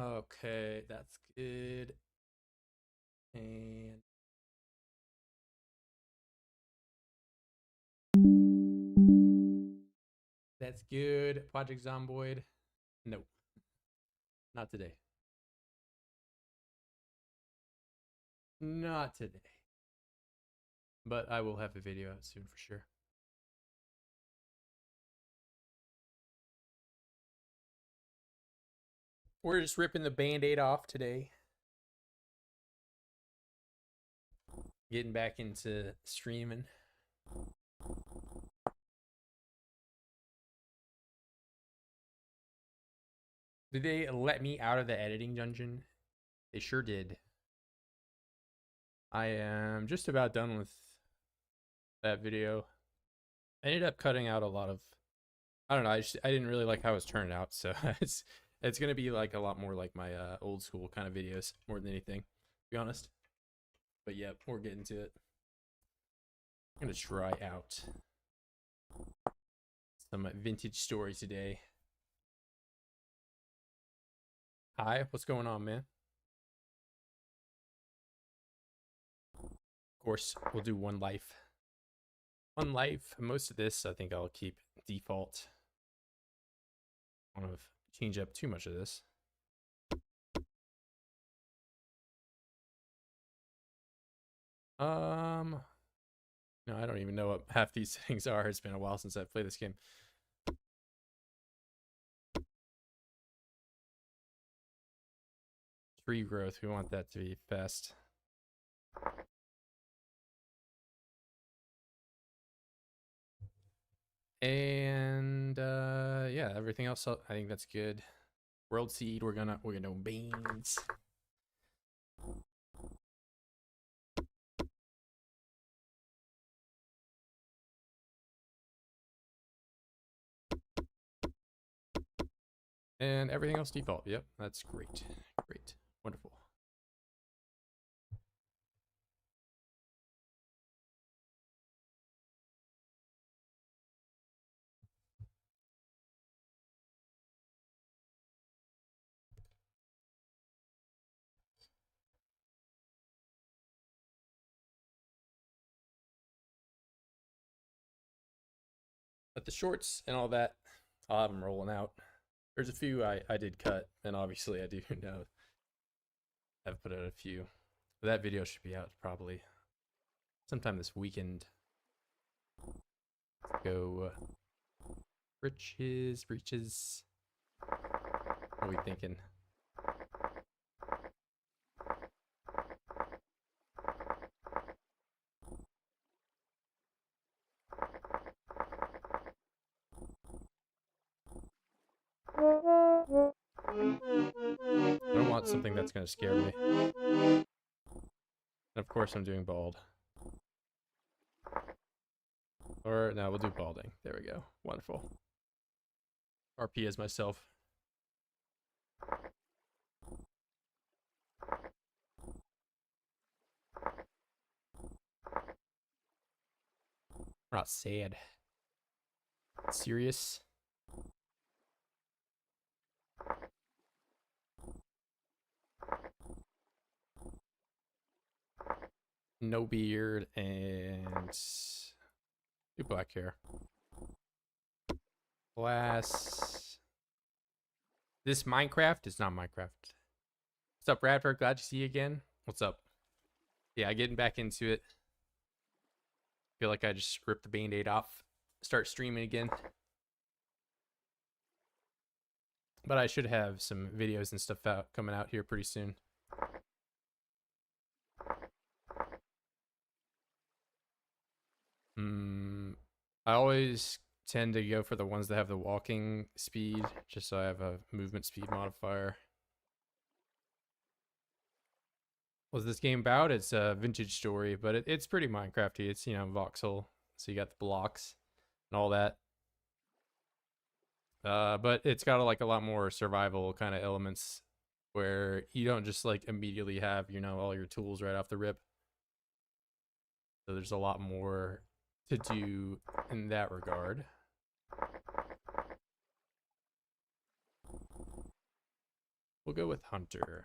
Okay, that's good. And that's good. Project Zomboid. No, not today. Not today. But I will have a video out soon for sure. We're just ripping the band-aid off today. Getting back into streaming. Did they let me out of the editing dungeon? They sure did. I am just about done with that video. I ended up cutting out a lot of, I don't know, I didn't really like how it was turned out, so it's gonna be like a lot more like my old school kind of videos more than anything, to be honest. But yeah, we're getting to it. I'm gonna try out some vintage story today. Hi, what's going on, man? Of course, we'll do one life. One life. Most of this, I think I'll keep default. I don't want to change up too much of this. No, I don't even know what half these settings are. It's been a while since I've played this game. Tree growth, we want that to be fast. And yeah, everything else I think that's good. World seed, we're gonna beans. And everything else default. Yep, that's great. Great. Wonderful. But the shorts and all that, I'll have them rolling out. There's a few I did cut, and obviously I do know I've put out a few. But that video should be out probably sometime this weekend. Let's go breeches. What are we thinking? I don't want something that's going to scare me. And of course I'm doing bald. Or no, we'll do balding. There we go. Wonderful. RP as myself. We're not sad. Serious. No beard and do black hair. Glass. This Minecraft is not Minecraft. What's up, Radford? Glad to see you again. What's up? Yeah, getting back into it. Feel like I just ripped the band-aid off. Start streaming again. But I should have some videos and stuff coming out here pretty soon. I always tend to go for the ones that have the walking speed, just so I have a movement speed modifier. What's this game about? It's a vintage story, but it's pretty Minecrafty. It's, you know, voxel, so you got the blocks and all that. But it's got like a lot more survival kind of elements where you don't just like immediately have, you know, all your tools right off the rip. So there's a lot more to do in that regard. We'll go with Hunter.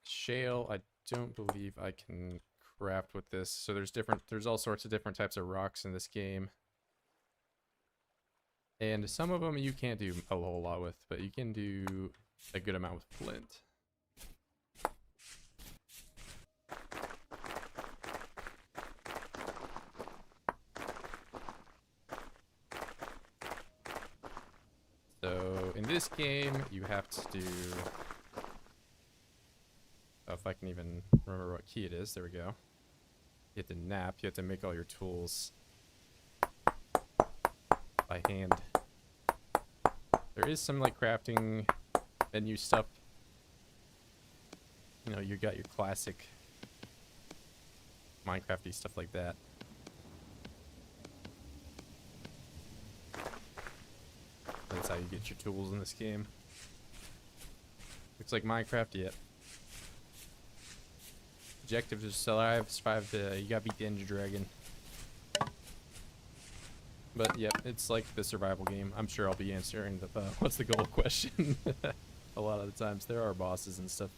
Shale, I don't believe I can craft with this. So there's all sorts of different types of rocks in this game. And some of them you can't do a whole lot with, but you can do a good amount with flint. So in this game, you have to do... Oh, if I can even remember what key it is. There we go. You have to nap. You have to make all your tools by hand. There is some like crafting menu stuff. You know, you got your classic Minecrafty stuff like that. That's how you get your tools in this game. Looks like Minecraft, yet. Objective is survive, you gotta beat the Ender Dragon. But yeah, it's like the survival game. I'm sure I'll be answering the what's the goal question a lot of the times. There are bosses and stuff,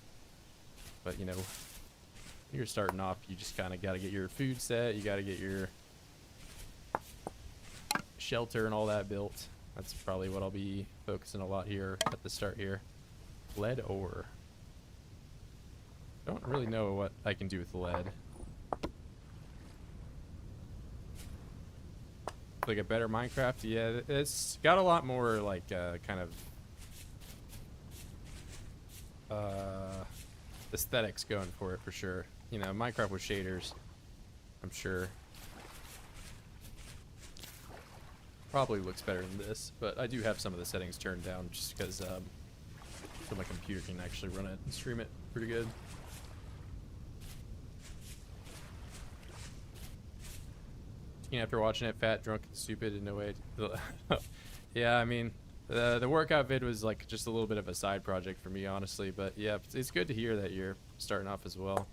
but you know, when you're starting off, you just kind of got to get your food set. You got to get your shelter and all that built. That's probably what I'll be focusing a lot here at the start here. Lead ore. Don't really know what I can do with lead. Like a better Minecraft? Yeah, it's got a lot more like kind of aesthetics going for it for sure. You know, Minecraft with shaders, I'm sure. Probably looks better than this, but I do have some of the settings turned down just because so my computer can actually run it and stream it pretty good. After watching it, fat, drunk, and stupid, and no way. Yeah, I mean, the workout vid was like just a little bit of a side project for me, honestly. But yeah, it's good to hear that you're starting off as well.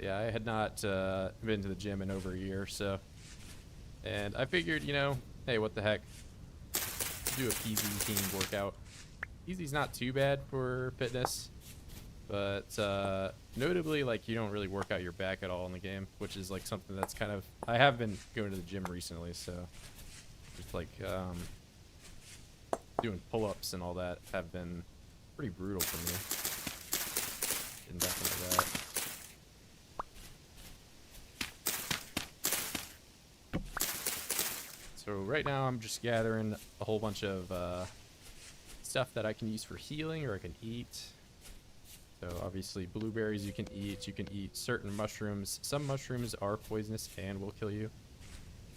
Yeah, I had not been to the gym in over a year, so. And I figured, you know, hey, what the heck? Do a PZ team workout. PZ's not too bad for fitness. But notably, like, you don't really work out your back at all in the game, which is like something that's kind of, I have been going to the gym recently, so just like doing pull-ups and all that have been pretty brutal for me. Getting back into that. So right now I'm just gathering a whole bunch of stuff that I can use for healing or I can eat. So obviously blueberries you can eat certain mushrooms. Some mushrooms are poisonous and will kill you.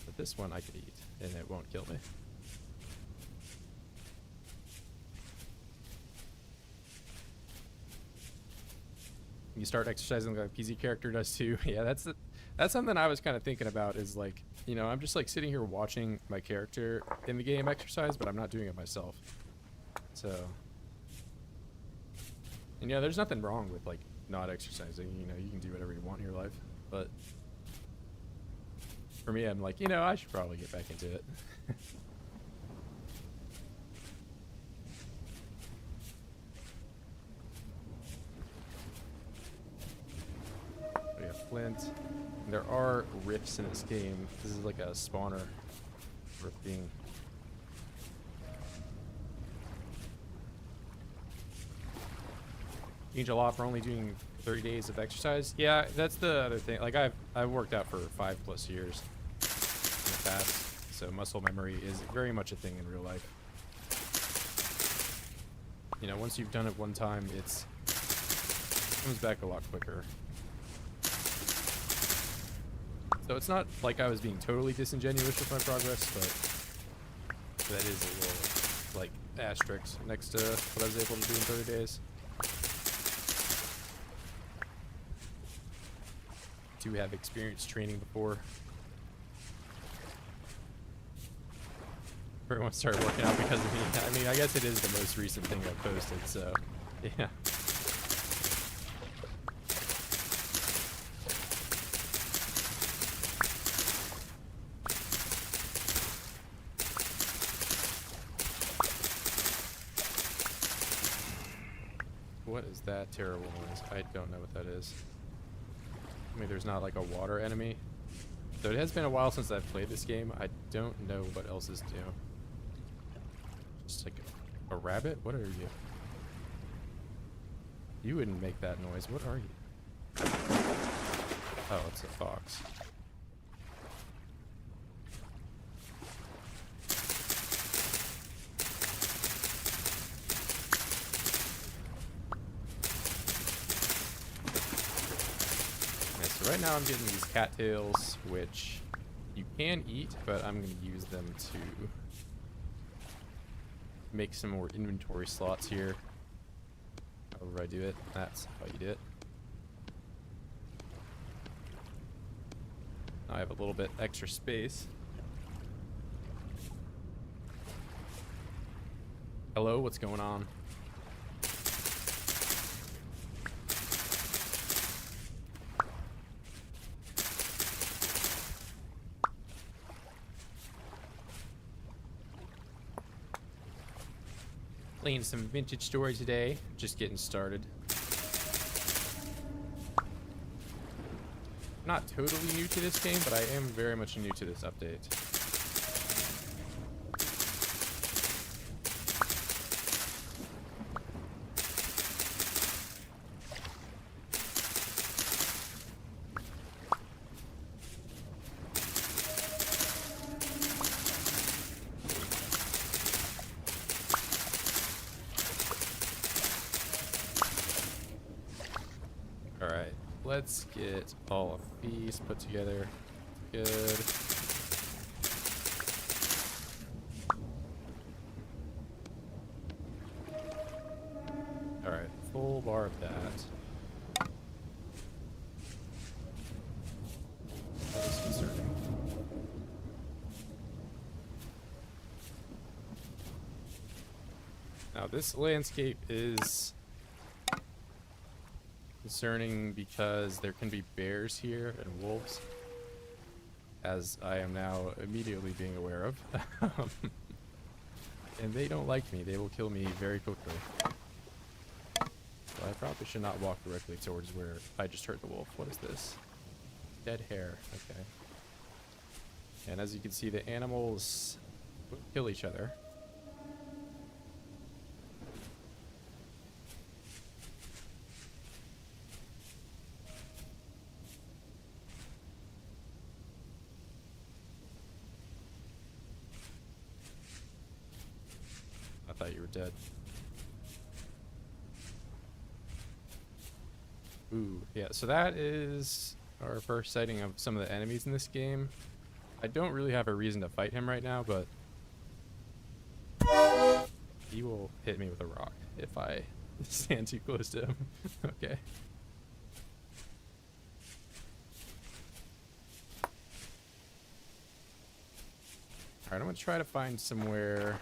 But this one I can eat and it won't kill me. You start exercising like a PZ character does too. Yeah, that's something I was kind of thinking about is like, you know, I'm just like sitting here watching my character in the game exercise, but I'm not doing it myself. So... And yeah, there's nothing wrong with like not exercising, you know, you can do whatever you want in your life, but for me, I'm like, you know, I should probably get back into it. We have flint. There are rifts in this game. This is like a spawner rift thing. Change a lot for only doing 30 days of exercise. Yeah, that's the other thing. Like I've worked out for 5+ years in the past, so muscle memory is very much a thing in real life. You know, once you've done it one time, it comes back a lot quicker. So it's not like I was being totally disingenuous with my progress, but that is a little like asterisk next to what I was able to do in 30 days. Do have experience training before. Everyone started working out because of me. I mean, I guess it is the most recent thing I posted, so yeah. What is that terrible noise? I don't know what that is. I mean, there's not like a water enemy. So it has been a while since I've played this game. I don't know what else is new. Just like a rabbit? What are you? You wouldn't make that noise. What are you? Oh, it's a fox. So right now I'm getting these cattails, which you can eat, but I'm going to use them to make some more inventory slots here. However I do it, that's how you do it. Now I have a little bit extra space. Hello, what's going on? Playing some Vintage Story today, just getting started. Not totally new to this game, but I am very much new to this update. Alright, let's get all of these put together. Good. Alright, full bar of that. That is concerning. Now this landscape is concerning because there can be bears here and wolves, as I am now immediately being aware of. And they don't like me. They will kill me very quickly. So I probably should not walk directly towards where I just heard the wolf. What is this? Dead hair. Okay. And as you can see, the animals will kill each other. I thought you were dead. Ooh, yeah, so that is our first sighting of some of the enemies in this game. I don't really have a reason to fight him right now, but he will hit me with a rock if I stand too close to him. Okay. Alright, I'm gonna try to find somewhere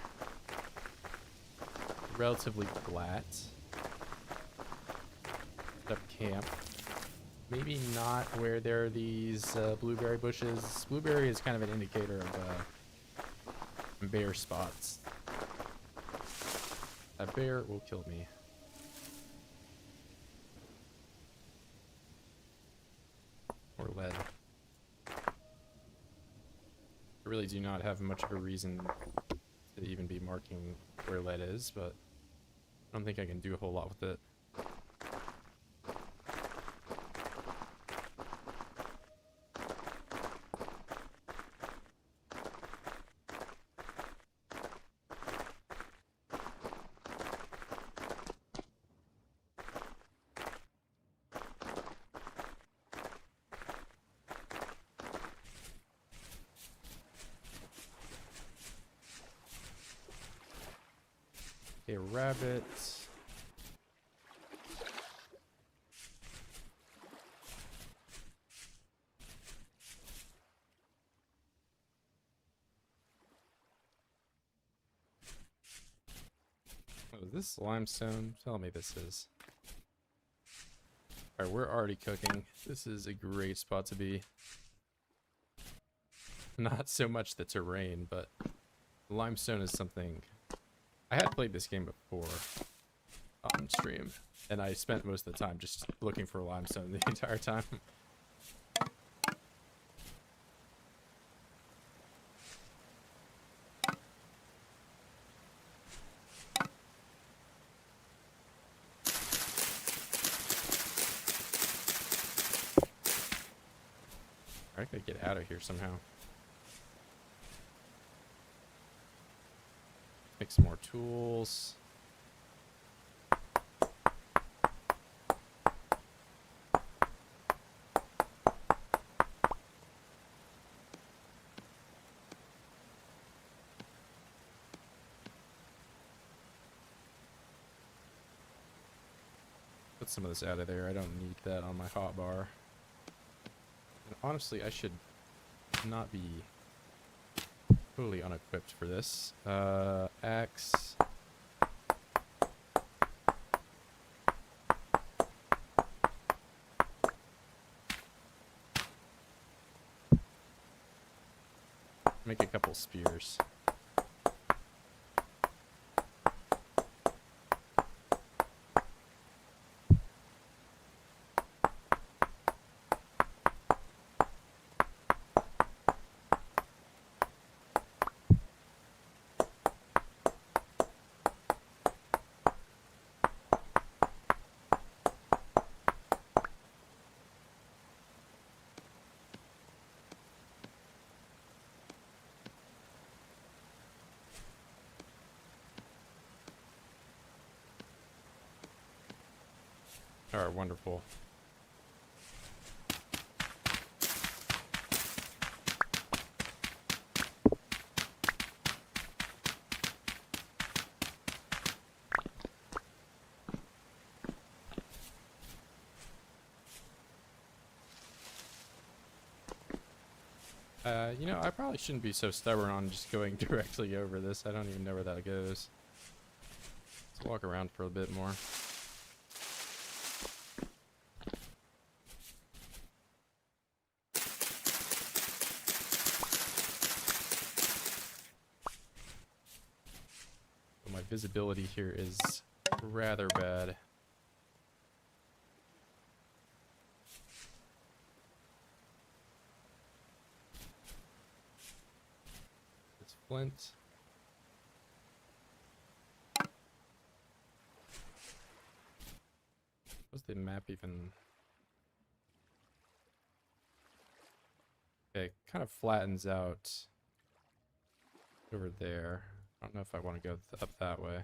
relatively flat. Up camp. Maybe not where there are these blueberry bushes. Blueberry is kind of an indicator of bear spots. A bear will kill me. Or lead. I really do not have much of a reason to even be marking where lead is, but I don't think I can do a whole lot with it. A rabbit. Oh, is this limestone? Tell me this is. Alright, we're already cooking. This is a great spot to be. Not so much the terrain, but limestone is something. I had played this game before on stream, And I spent most of the time just looking for limestone the entire time. I gotta get out of here somehow. Make some more tools. Put some of this out of there. I don't need that on my hotbar. And honestly, I should not be totally unequipped for this. Axe. Make a couple spears. Alright, wonderful. You know, I probably shouldn't be so stubborn on just going directly over this. I don't even know where that goes. Let's walk around for a bit more. My visibility here is rather bad. It's flint. What's the map even? Okay, it kind of flattens out over there. I don't know if I want to go up that way.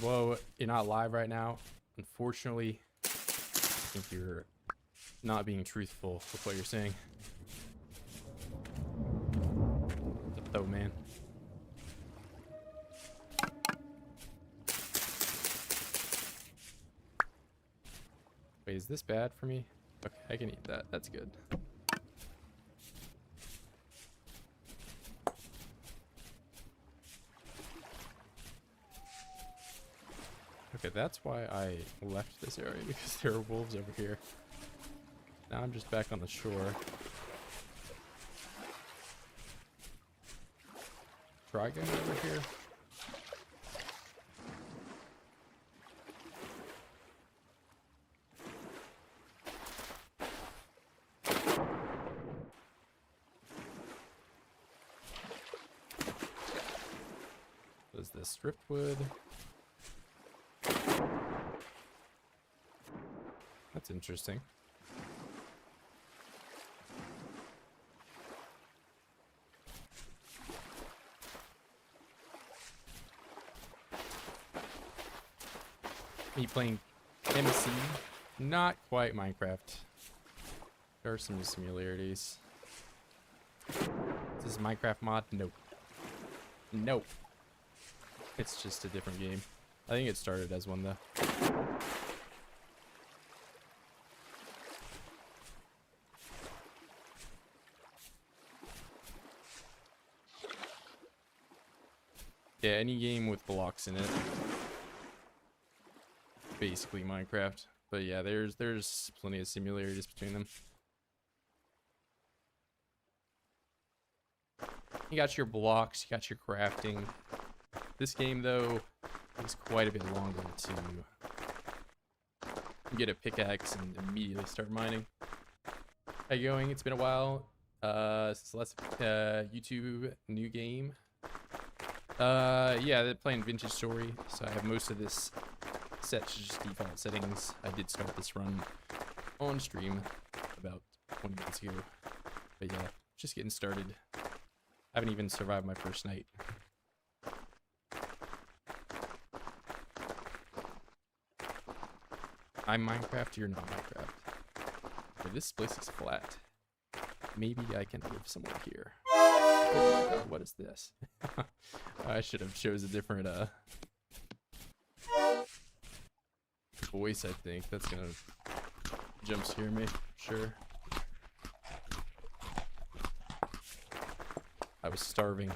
Whoa, you're not live right now. Unfortunately, I think you're not being truthful with what you're saying. What's up, though, man? Wait, is this bad for me? Okay, I can eat that. That's good. Okay, that's why I left this area, because there are wolves over here. Now I'm just back on the shore. Try going over here. What is this? Driftwood. That's interesting. Me playing MC, not quite Minecraft. There are some similarities. Is this Minecraft mod? Nope. Nope. It's just a different game. I think it started as one though. Yeah, any game with blocks in it. Basically Minecraft. But yeah, there's plenty of similarities between them. You got your blocks, you got your crafting. This game though is quite a bit longer to get a pickaxe and immediately start mining. How you going? It's been a while. Since last YouTube new game. Yeah, they're playing Vintage Story, so I have most of this set to just default settings. I did start this run on stream about 20 minutes ago. But yeah, just getting started. I haven't even survived my first night. I'm Minecraft, you're not Minecraft. Okay, this place is flat. Maybe I can live somewhere here. Oh my god, what is this? I should have chose a different voice, I think. That's gonna jump scare me, sure. I was starving.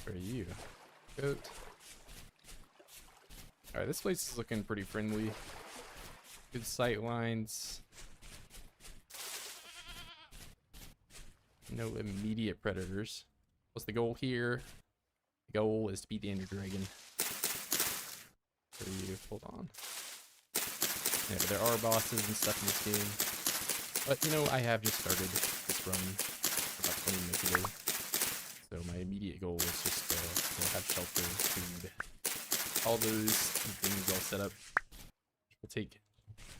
Where are you? Goat. Alright, this place is looking pretty friendly. Good sight lines. No immediate predators. What's the goal here? The goal is to beat the Ender Dragon. Where are you? Hold on. Yeah, there are bosses and stuff in this game. But, you know, I have just started this run about 20 minutes ago. So my immediate goal is just to have shelter, food, all those things all set up. Will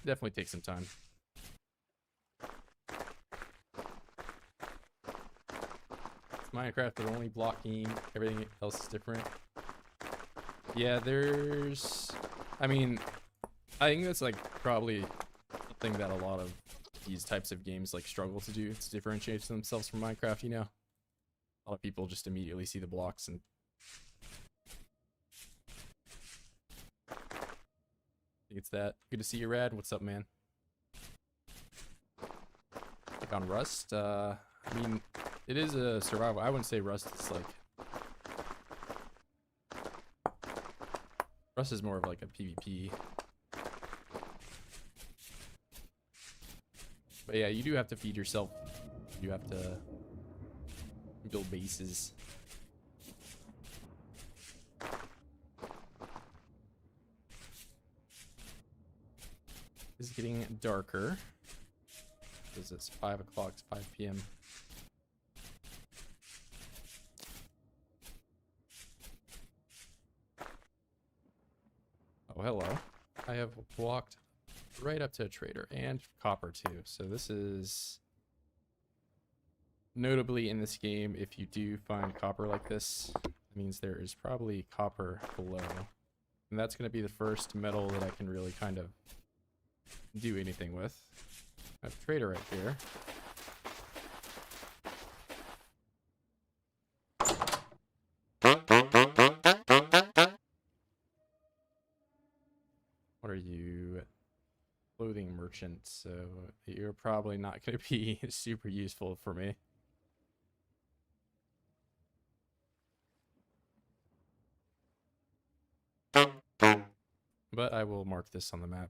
definitely take some time. It's Minecraft, but only blocking, everything else is different. Yeah, I mean, I think that's like probably something that a lot of these types of games like struggle to do, to differentiate themselves from Minecraft, you know? A lot of people just immediately see the blocks and think it's that. Good to see you, Rad. What's up, man? Like on Rust, I mean, it is a survival. I wouldn't say Rust is like... Rust is more of like a PvP. But yeah, you do have to feed yourself. You have to build bases. It's getting darker. What is this? 5 o'clock, it's 5 p.m. Oh, hello. I have walked right up to a trader and copper too. So this is notably in this game, if you do find copper like this, it means there is probably copper below. And that's going to be the first metal that I can really kind of do anything with. I have a trader right here. What are you? Clothing merchant, so you're probably not going to be super useful for me. But I will mark this on the map.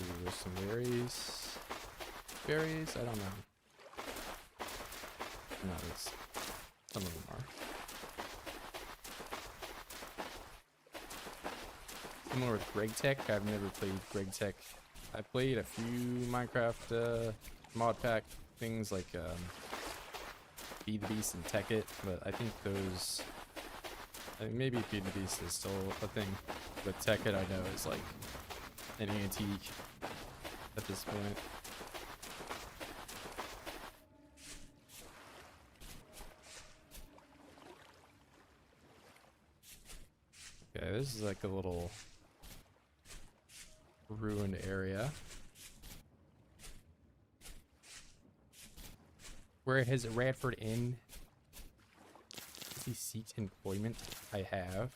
Ooh, some berries. Berries? I don't know. No, it's some of them are. Similar with Greg Tech. I've never played Greg Tech. I played a few Minecraft mod pack things like Feed the Beast and Tech It, but I think those... I mean, maybe Feed the Beast is still a thing, but Tech It I know is like an antique at this point. Okay, this is like a little ruined area. Where has Radford Inn? The seat employment I have.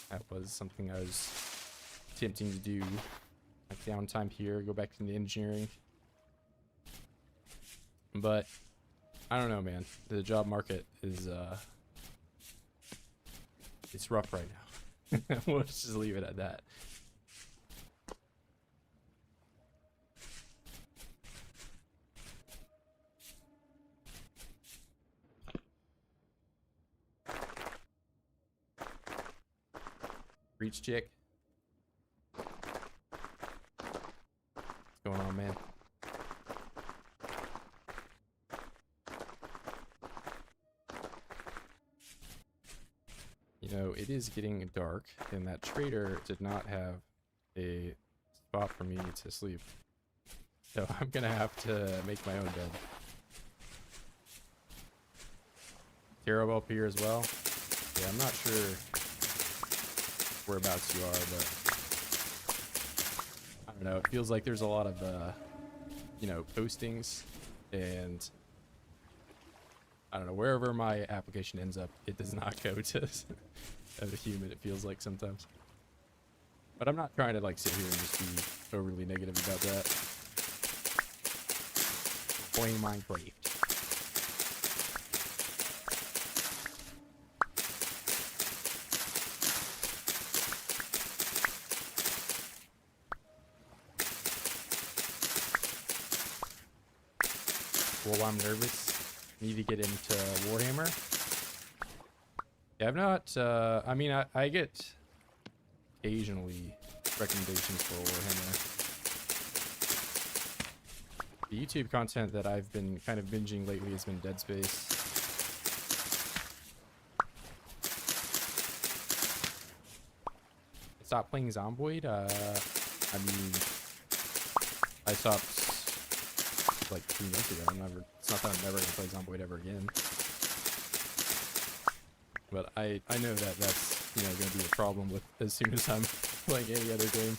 That was something I was attempting to do. Like downtime here, go back into engineering. But I don't know, man. The job market is it's rough right now. We'll just leave it at that. Reach chick. What's going on, man? You know, it is getting dark, and that trader did not have a spot for me to sleep. So I'm gonna have to make my own bed. Terrible up here as well. Yeah, I'm not sure whereabouts you are, but I don't know. It feels like there's a lot of, you know, postings, and I don't know, wherever my application ends up, it does not go to as a human, it feels like sometimes. But I'm not trying to like sit here and just be overly negative about that. Playing Minecraft. Well, I'm nervous. Need to get into Warhammer. Yeah, I've not, I mean, I get occasionally recommendations for Warhammer. The YouTube content that I've been kind of binging lately has been Dead Space. I stopped playing Zomboid. I mean, I stopped like 2 months ago. It's not that I'm never gonna play Zomboid ever again. But I know that that's, you know, gonna be a problem with as soon as I'm playing any other game.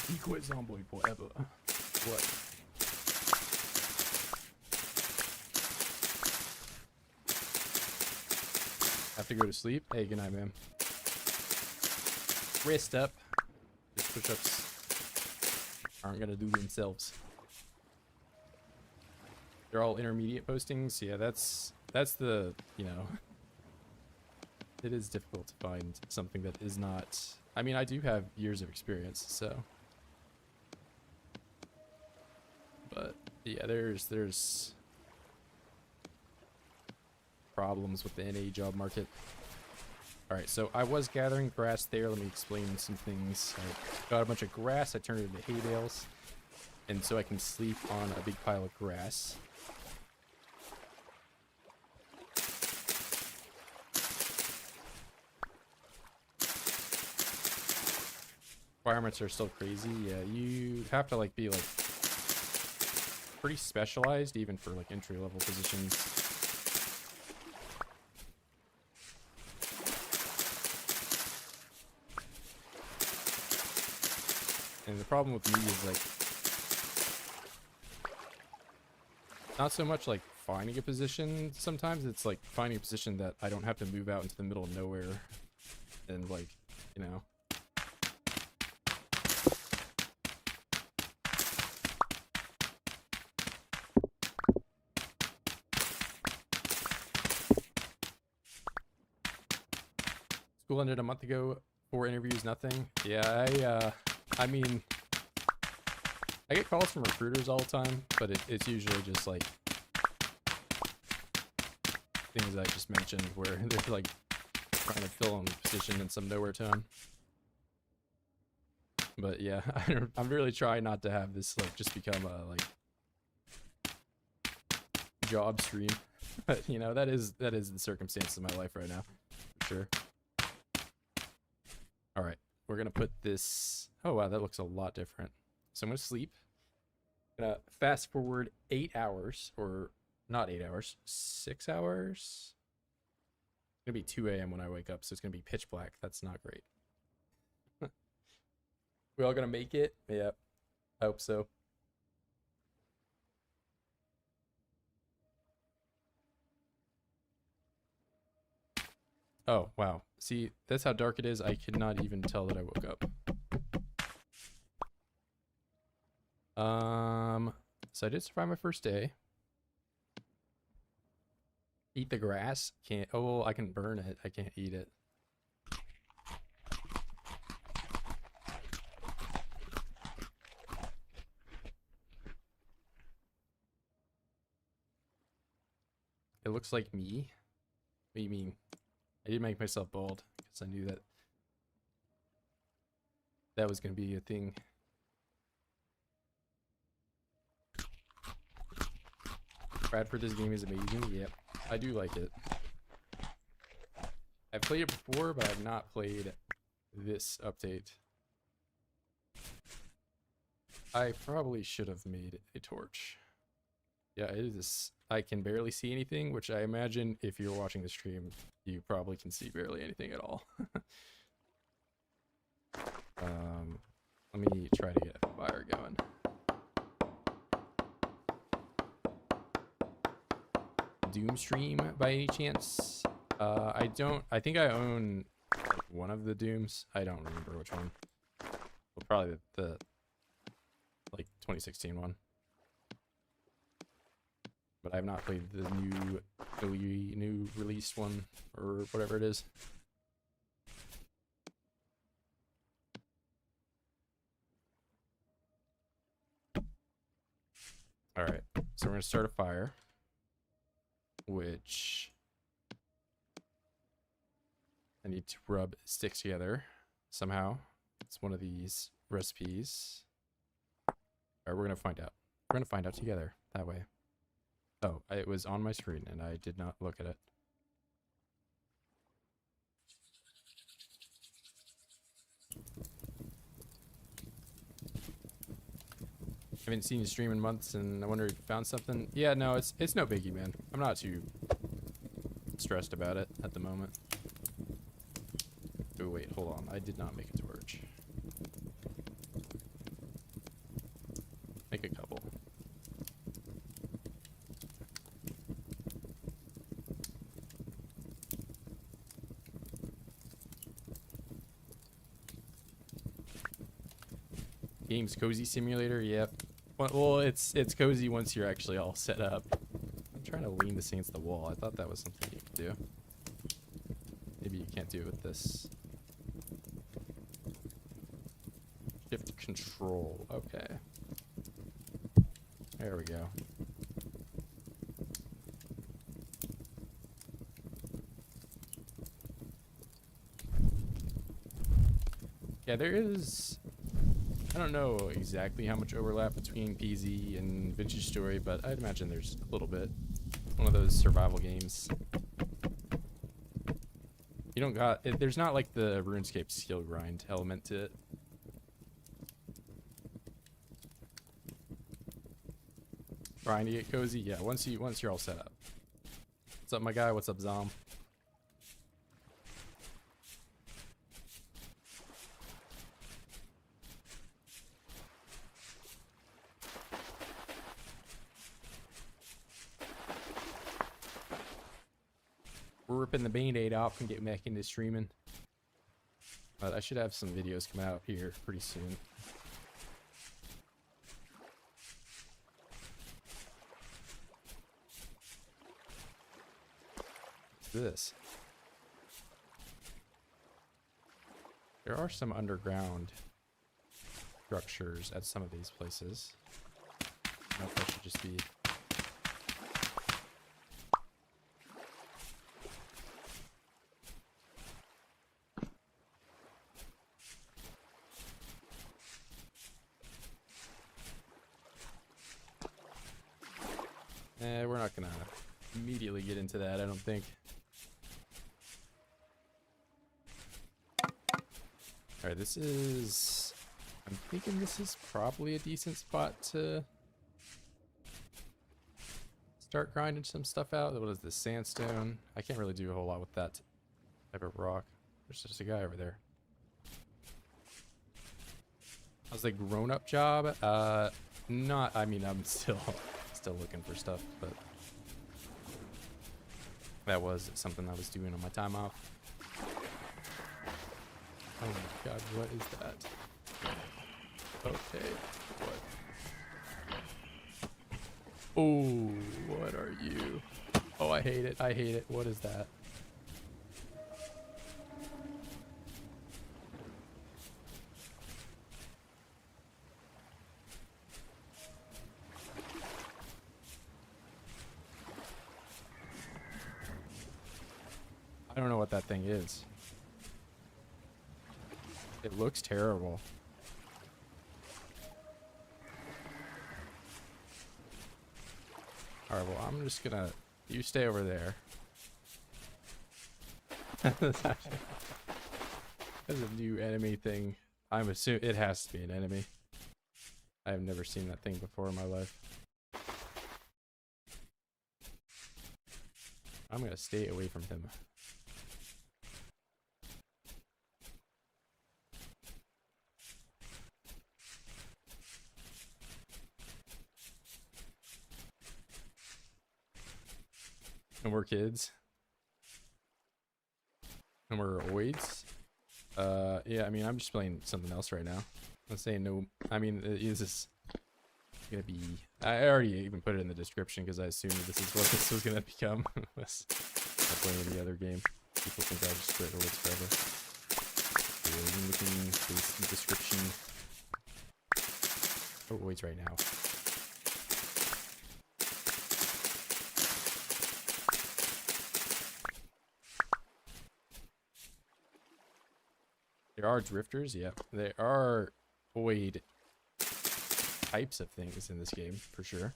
You quit Zomboid forever. What? Have to go to sleep? Hey, good night, man. Rest up. Just push-ups aren't gonna do themselves. They're all intermediate postings. Yeah, that's the, you know, it is difficult to find something that is not, I mean, I do have years of experience, so. But yeah, there's problems with the NA job market. All right, so I was gathering grass there. Let me explain some things. I got a bunch of grass. I turned it into hay bales, and so I can sleep on a big pile of grass. Requirements are still crazy. Yeah, you have to like be like pretty specialized even for like entry level positions. And the problem with me is like not so much like finding a position. Sometimes it's like finding a position that I don't have to move out into the middle of nowhere and like, you know. School ended a month ago. 4 interviews, nothing. Yeah, I mean, I get calls from recruiters all the time, but it's usually just like things I just mentioned where they're like trying to fill a position in some nowhere town. But yeah, I'm really trying not to have this like just become a like job stream. But you know, that is the circumstance of my life right now, for sure. All right, we're gonna put this. Oh wow, that looks a lot different. So I'm gonna sleep. I'm gonna fast forward 8 hours, or not 8 hours, 6 hours. It's gonna be 2 a.m. when I wake up, so it's gonna be pitch black. That's not great. We all gonna make it? Yep, I hope so. Oh, wow. See, that's how dark it is. I could not even tell that I woke up. So I did survive my first day. Eat the grass? Can't. Oh, well, I can burn it. I can't eat it. It looks like me. What do you mean? I did make myself bald because I knew that that was going to be a thing. Bradford, this game is amazing. Yep, I do like it. I've played it before, but I've not played this update. I probably should have made a torch. Yeah, it is. I can barely see anything, which I imagine if you're watching the stream, you probably can see barely anything at all. Let me try to get a fire going. Doom stream by any chance? I don't. I think I own one of the Dooms. I don't remember which one. Well, probably the like 2016 one. But I have not played the new released one or whatever it is. All right, so we're gonna start a fire, which I need to rub sticks together somehow. It's one of these recipes. All right, we're gonna find out. We're gonna find out together that way. Oh, it was on my screen and I did not look at it. I haven't seen you stream in months and I wonder if you found something. Yeah, no, it's no biggie, man. I'm not too stressed about it at the moment. Oh, wait, hold on. I did not make a torch. Make a couple. Game's cozy simulator, yep. Well, it's cozy once you're actually all set up. I'm trying to lean this against the wall. I thought that was something you could do. Maybe you can't do it with this. Shift control. Okay. There we go. Yeah, there is. I don't know exactly how much overlap between PZ and Vintage Story, but I'd imagine there's a little bit. One of those survival games. You don't got. There's not like the RuneScape skill grind element to it. Trying to get cozy, yeah. Once you're all set up. What's up, my guy? What's up, Zom? We're ripping the Band-Aid off and getting back into streaming. But I should have some videos come out here pretty soon. What's this? There are some underground structures at some of these places. I don't know if that should just be... we're not gonna immediately get into that, I don't think. Alright, this is... I'm thinking this is probably a decent spot to start grinding some stuff out. What is this? Sandstone? I can't really do a whole lot with that type of rock. There's just a guy over there. How's the grown-up job? Not... I mean, I'm still looking for stuff, but that was something I was doing on my time off. Oh my god, what is that? Okay, what? Oh, what are you? Oh, I hate it. I hate it. What is that? I don't know what that thing is. It looks terrible. Alright, well, I'm just gonna... You stay over there. That's a new enemy thing. I'm assuming it has to be an enemy. I have never seen that thing before in my life. I'm gonna stay away from him. And we're kids. And we're oids. Yeah, I mean, I'm just playing something else right now. I'm saying no. I mean, is this gonna be... I already even put it in the description because I assumed this is what this was gonna become. Was not playing any other game. People think I'll just play oids forever. So I'm looking at the description. Oh, oids right now. There are drifters, yeah. There are void types of things in this game, for sure.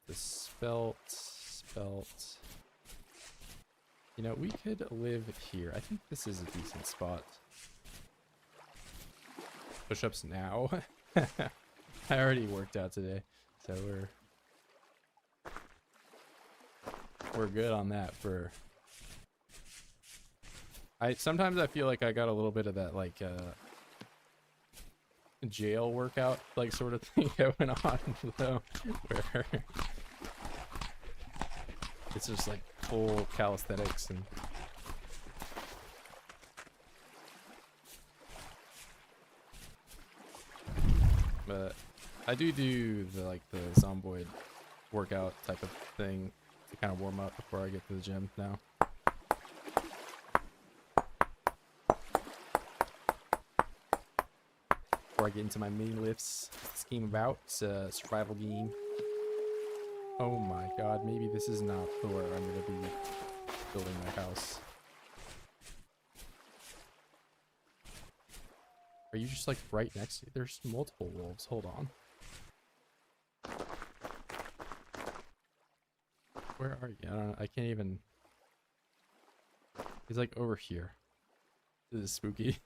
The spelt. You know, we could live here. I think this is a decent spot. Push-ups now. I already worked out today, so we're good on that for... Sometimes I feel like I got a little bit of that like jail workout like sort of thing going on though, where it's just like full calisthenics and but I do the like the zomboid workout type of thing to kind of warm up before I get to the gym now. Before I get into my mini lifts, this game about survival game. Oh my god, maybe this is not where I'm gonna be building my house. Are you just like right next to you? There's multiple wolves. Hold on. Where are you? I don't know. I can't even. He's like over here. This is spooky.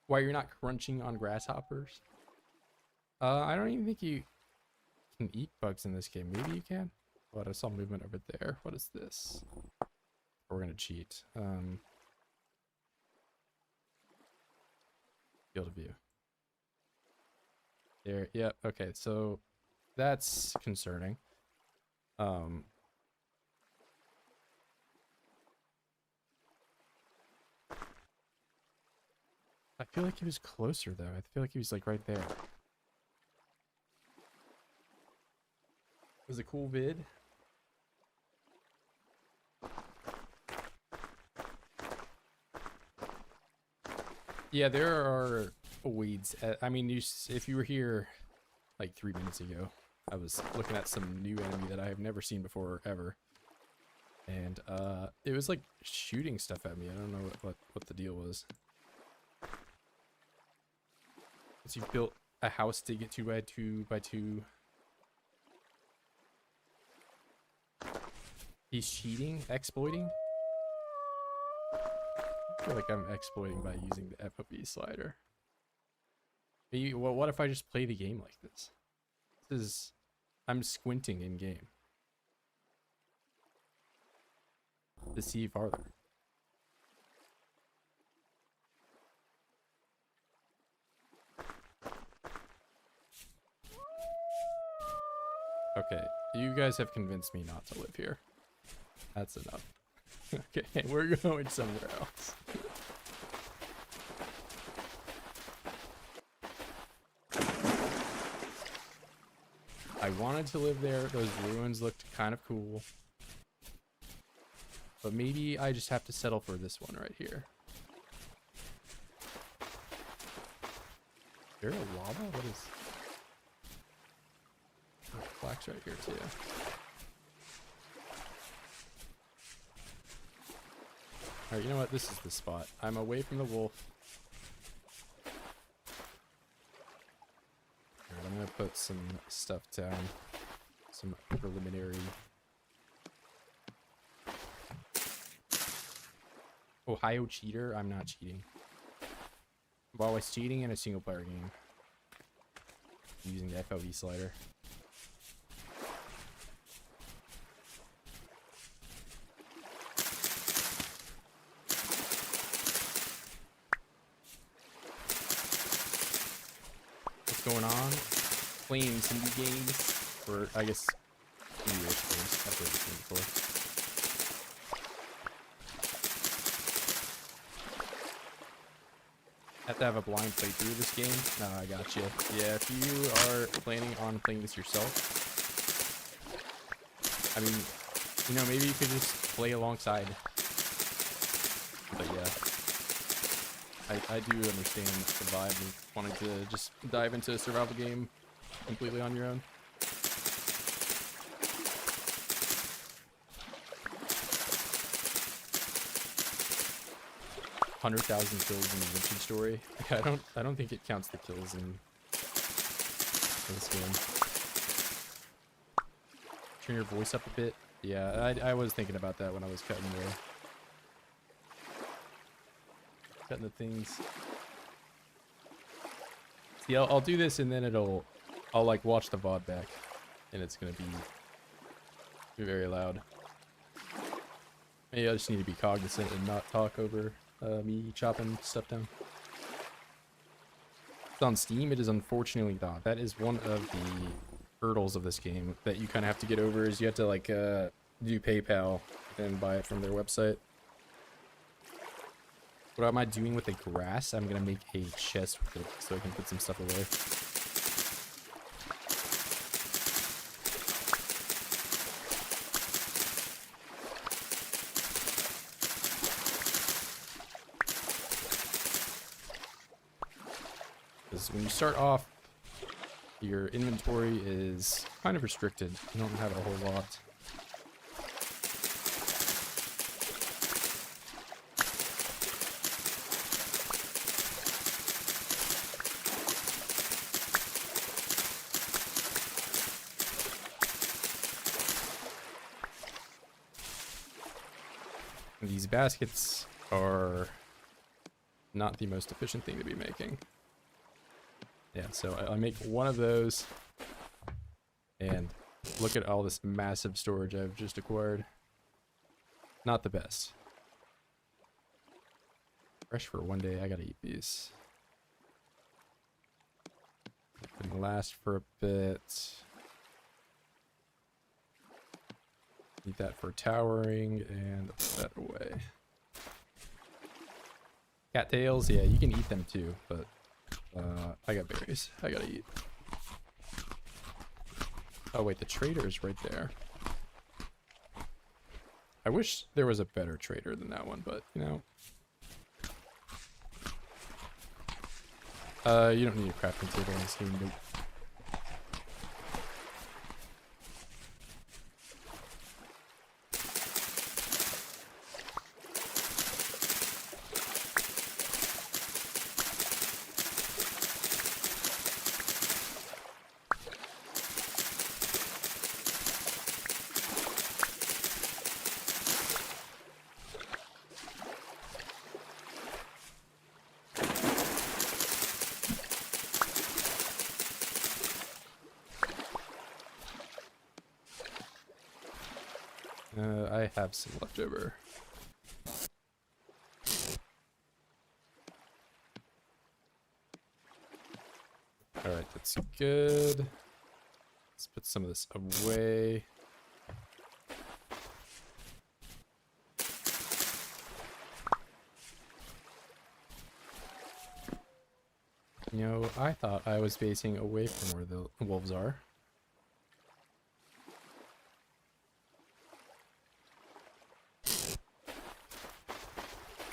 Why you're not crunching on grasshoppers? I don't even think you can eat bugs in this game. Maybe you can. What? I saw movement over there. What is this? We're gonna cheat. Field of view. There. Yeah. Okay. So that's concerning. I feel like he was closer though. I feel like he was like right there. It was a cool vid. Yeah, there are weeds. I mean, if you were here like 3 minutes ago, I was looking at some new enemy that I have never seen before ever. And it was like shooting stuff at me. I don't know what the deal was. So you built a house to get 2x2x2. He's cheating, exploiting. I feel like I'm exploiting by using the FOV slider. Maybe, what if I just play the game like this? This is, I'm squinting in game to see farther. Okay, you guys have convinced me not to live here. That's enough. Okay, we're going somewhere else. I wanted to live there. Those ruins looked kind of cool. But maybe I just have to settle for this one right here. Is there a lava? What is... There's flax right here too. Alright, you know what? This is the spot. I'm away from the wolf. Alright, I'm gonna put some stuff down. Some preliminary... Ohio cheater? I'm not cheating. I'm always cheating in a single player game. I'm using the FOV slider. What's going on? Playing some new games. Or, I guess, new-ish games. I've played this game before. Have to have a blind playthrough of this game. No, I got you. Yeah, if you are planning on playing this yourself, I mean, you know, maybe you could just play alongside. But yeah, I do understand the vibe of wanting to just dive into a survival game completely on your own. 100,000 kills in the Vintage Story. Yeah, I don't think it counts the kills in this game. Turn your voice up a bit. Yeah, I was thinking about that when I was cutting the things. See, I'll do this and then I'll like watch the VOD back, and it's gonna be very loud. Maybe I just need to be cognizant and not talk over me chopping stuff down. It's on Steam. It is unfortunately not. That is one of the hurdles of this game that you kind of have to get over. Is you have to like do PayPal and buy it from their website. What am I doing with the grass? I'm gonna make a chest with it so I can put some stuff away. Because when you start off, your inventory is kind of restricted. You don't have a whole lot. These baskets are not the most efficient thing to be making. Yeah, so I make one of those, and look at all this massive storage I've just acquired. Not the best. Fresh for one day, I gotta eat these. Can last for a bit. Eat that for towering, and put that away. Cattails, yeah, you can eat them too, but I got berries. I gotta eat. Oh wait, the trader is right there. I wish there was a better trader than that one, but you know. You don't need a crafting table in this game. Nope. I have some left over. Alright, that's good. Let's put some of this away. You know, I thought I was facing away from where the wolves are.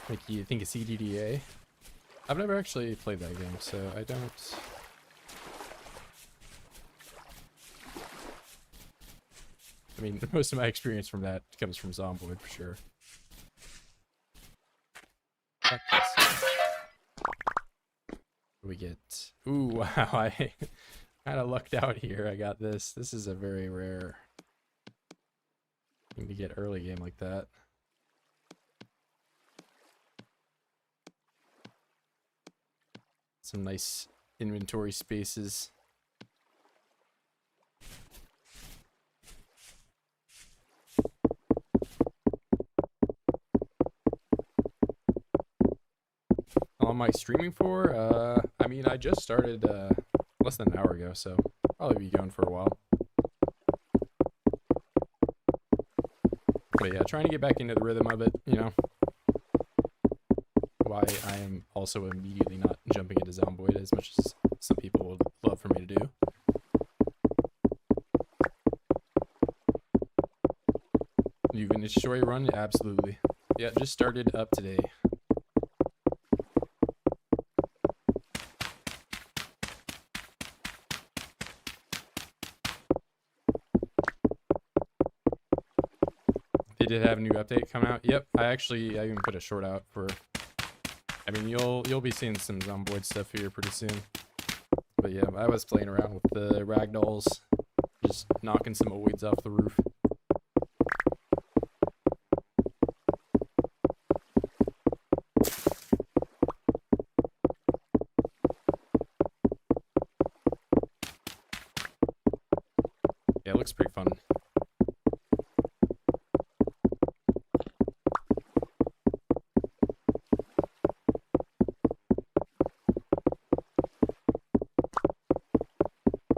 Make you think of CDDA. I've never actually played that game, so I don't... I mean, most of my experience from that comes from Zomboid, for sure. Fuck this. What do we get? Ooh, wow, I kind of lucked out here. I got this. This is a very rare thing to get early game like that. Some nice inventory spaces. How long am I streaming for? I mean, I just started less than an hour ago, so probably be going for a while. But yeah, trying to get back into the rhythm of it, you know. Why I am also immediately not jumping into Zomboid as much as some people would love for me to do. You can enjoy a run? Absolutely. Yeah, just started up today. They did have a new update come out. Yep, I even put a short out for. I mean, you'll be seeing some Zomboid stuff here pretty soon. But yeah, I was playing around with the ragdolls, just knocking some oids off the roof. Yeah, it looks pretty fun.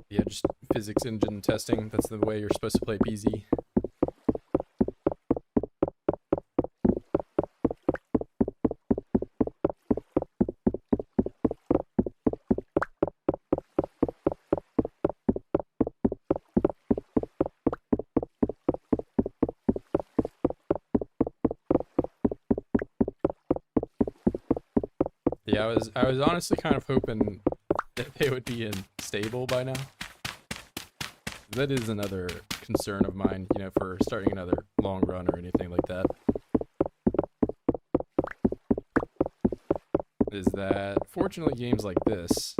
Yeah, just physics engine testing. That's the way you're supposed to play BZ. Yeah, I was honestly kind of hoping that they would be in stable by now. That is another concern of mine, you know, for starting another long run or anything like that. Is that fortunately games like this,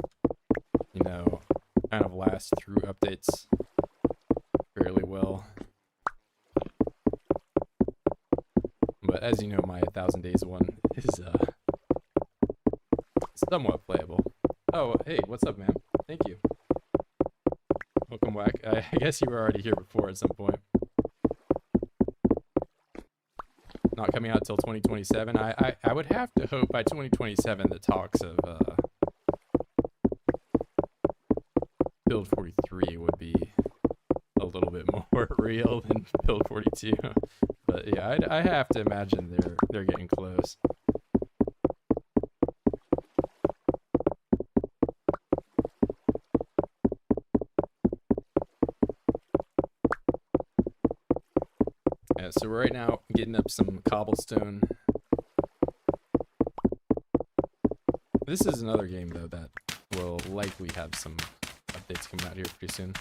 you know, kind of last through updates fairly well. But as you know, my 1,000 Days one is somewhat playable. Oh, hey, what's up, man? Thank you. Welcome back. I guess you were already here before at some point. Not coming out till 2027. I would have to hope by 2027 the talks of Build 43 would be a little bit more real than Build 42. But yeah, I have to imagine they're getting close. Yeah, so right now getting up some cobblestone. This is another game though that will likely have some updates coming out here pretty soon.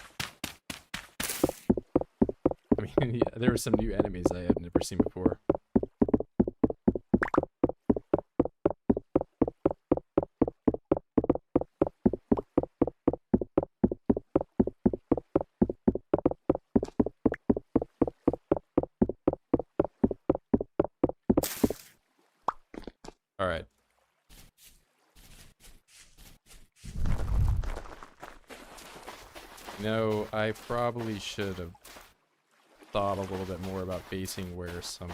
I mean, yeah, there were some new enemies I have never seen before. All right. No, I probably should have thought a little bit more about basing where some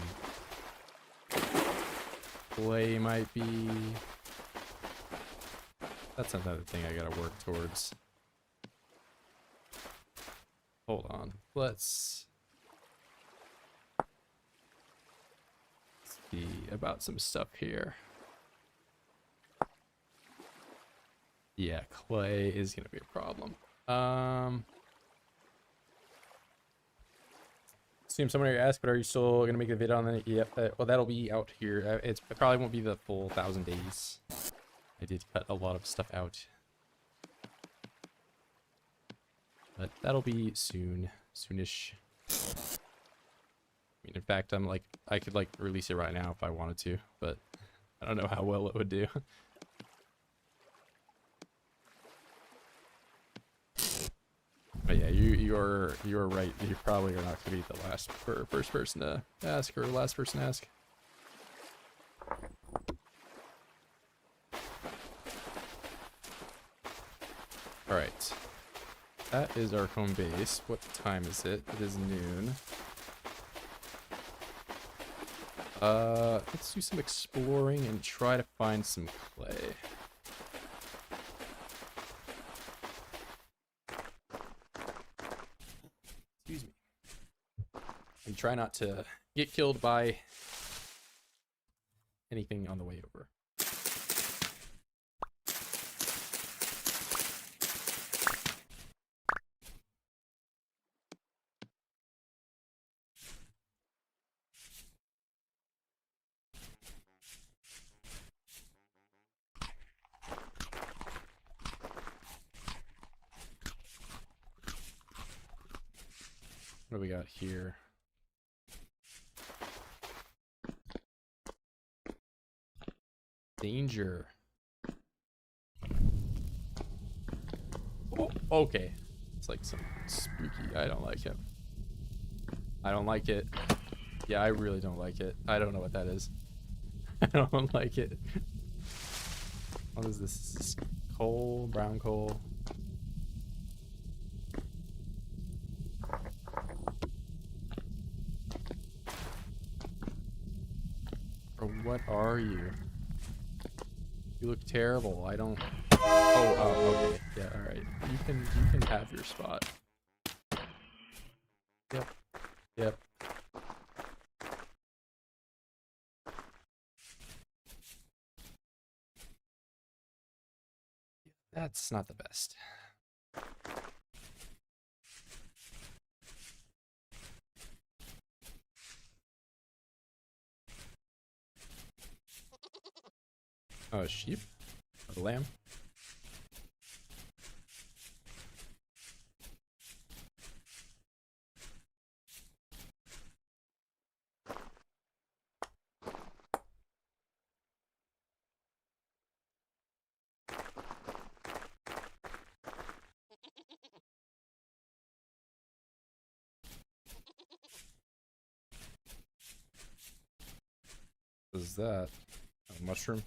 play might be. That's another thing I gotta work towards. Hold on. Let's see about some stuff here. Yeah, clay is gonna be a problem. Assume someone already asked, but are you still gonna make a video on that? Yep. Well, that'll be out here. It probably won't be the full 1,000 days. I did cut a lot of stuff out, but that'll be soon, soonish. I mean, in fact, I could like release it right now if I wanted to, but I don't know how well it would do. But yeah, you are right. You probably are not going to be the first person to ask or the last person to ask. All right, that is our home base. What time is it? It is noon. Let's do some exploring and try to find some clay. Excuse me. And try not to get killed by anything on the way over. What do we got here? Danger. Oh, okay. It's like some spooky. I don't like it. I don't like it. Yeah, I really don't like it. I don't know what that is. I don't like it. What is this? Is this coal? Brown coal? Or what are you? You look terrible. I don't. Oh, okay. Yeah, all right. You can have your spot. Yep. Yep. That's not the best. Oh, a sheep? A lamb? What is that? A mushroom?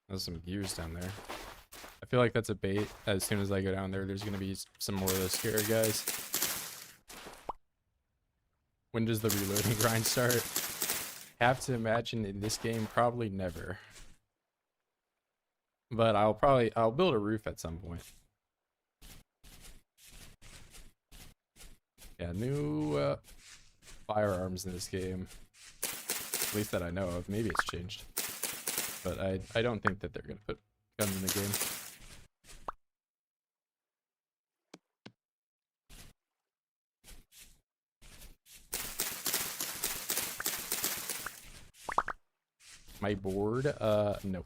There's some gears down there. I feel like that's a bait. As soon as I go down there, there's gonna be some more of those scary guys. When does the reloading grind start? Have to imagine in this game, probably never. But I'll build a roof at some point. Yeah, new firearms in this game. At least that I know of. Maybe it's changed. But I don't think that they're gonna put guns in the game. My board? No.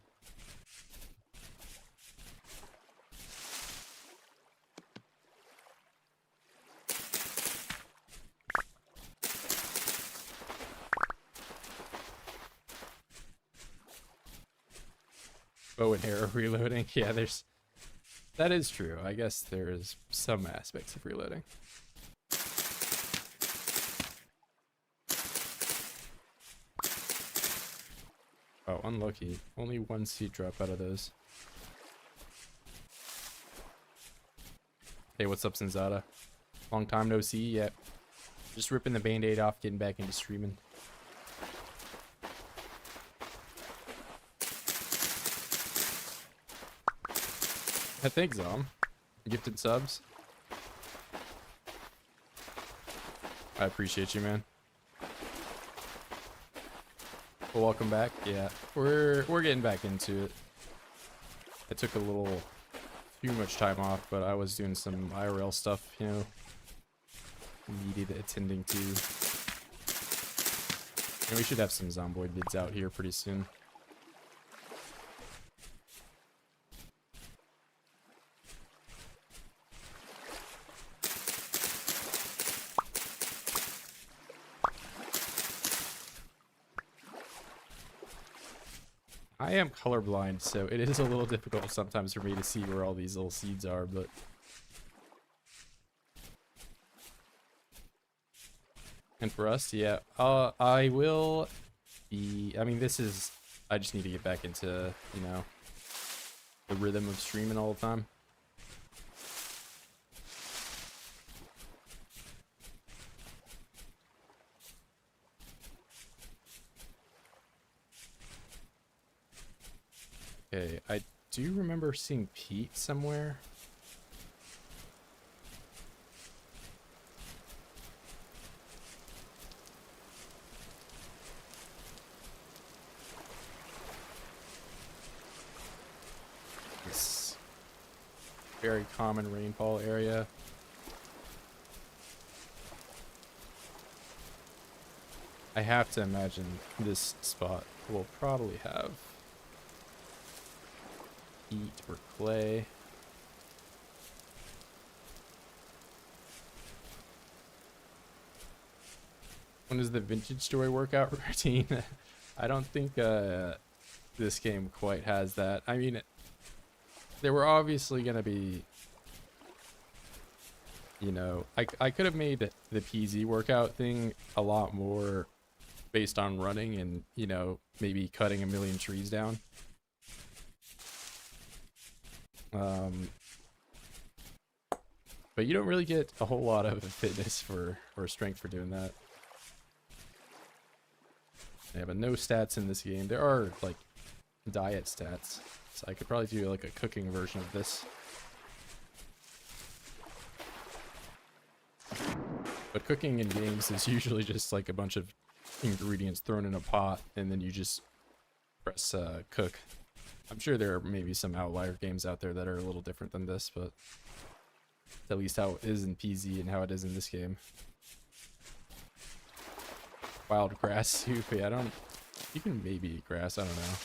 Bow and arrow reloading. Yeah, that is true. I guess there is some aspects of reloading. Oh, unlucky. Only one seed drop out of those. Hey, what's up, Senzada? Long time no see yet. Just ripping the band-aid off, getting back into streaming. I think Zom. Gifted subs. I appreciate you, man. Well, welcome back. Yeah, we're getting back into it. I took a little too much time off, but I was doing some IRL stuff, you know, needed attending to. And we should have some Zomboid vids out here pretty soon. I am colorblind, so it is a little difficult sometimes for me to see where all these little seeds are, but... And for us, yeah, I will be... I mean, this is... I just need to get back into, you know, the rhythm of streaming all the time. Okay, I do remember seeing Pete somewhere. This very common rainfall area. I have to imagine this spot will probably have heat or clay. When is the vintage story workout routine? I don't think this game quite has that. I mean, there were obviously gonna be, you know, I could have made the PZ workout thing a lot more based on running and, you know, maybe cutting a million trees down. But you don't really get a whole lot of fitness or strength for doing that. Yeah, but no stats in this game. There are like diet stats, so I could probably do like a cooking version of this. But cooking in games is usually just like a bunch of ingredients thrown in a pot and then you just press cook. I'm sure there are maybe some outlier games out there that are a little different than this, but it's at least how it is in PZ and how it is in this game. Wild grass soup. Yeah, I don't... You can maybe eat grass, I don't know.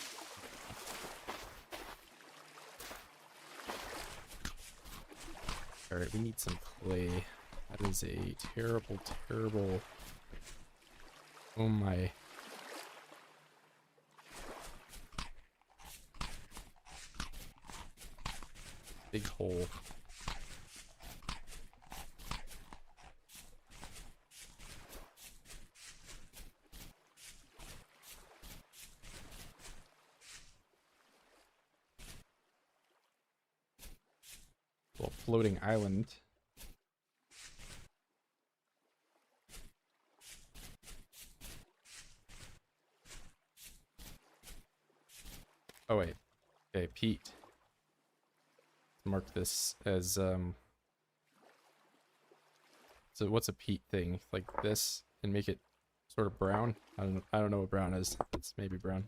Alright, we need some clay. That is a terrible, terrible... Oh my... Big hole. Little floating island. Oh wait. Okay, Pete. Mark this as so what's a peat thing? Like this and make it sort of brown? I don't know what brown is. It's maybe brown.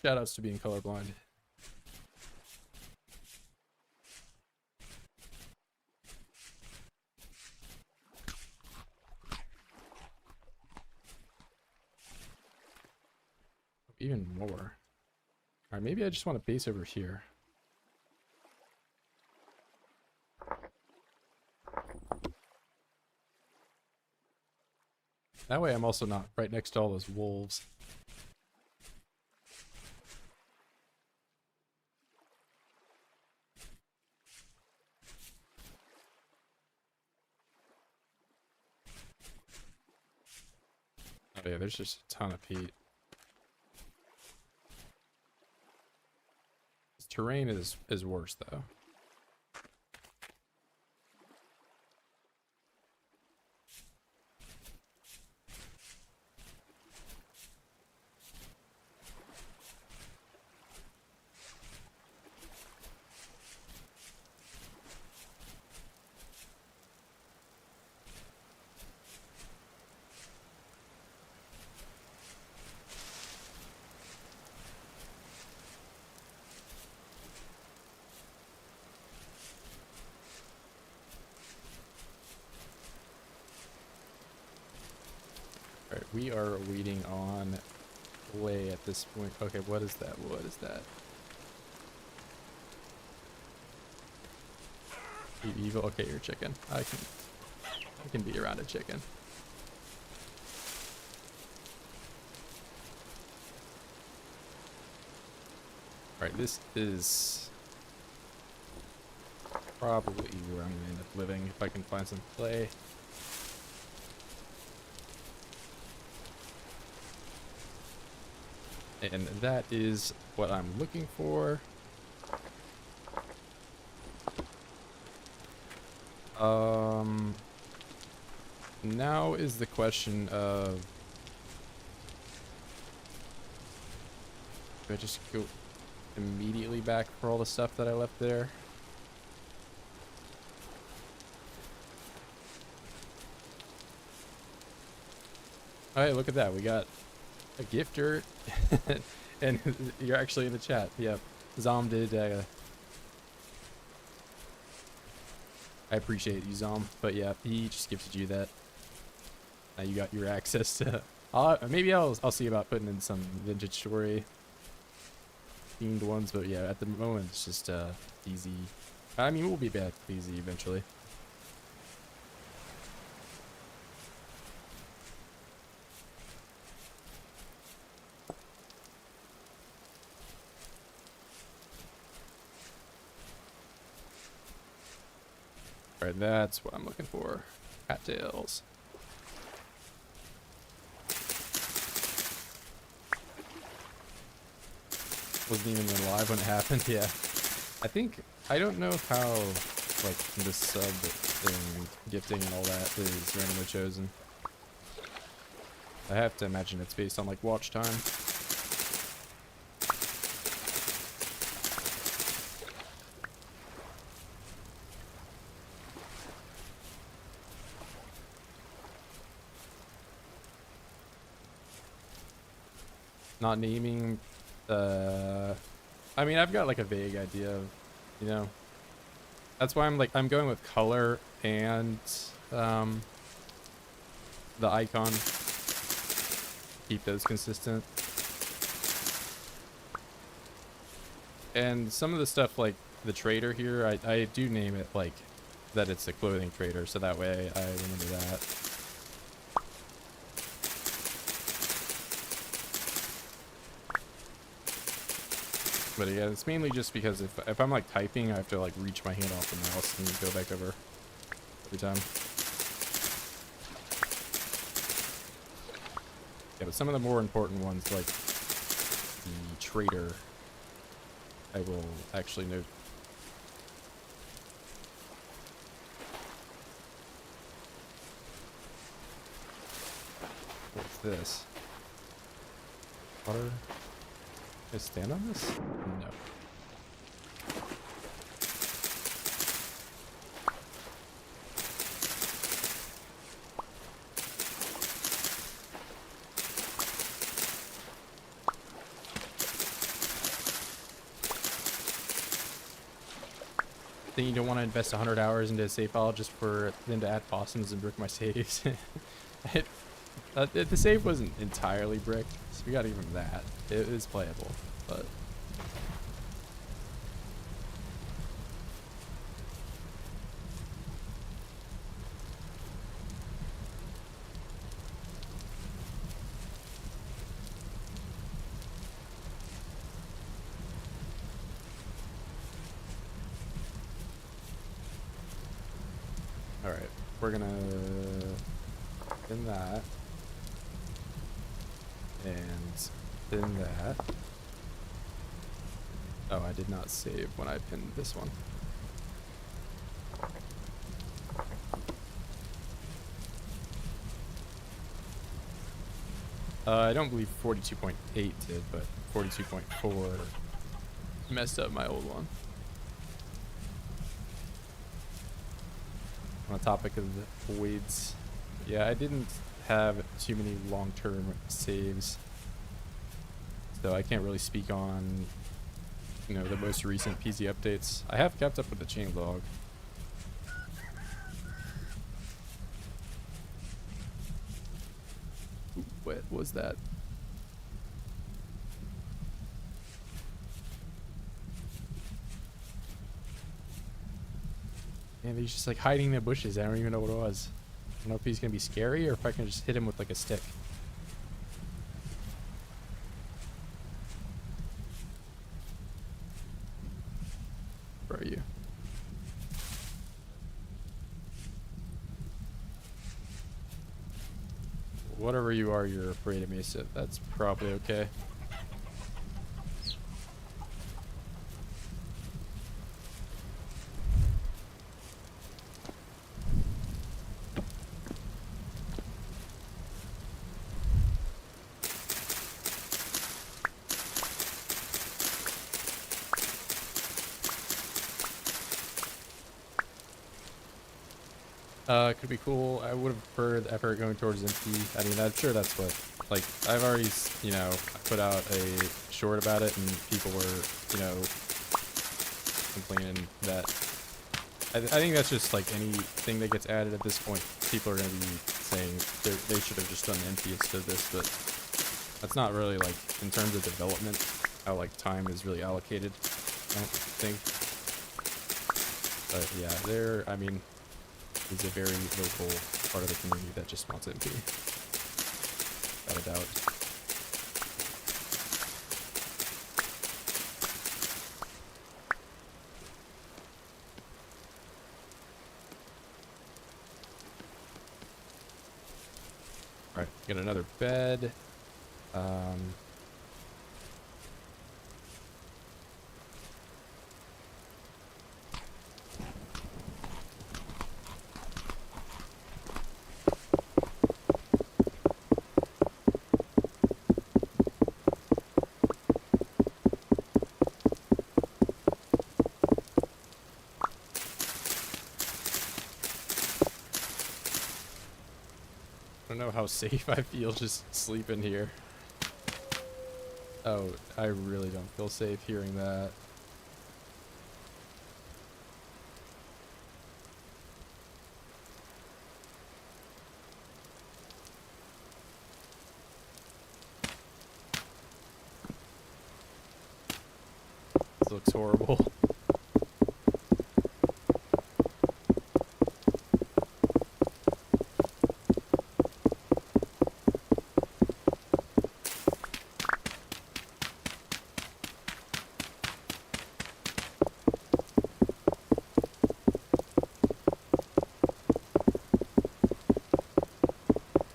Shoutouts to being colorblind. Even more. Alright, maybe I just want to base over here. That way I'm also not right next to all those wolves. Oh yeah, there's just a ton of peat. Terrain is worse though. we are waiting on play at this point. Okay, what is that? What is that? Evil. Okay, you're a chicken. I can be around a chicken. All right, this is probably where I'm gonna end up living if I can find some play. And that is what I'm looking for. Now is the question of, do I just go immediately back for all the stuff that I left there? Alright, look at that. We got a gifter. And you're actually in the chat. Yep. Zom did, I appreciate you, Zom. But yeah, he just gifted you that. Now you got your access to... maybe I'll see about putting in some Vintage Story themed ones, but yeah, at the moment it's just easy. I mean, we'll be back to easy eventually. Alright, that's what I'm looking for. Cattails. Wasn't even alive when it happened. Yeah, I don't know how like the sub and gifting and all that is randomly chosen. I have to imagine it's based on like watch time. Not naming, I mean, I've got like a vague idea of, you know, that's why I'm going with color and the icon. Keep those consistent. And some of the stuff like the trader here, I do name it like that it's a clothing trader, so that way I remember that. But yeah, it's mainly just because if I'm like typing, I have to like reach my hand off the mouse and go back over every time. Yeah, but some of the more important ones, like the trader, I will actually note. What's this? Water? Can I stand on this? No. Then you don't want to invest 100 hours into a save file just for then to add Boston's and brick my saves. The save wasn't entirely bricked, so we got even that. It is playable, but... Alright, we're gonna pin that. And pin that. Oh, I did not save when I pinned this one. I don't believe 42.8 did, but 42.4 messed up my old one. On the topic of the voids, yeah, I didn't have too many long-term saves, so I can't really speak on, you know, the most recent PZ updates. I have kept up with the changelog. Ooh, boy. was that? And he's just like hiding in the bushes. I don't even know what it was. I don't know if he's gonna be scary or if I can just hit him with like a stick. Where are you? Whatever you are, you're afraid of me, so that's probably okay. Could be cool. I would have preferred the effort going towards MP. I mean, I'm sure that's what, like, I've already, you know, put out a short about it and people were, you know, complaining that, I think that's just like anything that gets added at this point, people are going to be saying they should have just done MP instead of this, but that's not really, like, in terms of development, how, like, time is really allocated, I don't think. But yeah, I mean, is a very local part of the community that just wants MP. Without a doubt. Alright, get another bed. I don't know how safe I feel just sleeping here. Oh, I really don't feel safe hearing that. This looks horrible.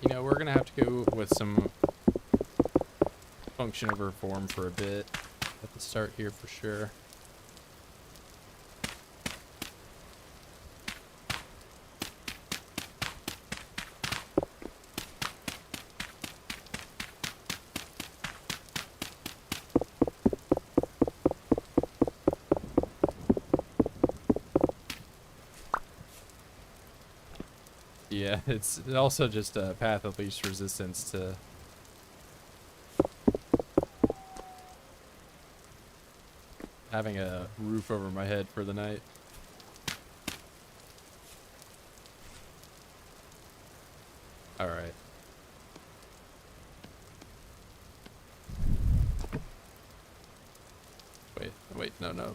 You know, we're gonna have to go with some function over form for a bit at the start here for sure. Yeah, it's also just a path of least resistance to having a roof over my head for the night. Alright. Wait, no.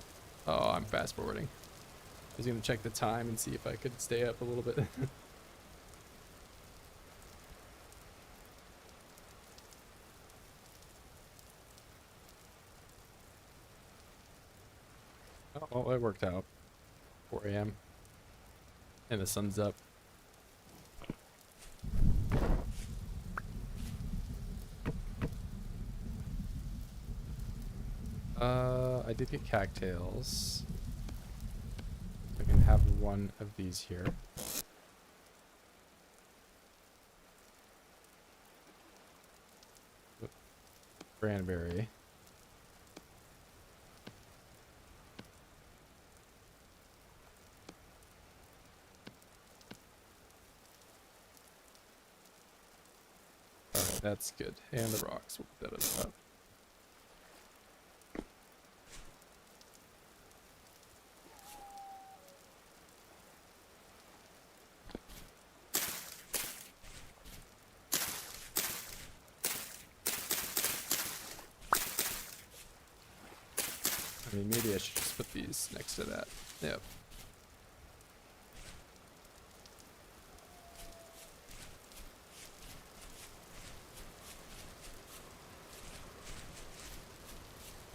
Oh, I'm fast forwarding. I was gonna check the time and see if I could stay up a little bit. Oh, well, it worked out. 4 a.m. and the sun's up. I did get cattails. I can have one of these here. Cranberry. Alright, that's good. And the rocks. We'll put that at the top. mean, maybe I should just put these next to that. Yep.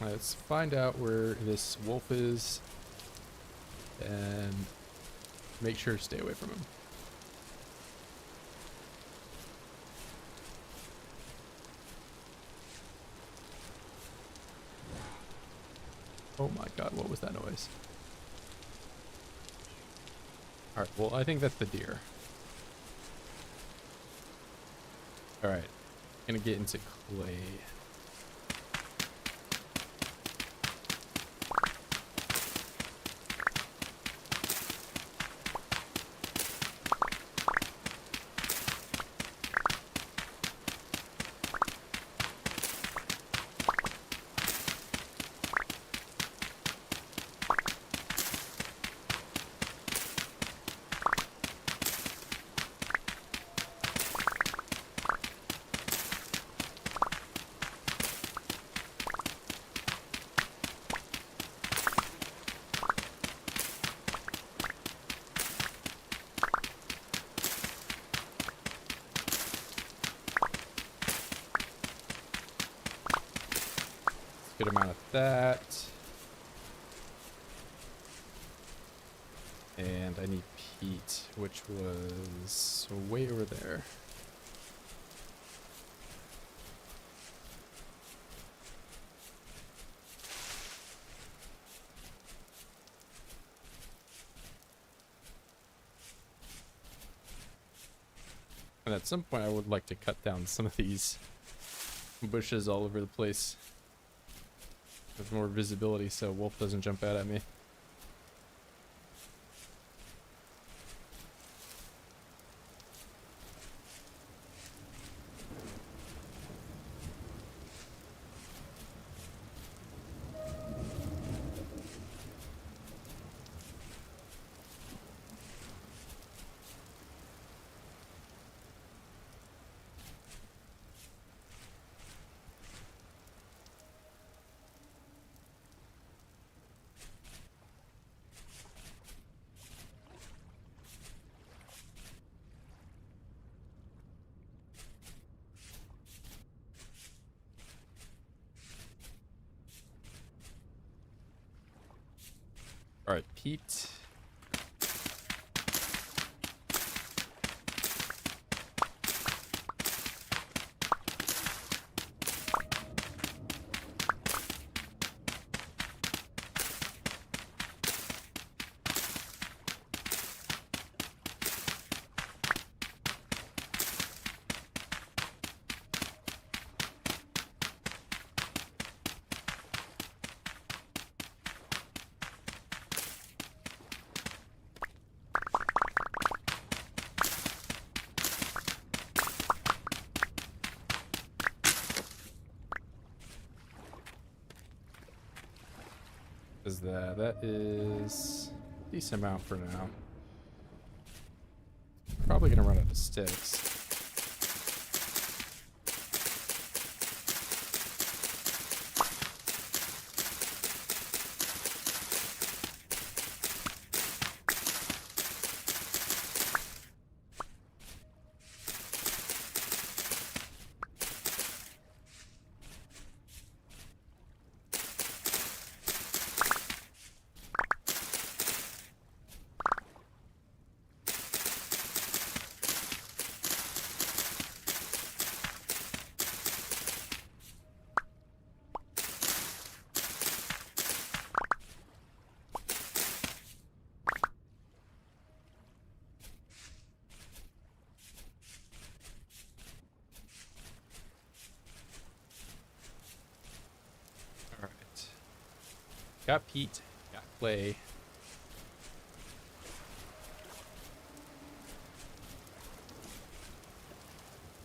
Let's find out where this wolf is and make sure to stay away from him. Oh my god, what was that noise? Alright, well, I think that's the deer. Alright, gonna get into clay. Good amount of that. And I need peat, which was way over there. And at some point I would like to cut down some of these bushes all over the place. With more visibility so wolf doesn't jump out at me. Alright, peat. Is that is a decent amount for now. Probably gonna run out of sticks. Got peat, got clay.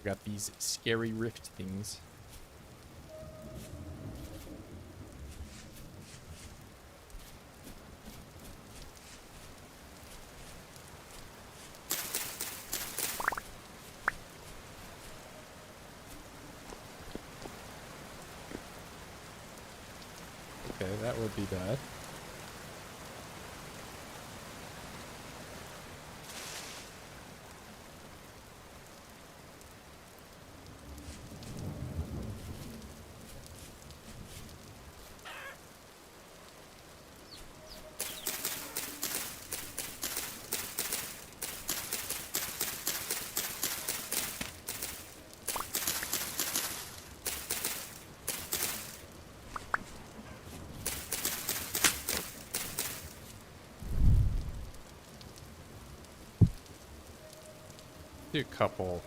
Got these scary rift things. Okay, that would be bad. Do a couple.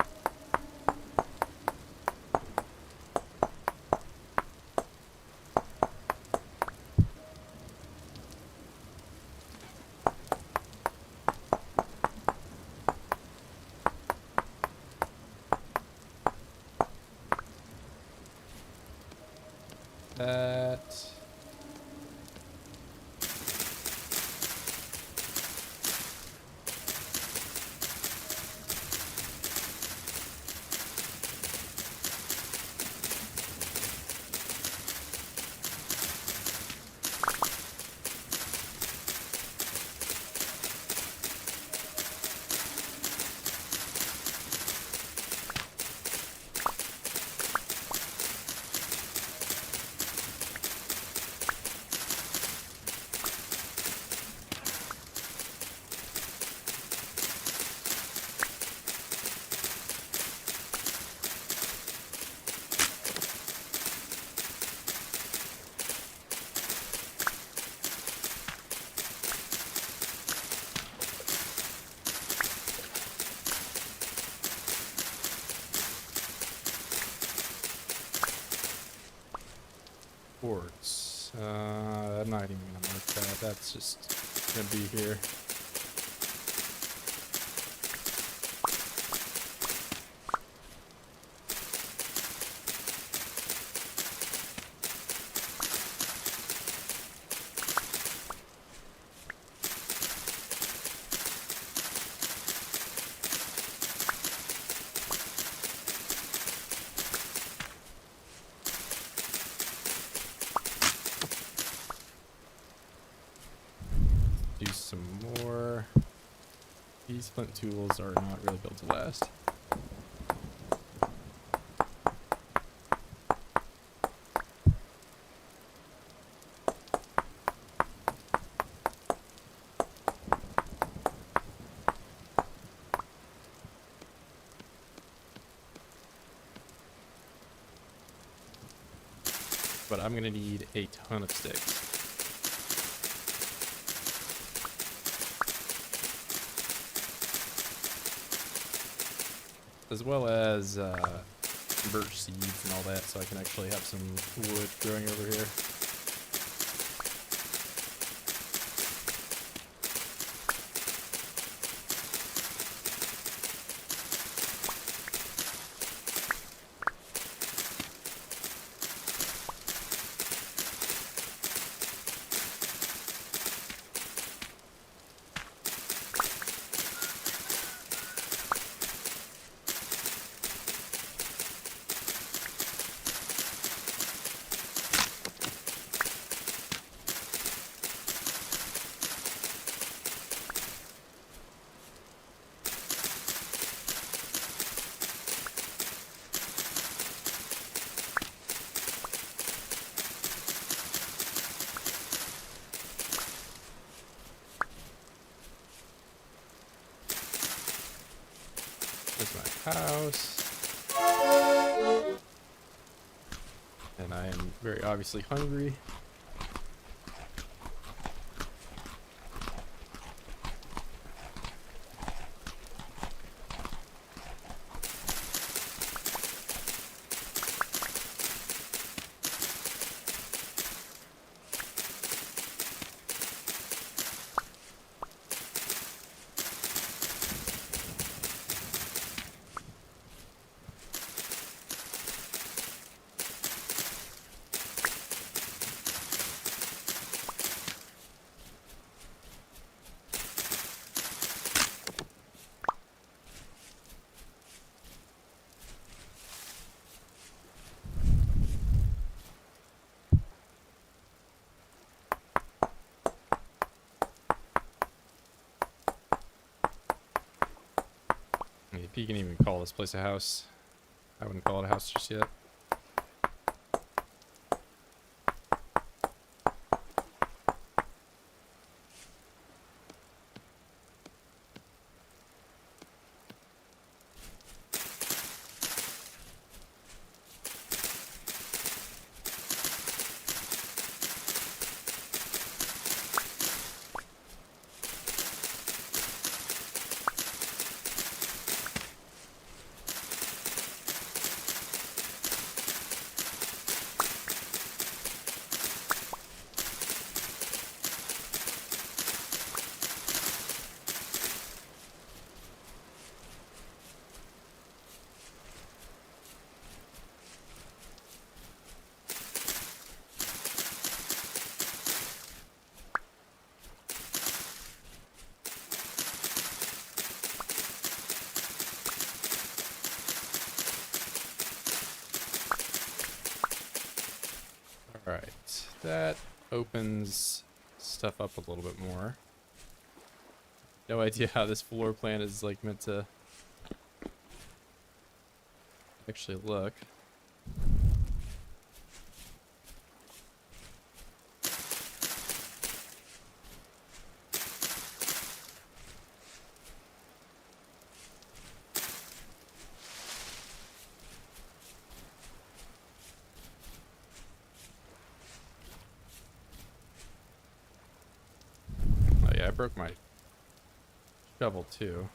That. Quartz. I'm not even gonna mark that. That's just gonna be here. Do some more. These flint tools are not really built to last. But I'm gonna need a ton of sticks. As well as birch seeds and all that, so I can actually have some wood growing over here. There's my house. And I am very obviously hungry. if you can even call this place a house. I wouldn't call it a house just yet. Alright, that opens stuff up a little bit more. No idea how this floor plan is like meant to actually look. Oh yeah, I broke my shovel too.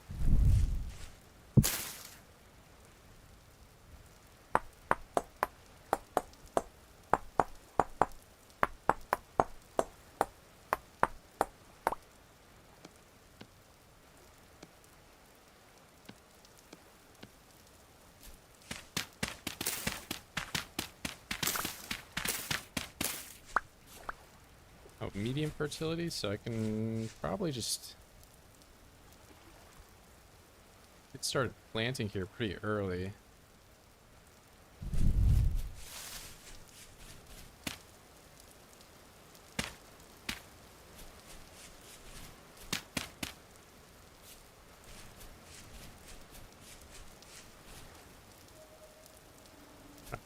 Oh, medium fertility, so I can probably just get started planting here pretty early.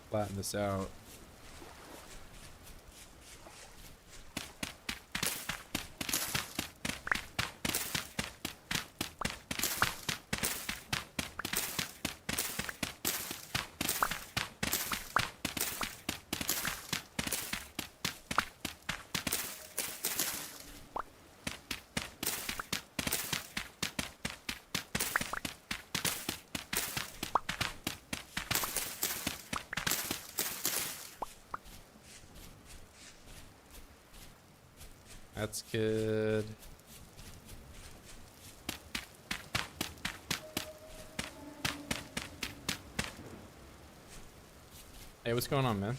Flatten this out. That's good. Hey, what's going on, man?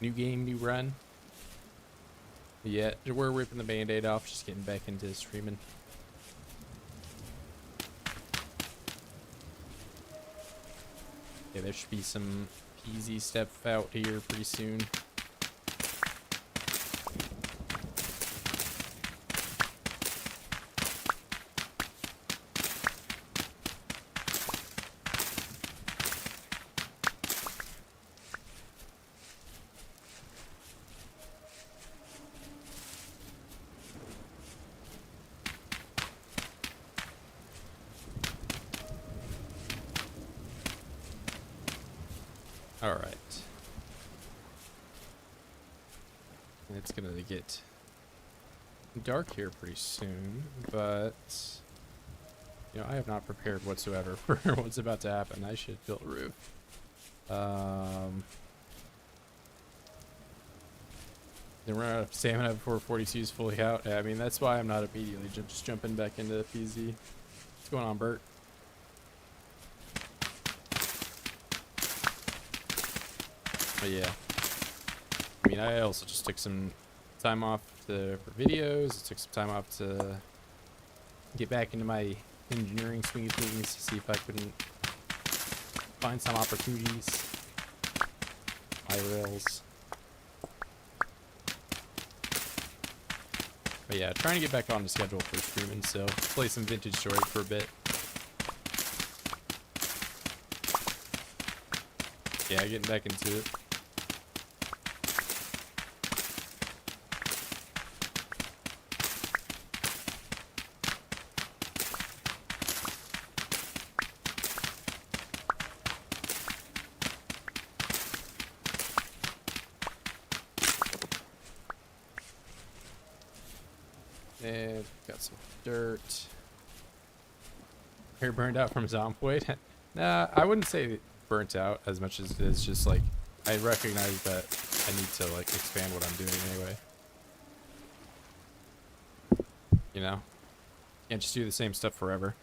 New game, new run? Yeah, we're ripping the band-aid off, just getting back into streaming. Yeah, there should be some easy step out here pretty soon. All right. It's gonna get dark here pretty soon, but you know, I have not prepared whatsoever for what's about to happen. I should build a roof. Then run out of stamina before 42 is fully out. Yeah, I mean, that's why I'm not immediately just jumping back into PZ. What's going on, Bert? But yeah, I mean, I also just took some time off for videos. I took some time off to get back into my engineering swing of things to see if I couldn't find some opportunities. My rails. But yeah, trying to get back on the schedule for streaming, so play some Vintage Story for a bit. Yeah, getting back into it. And got some dirt. Hair burned out from Zomboid. Nah, I wouldn't say burnt out as much as it is just like I recognize that I need to like expand what I'm doing anyway. You know? Can't just do the same stuff forever.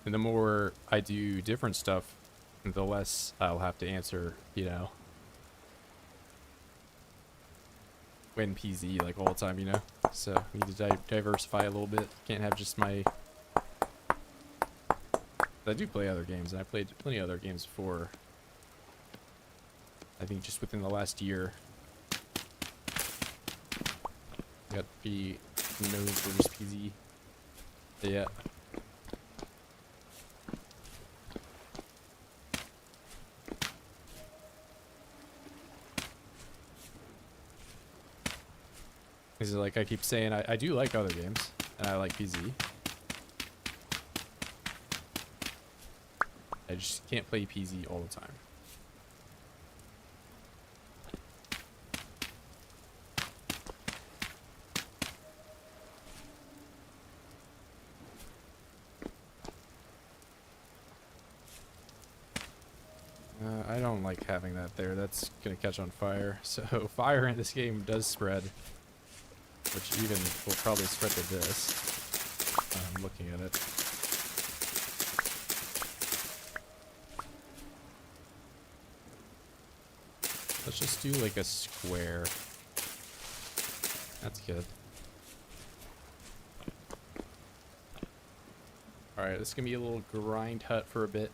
And the more I do different stuff, the less I'll have to answer, you know, when PZ like all the time, you know? So I need to diversify a little bit. Can't have just my... I do play other games, and I played plenty of other games before. I think just within the last year. Got to be known for just PZ. Yeah. Because like I keep saying, I do like other games, and I like PZ. I just can't play PZ all the time. I don't like having that there. That's gonna catch on fire. So fire in this game does spread, which even will probably spread to this. I'm looking at it. Let's just do like a square. That's good. Alright, this is gonna be a little grind hut for a bit.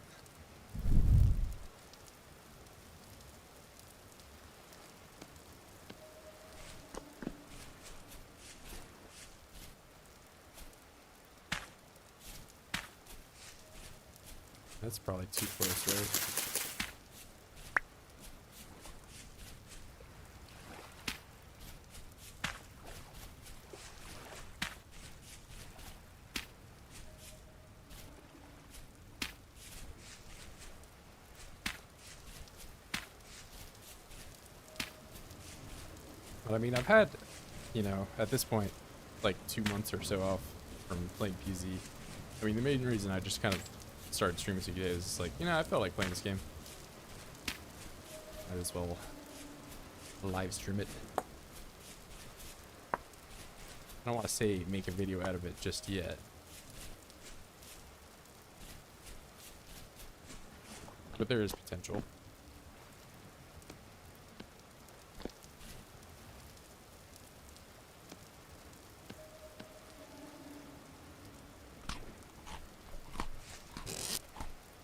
That's probably too close, right? But I mean, I've had, you know, at this point, like 2 months or so off from playing PZ. I mean, the main reason I just kind of started streaming today is like, you know, I felt like playing this game. Might as well live stream it. I don't want to say make a video out of it just yet. But there is potential.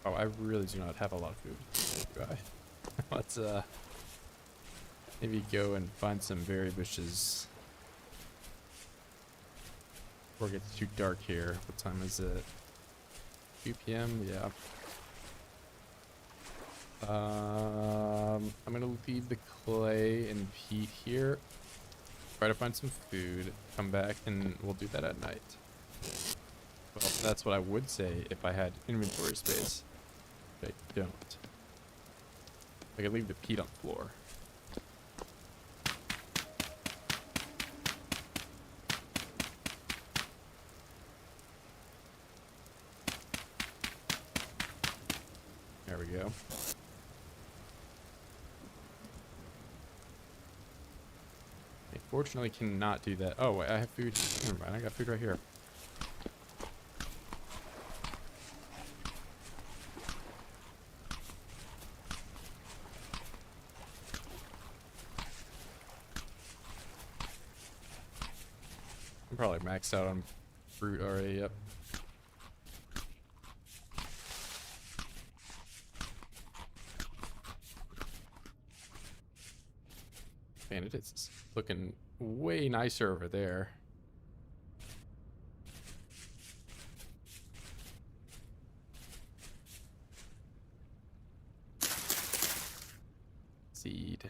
Oh, I really do not have a lot of food. Do I? Let's maybe go and find some berry bushes. Before it gets too dark here. What time is it? 2 p.m. Yeah. I'm gonna leave the clay and peat here. Try to find some food. Come back and we'll do that at night. Well, that's what I would say if I had inventory space. But I don't. I could leave the peat on the floor. There we go. I fortunately cannot do that. Oh, wait, I have food. Never mind, I got food right here. I'm probably maxed out on fruit already, yep. Man, it is looking way nicer over there. Seed.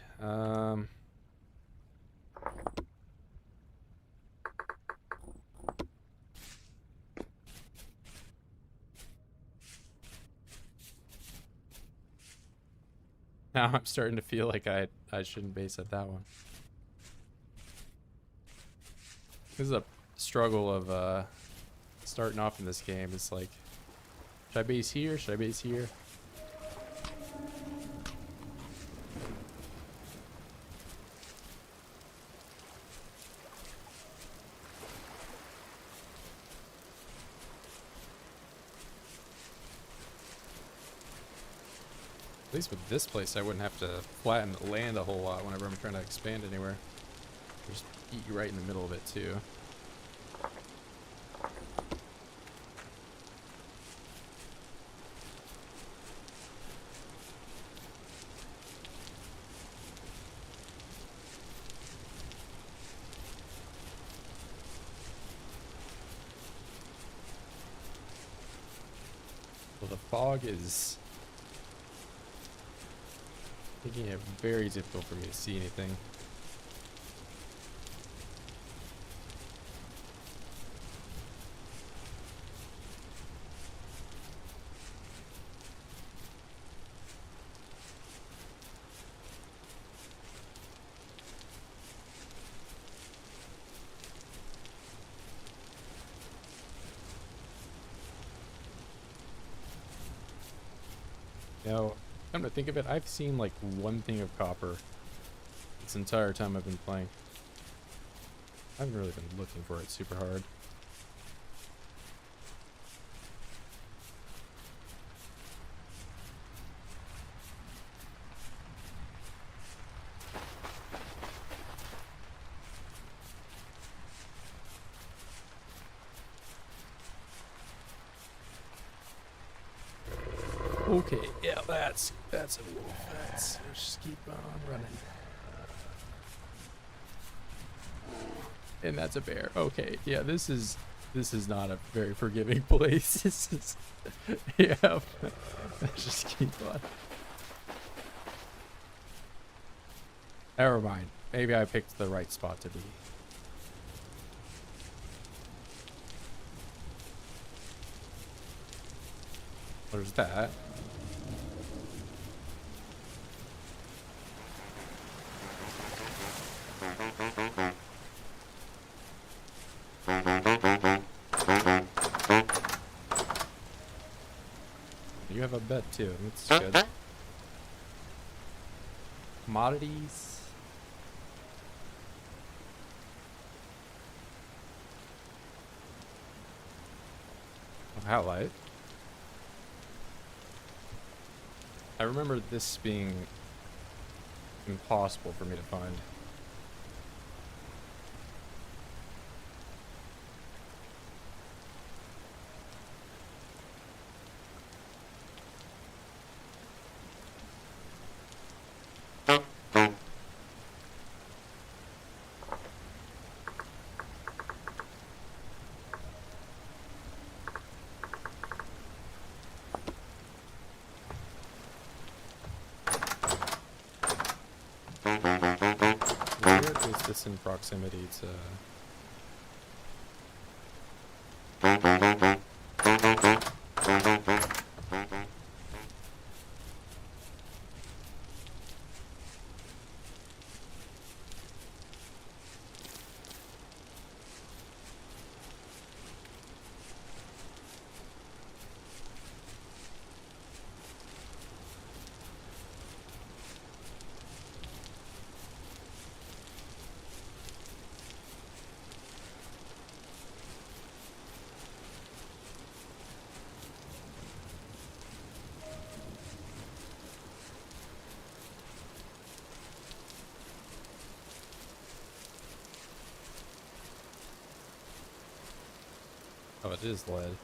Now I'm starting to feel like I shouldn't base at that one. This is a struggle of starting off in this game. It's like, should I base here? Should I base here? At least with this place, I wouldn't have to flatten the land a whole lot whenever I'm trying to expand anywhere. Just eat you right in the middle of it too. Well, the fog is making it very difficult for me to see anything. Now, come to think of it, I've seen like one thing of copper this entire time I've been playing. I haven't really been looking for it super hard. Okay, yeah, that's a move. Let's just keep on running. And that's a bear. Okay, yeah, this is not a very forgiving place. This is, yeah. Let's just keep on. Never mind. Maybe I picked the right spot to be. There's that. You have a bed too. That's good. Commodities. Oh, Halite. I remember this being impossible for me to find. Where is this in proximity to... Oh, it is lead.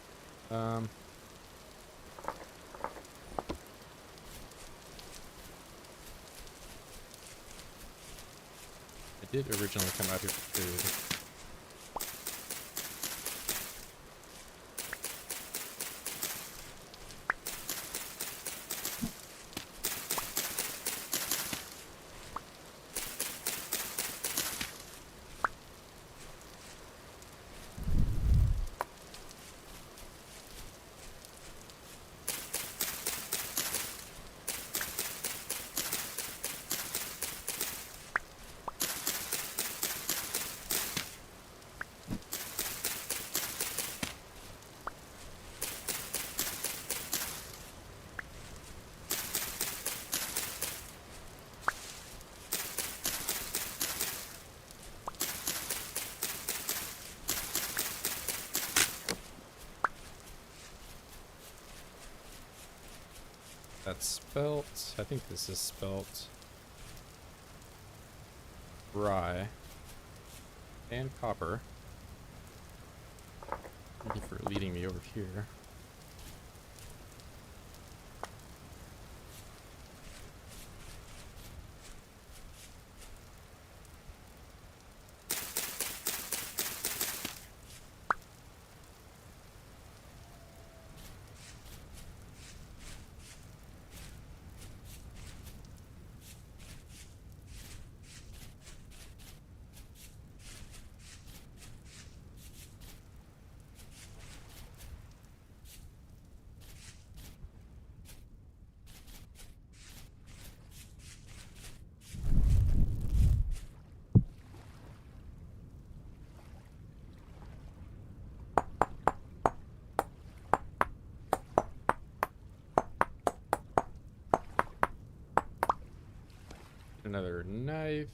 did originally come out here for food. That's spelt. I think this is spelt rye and copper. Thank you for leading me over here. Another knife.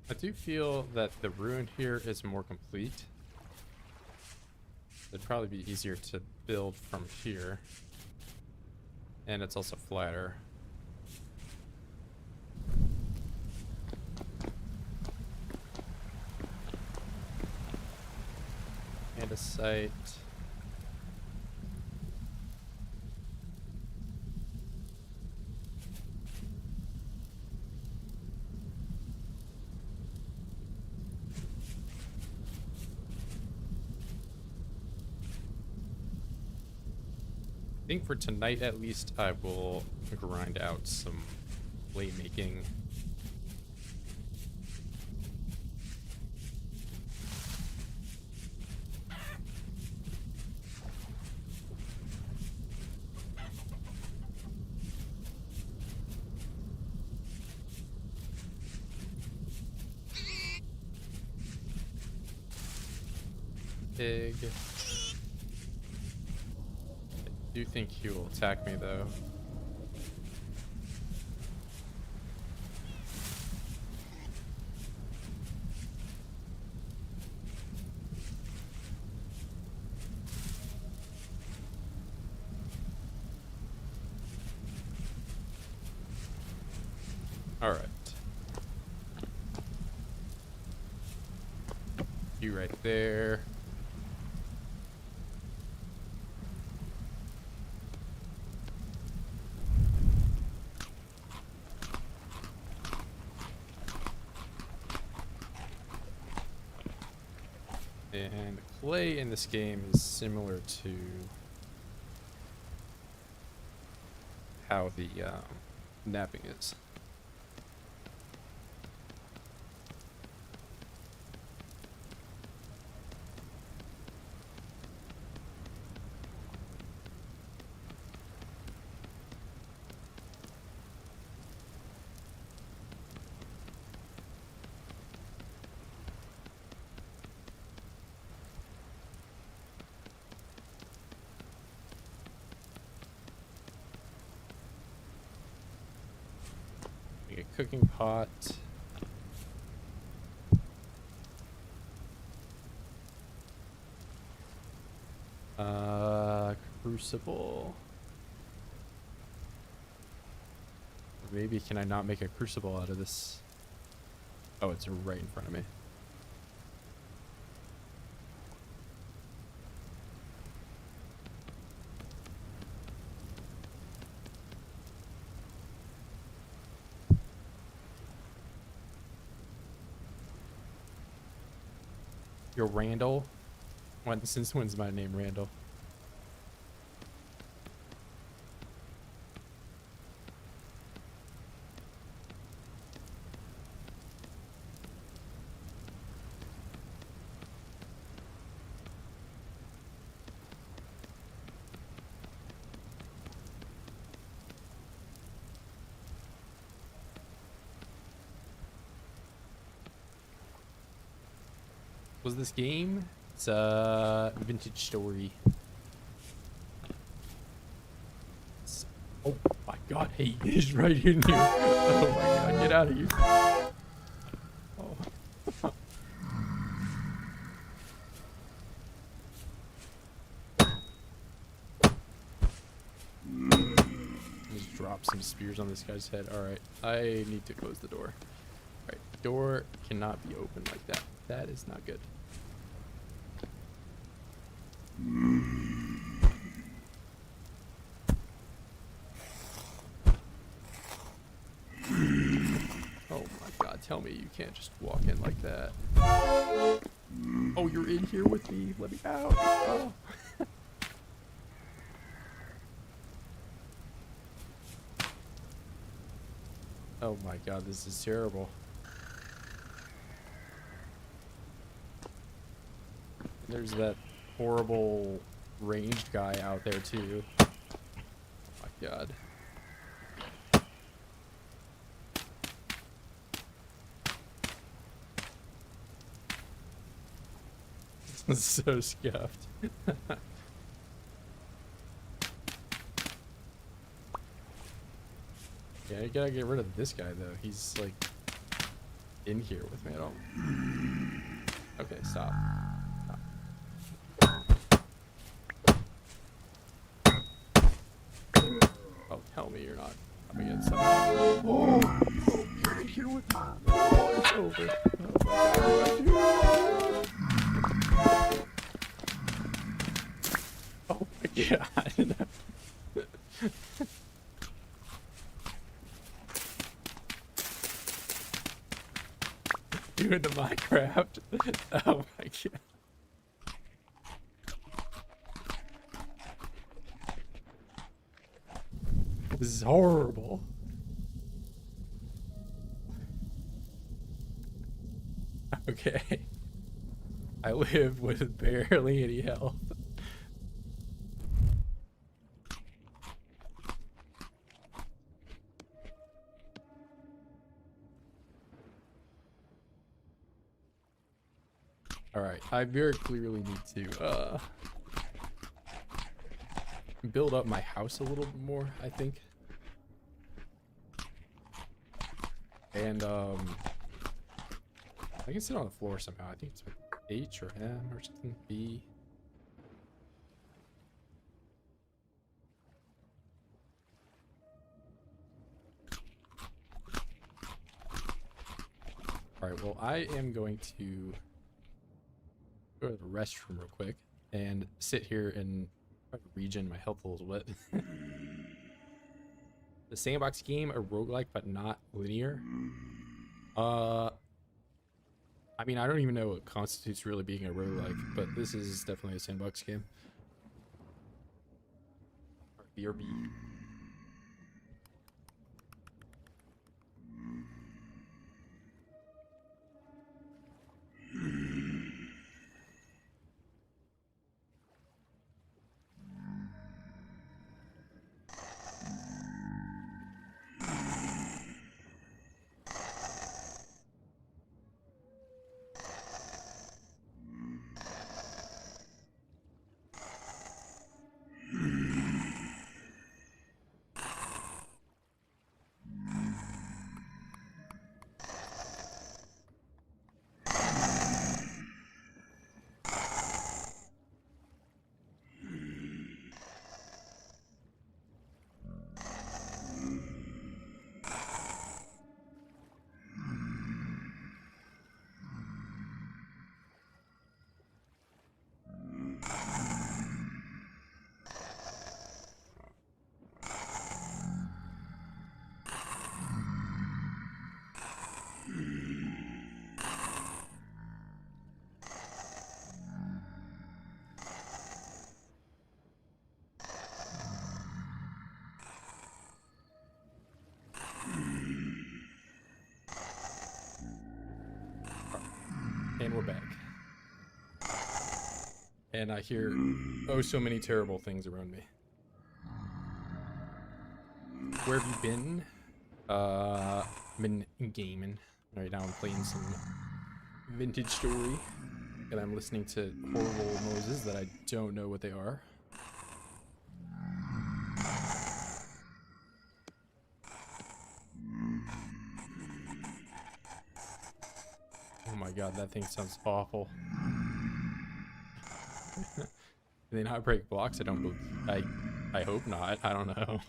I do feel that the ruin here is more complete. It'd probably be easier to build from here. And it's also flatter. Andesite. I think for tonight at least I will grind out some blade making. Pig. I do think he will attack me though. All right. You right there. And clay in this game is similar to how the knapping is. Make a cooking pot. Crucible. Maybe can I not make a crucible out of this? Oh, it's right in front of me. You're Randall? Since when's my name Randall? Was this game? It's a vintage story. Oh my god, hey, he's right in here. Oh my god, get out of here. Oh. Just drop some spears on this guy's head. Alright, I need to close the door. Alright, door cannot be opened like that. That is not good. Oh my god, tell me you can't just walk in like that. Oh, you're in here with me. Let me out. Oh. Oh my god, this is terrible. There's that horrible ranged guy out there too. Oh my god. This is so scuffed. Yeah, you gotta get rid of this guy though. He's like in here with me at all. Okay, stop. Oh, tell me you're not up against something. Oh, you're right here with me. Oh, it's over. Oh my god. Doing the Minecraft. Oh my god. This is horrible. Okay. I live with barely any health. Alright, I very clearly need to build up my house a little bit more, I think. And I can sit on the floor somehow. I think it's with H or M or something. B. Alright, well I am going to go to the restroom real quick and sit here and try to regen my health a little bit. The sandbox game, a roguelike but not linear. I mean, I don't even know what constitutes really being a roguelike, but this is definitely a sandbox game. BRB. and I hear oh so many terrible things around me. Where have you been? I've been gaming. Right now I'm playing some Vintage Story, and I'm listening to horrible noises that I don't know what they are. Oh my god, that thing sounds awful. Do they not break blocks? I don't believe. I hope not. I don't know.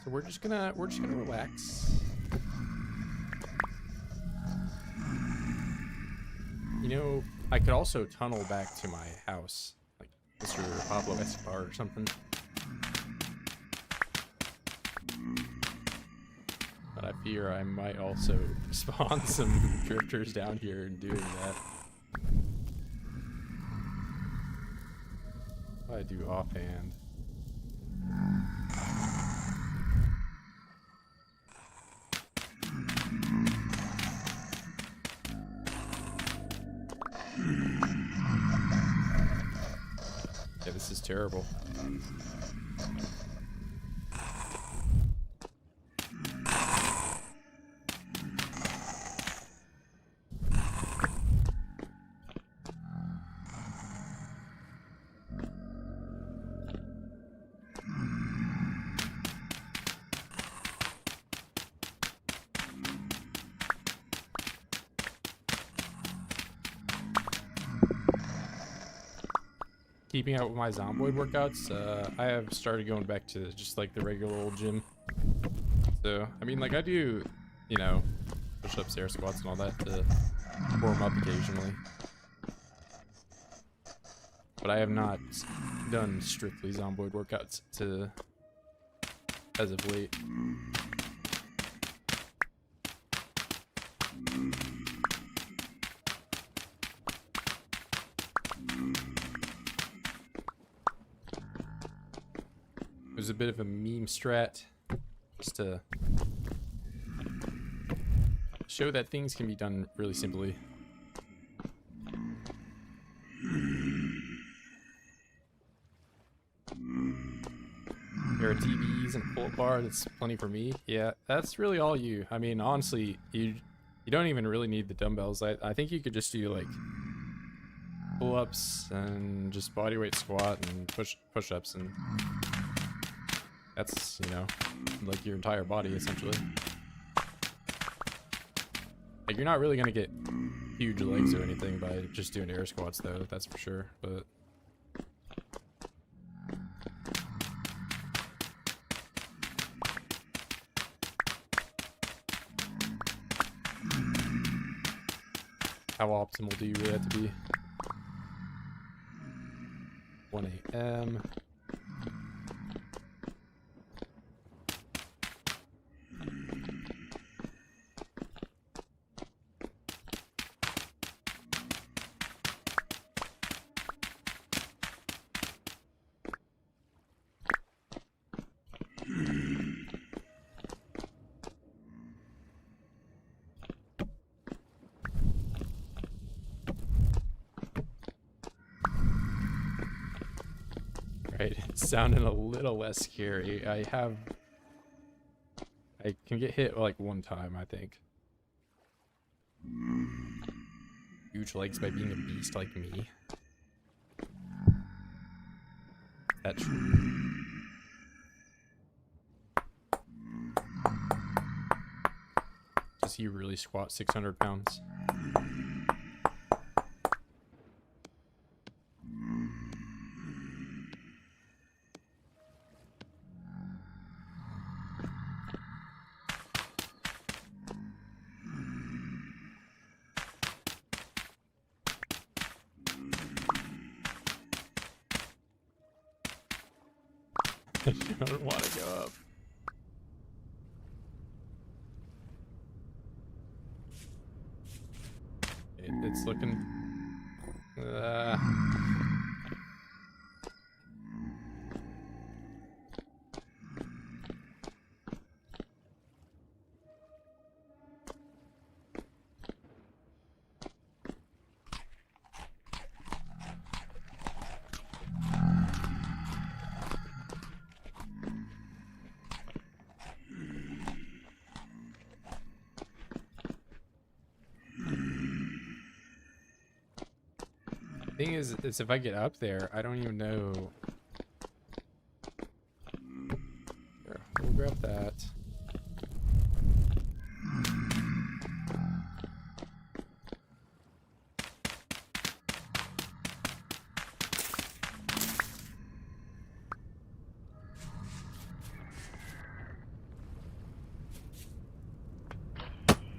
So we're just gonna relax. You know, I could also tunnel back to my house, like Mr. Pablo Escobar or something. But I fear I might also spawn some drifters down here in doing that. What do I do offhand? Yeah, this is terrible. Keeping up with my Zomboid workouts, I have started going back to just like the regular old gym. So, I mean, like I do, you know, push-ups, air squats and all that to warm up occasionally. But I have not done strictly Zomboid workouts as of late. There's a bit of a meme strat just to show that things can be done really simply. There are TVs and a pull-up bar, that's plenty for me. Yeah, that's really all you. I mean, honestly, you don't even really need the dumbbells. I think you could just do like pull-ups and just bodyweight squat and push-ups, and that's, you know, like your entire body essentially. Like, you're not really gonna get huge legs or anything by just doing air squats though, that's for sure, but how optimal do you really have to be? 1 a.m. Right, it's sounding a little less scary. I can get hit like one time, I think. Huge legs by being a beast like me. That's true. Does he really squat 600 pounds? I don't want to go up. It's looking... Thing is if I get up there, I don't even know. Here, we'll grab that.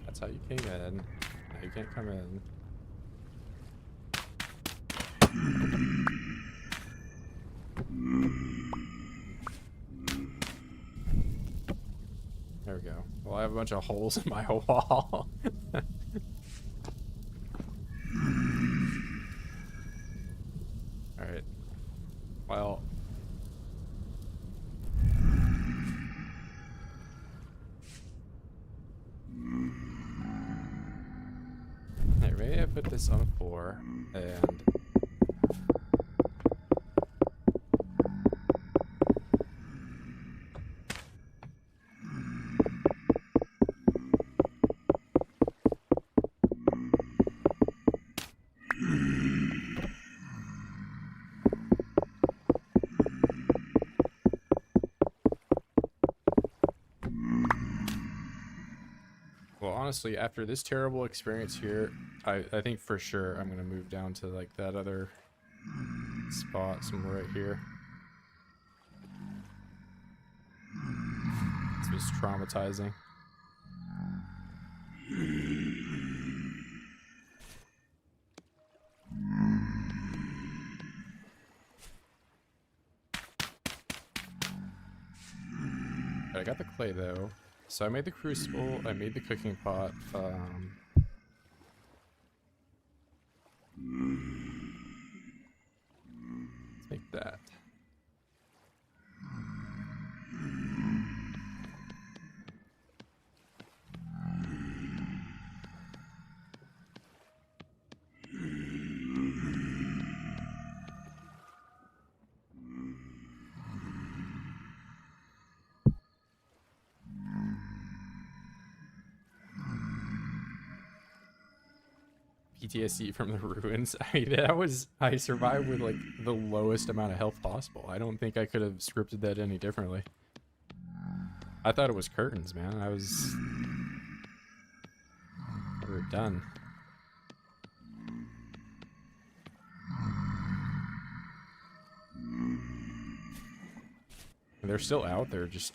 That's how you came in. Now you can't come in. There we go. Well, I have a bunch of holes in my wall. Alright. Well. Hey, maybe I put this on the floor and... Well, honestly, after this terrible experience here, I think for sure I'm gonna move down to like that other spot somewhere right here. This was traumatizing. I got the clay though. So I made the crucible, I made the cooking pot, let's make that. PTSD from the ruins. I mean, I survived with like the lowest amount of health possible. I don't think I could have scripted that any differently. I thought it was curtains, man. We were done. And they're still out there just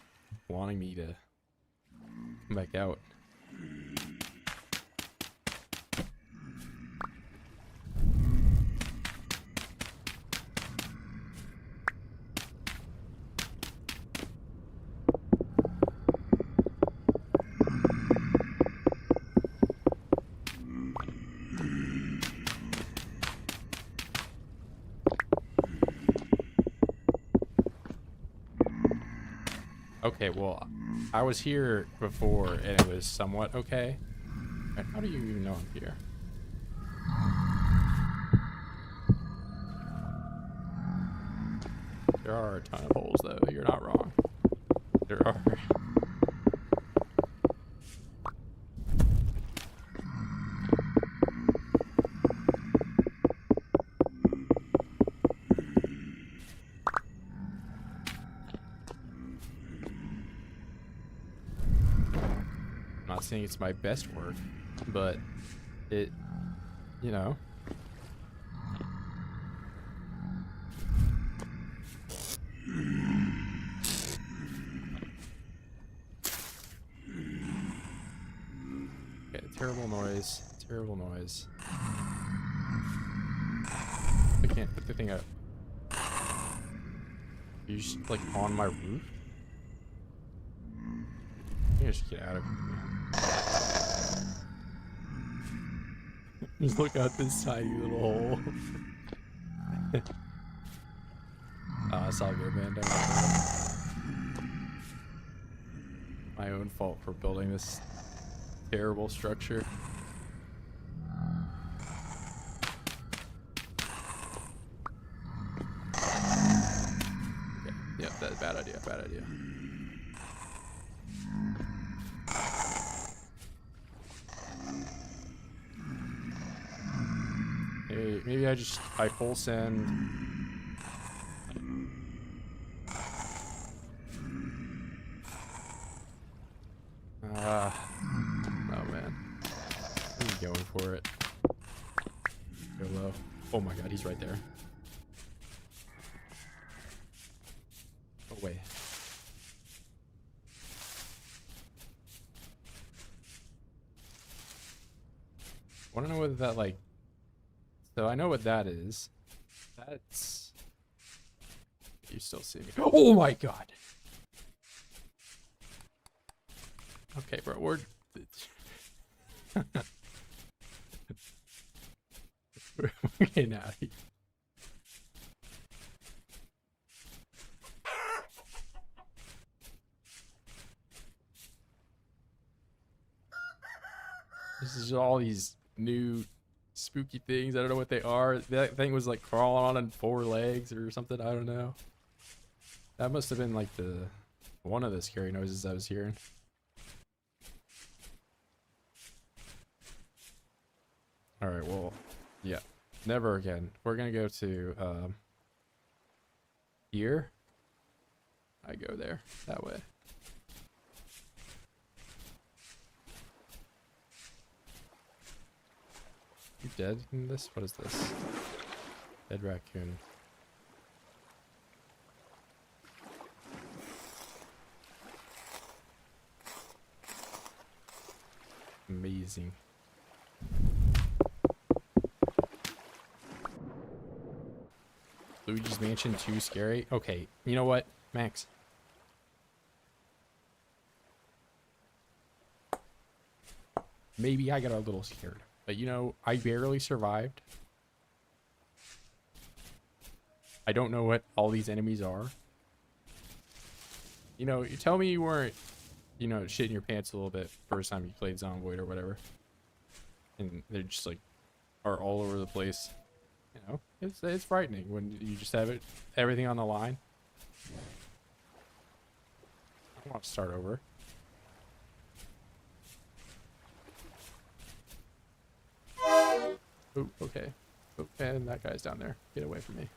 wanting me to come back out. Okay, well, I was here before and it was somewhat okay. How do you even know I'm here? There are a ton of holes though, you're not wrong. There are. Not saying it's my best work, but it, you know. Okay, terrible noise, terrible noise. I can't put the thing up. You just like on my roof? I just get out of here. Just look out this tiny little hole. It's all good, man. Don't worry. My own fault for building this terrible structure. Okay. Yep, that's a bad idea. Bad idea. Maybe I full send. Oh man. He's going for it. Go low. Oh my god, he's right there. Oh wait. Wanna know whether that like, so I know what that is. That's, you still see me. Oh my god. Okay, bro, we're getting out of here. This is all these new spooky things. I don't know what they are. That thing was like crawling on 4 legs or something. I don't know. That must have been like one of the scary noises I was hearing. All right, well, yeah, never again. We're gonna go to here. I go there that way. You dead in this? What is this? Dead raccoon. Amazing. Luigi's Mansion 2 scary? Okay, you know what, Max? Maybe I got a little scared. But you know, I barely survived. I don't know what all these enemies are. You know, you tell me you weren't, you know, shitting your pants a little bit first time you played Zomboid or whatever. And they're just like, are all over the place. You know, it's frightening when you just have everything on the line. I want to start over. Oh, okay. Oh, and that guy's down there. Get away from me.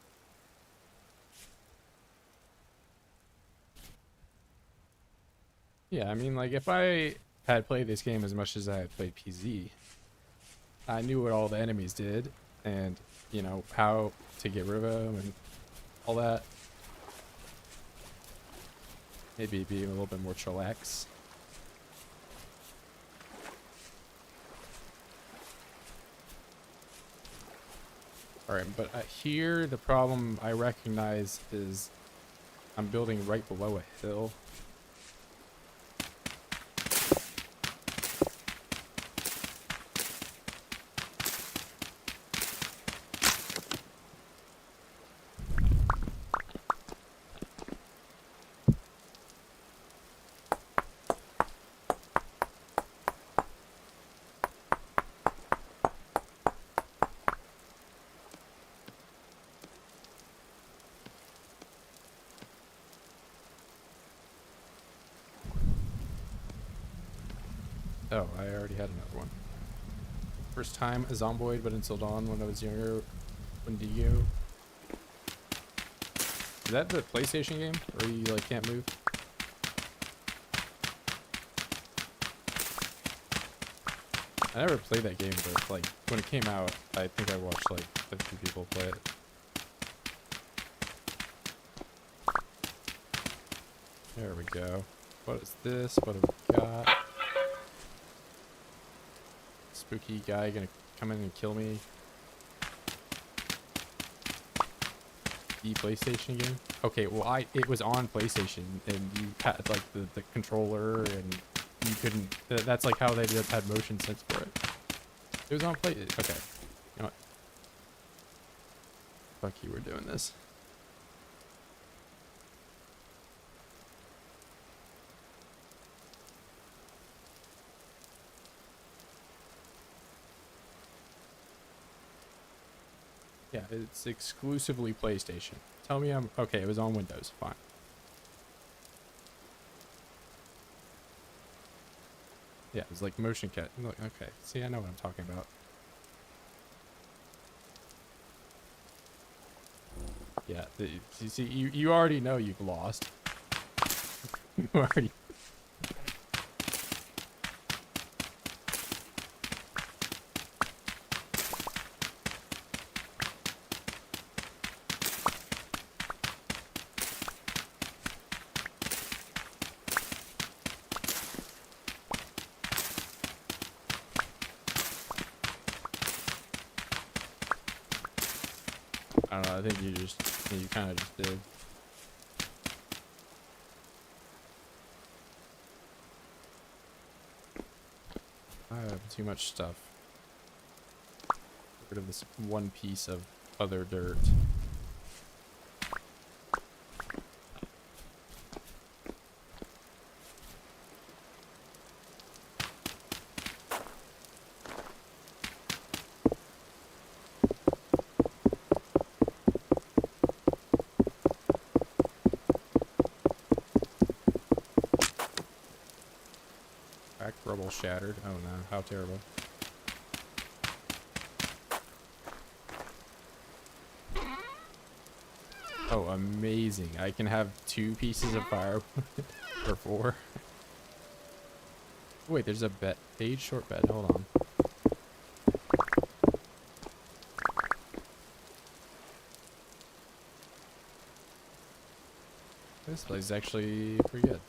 Yeah, I mean, like, if I had played this game as much as I had played PZ, I knew what all the enemies did, and, you know, how to get rid of them, and all that. Maybe be a little bit more chillax. Alright, but here the problem I recognize is I'm building right below a hill. Oh, I already had another one. First time a Zomboid, but until dawn when I was younger. Wendigo. Is that the PlayStation game? Or you like can't move? I never played that game, but like when it came out, I think I watched like 50 people play it. There we go. What is this? What have we got? Spooky guy gonna come in and kill me. The PlayStation game? Okay, well, it was on PlayStation, and you had like the controller, and you couldn't. That's like how they just had motion sense for it. It was on Play. Okay, you know what? Fuck you, we're doing this. Yeah, it's exclusively PlayStation. Tell me I'm okay. It was on Windows. Fine. Yeah, it was like motion cat. Look, okay, see, I know what I'm talking about. Yeah, you see, you already know you've lost. You already. I don't know. I think you kind of just did. I have too much stuff. Get rid of this one piece of other dirt. Crack rubble shattered. Oh no, how terrible. Oh, amazing. I can have 2 pieces of firewood. Or 4. Wait, there's a page short bed. Hold on. This place is actually pretty good.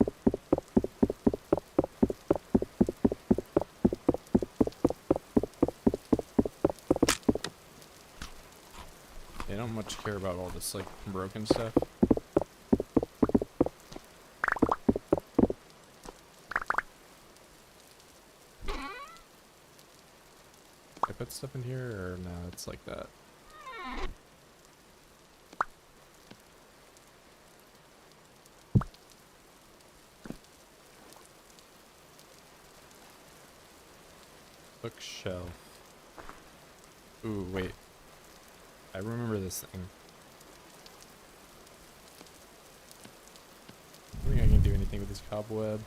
I don't much care about all this like broken stuff. I put stuff in here or no, it's like that. Bookshelf. Ooh, wait. I remember this thing. I don't think I can do anything with this cobweb.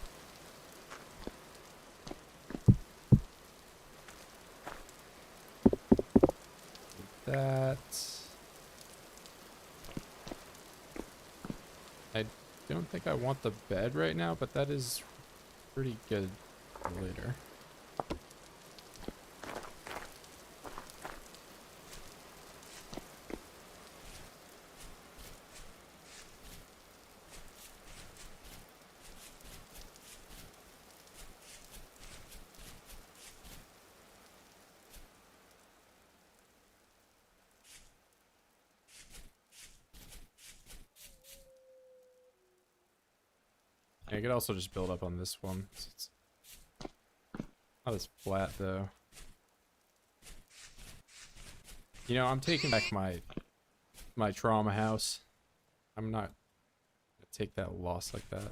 That. I don't think I want the bed right now, but that is pretty good for later. I could also just build up on this one. It's not as flat though. You know, I'm taking back my trauma house. I'm not gonna take that loss like that.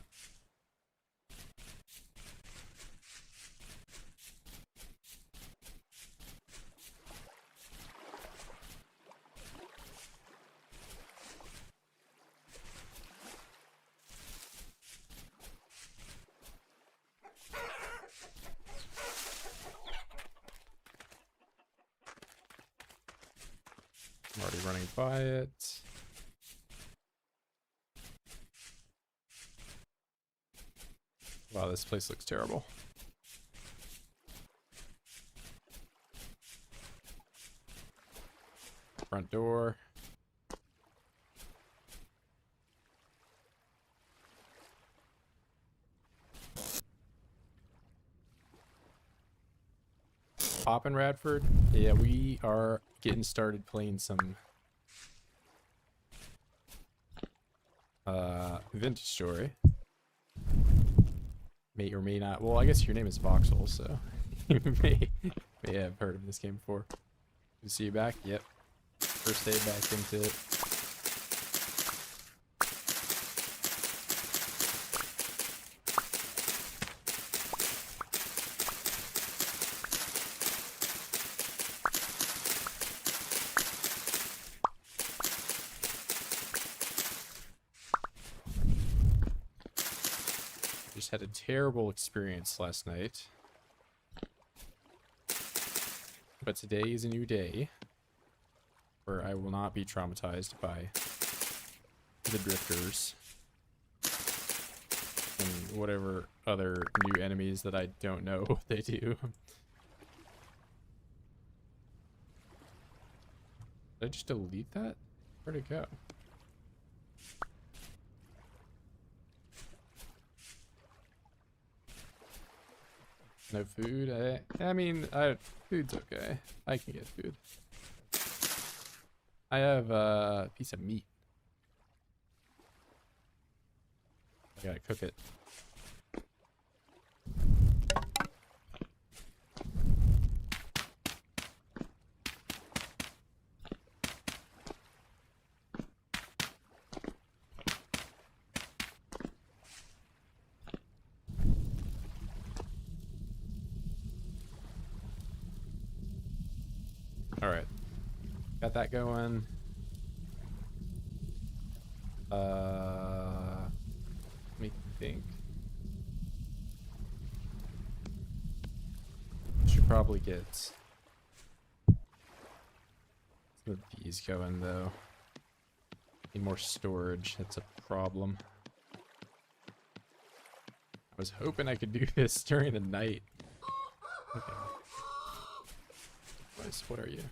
I'm already running by it. Wow, this place looks terrible. Front door. Poppin' Radford. Yeah, we are getting started playing some Vintage story. May or may not. Well, I guess your name is Voxel, so you may have heard of this game before. Good to see you back. Yep. First day back into it. Just had a terrible experience last night. But today is a new day where I will not be traumatized by the drifters and whatever other new enemies that I don't know what they do. Did I just delete that? Where'd it go? No food? I mean, food's okay. I can get food. I have a piece of meat. I gotta cook it. Alright. Got that going. Let me think. Should probably get some of these going though. Need more storage, that's a problem. I was hoping I could do this during the night. Okay. What are you?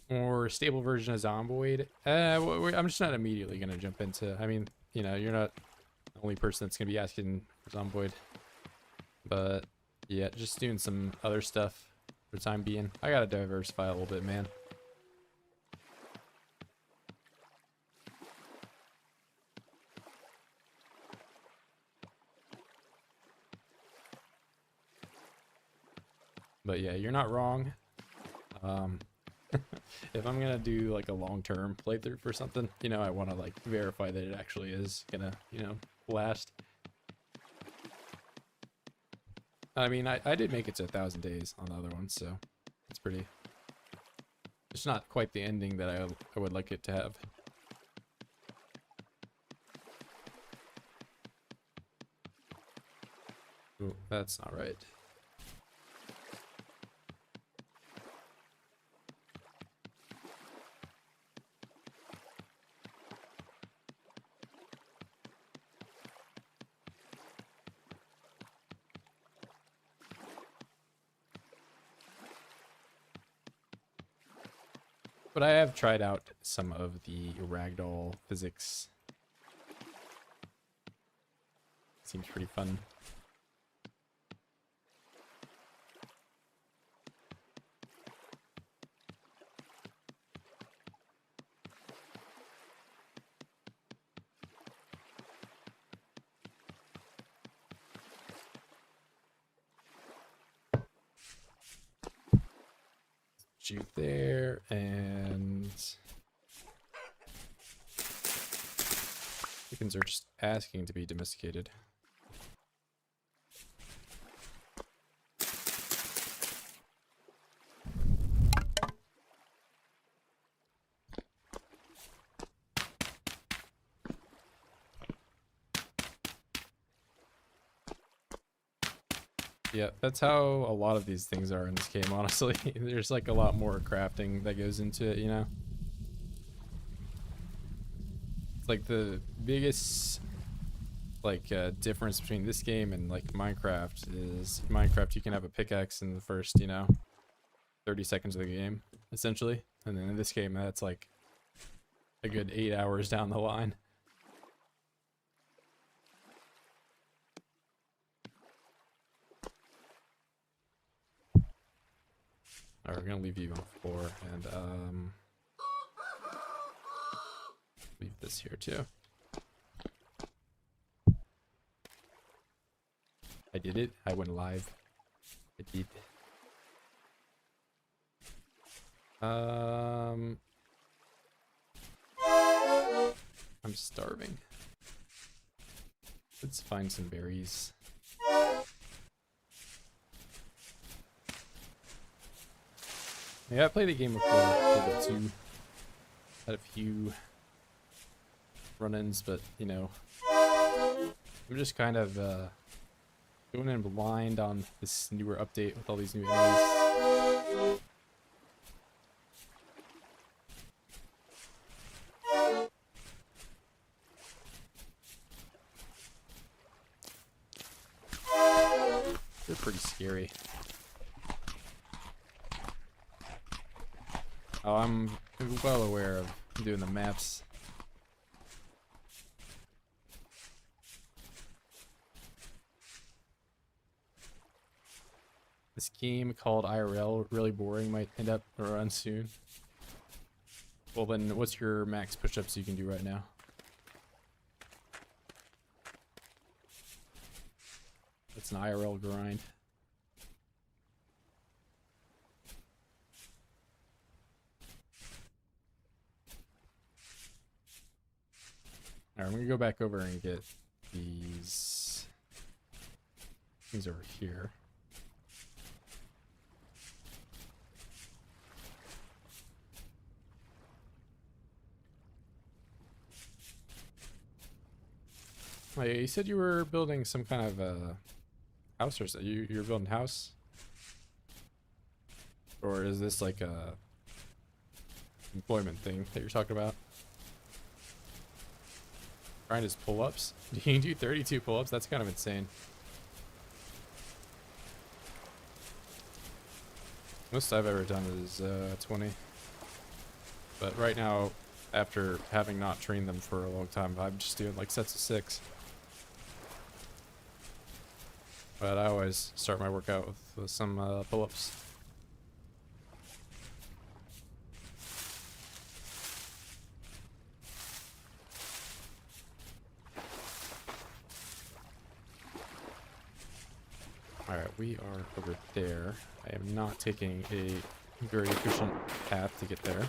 More stable version of Zomboid. I'm just not immediately gonna jump into. I mean, you know, you're not the only person that's gonna be asking for Zomboid. But yeah, just doing some other stuff for the time being. I gotta diversify a little bit, man. But yeah, you're not wrong. If I'm gonna do like a long-term playthrough for something, you know, I want to like verify that it actually is gonna, you know, last. I mean, I did make it to 1,000 days on the other one, so it's pretty. It's not quite the ending that I would like it to have. Ooh, that's not right. But I have tried out some of the ragdoll physics. Seems pretty fun. Shoot there, and chickens are just asking to be domesticated. Yeah, that's how a lot of these things are in this game, honestly. There's like a lot more crafting that goes into it, you know? It's like the biggest like difference between this game and like Minecraft is Minecraft you can have a pickaxe in the first, you know, 30 seconds of the game, essentially. And then in this game that's like a good 8 hours down the line. Alright, we're gonna leave you on the floor and leave this here too. I did it. I went live. I did. I'm starving. Let's find some berries. Yeah, I played the game before, a little bit too. Had a few run-ins, but you know, I'm just kind of going in blind on this newer update with all these new enemies. They're pretty scary. Oh, I'm well aware of doing the maps. This game called IRL, really boring, might end up or run soon. Well then, what's your max push-ups you can do right now? It's an IRL grind. Alright, I'm gonna go back over and get these things over here. Oh, yeah, you said you were building some kind of house or so. You're building a house? Or is this like a employment thing that you're talking about? Grind is pull-ups? You can do 32 pull-ups? That's kind of insane. Most I've ever done is 20. But right now, after having not trained them for a long time, I'm just doing like sets of 6. But I always start my workout with some pull-ups. Alright, we are over there. I am not taking a very efficient path to get there.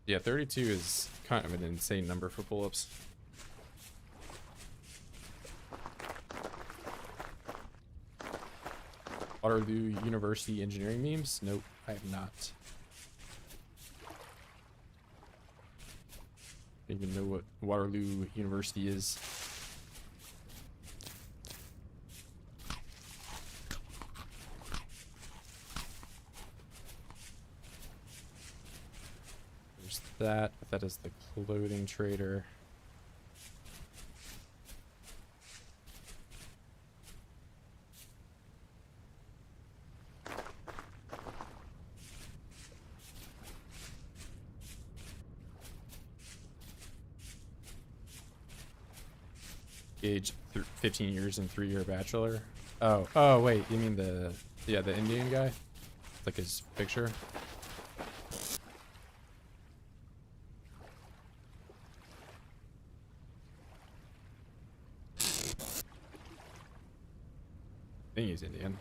Yeah, 32 is kind of an insane number for pull-ups. Waterloo University engineering memes? Nope, I have not. I don't even know what Waterloo University is. There's that, but that is the clothing trader. Age 15 years and 3-year bachelor. Oh wait, you mean the Indian guy? Like his picture? I think he's Indian.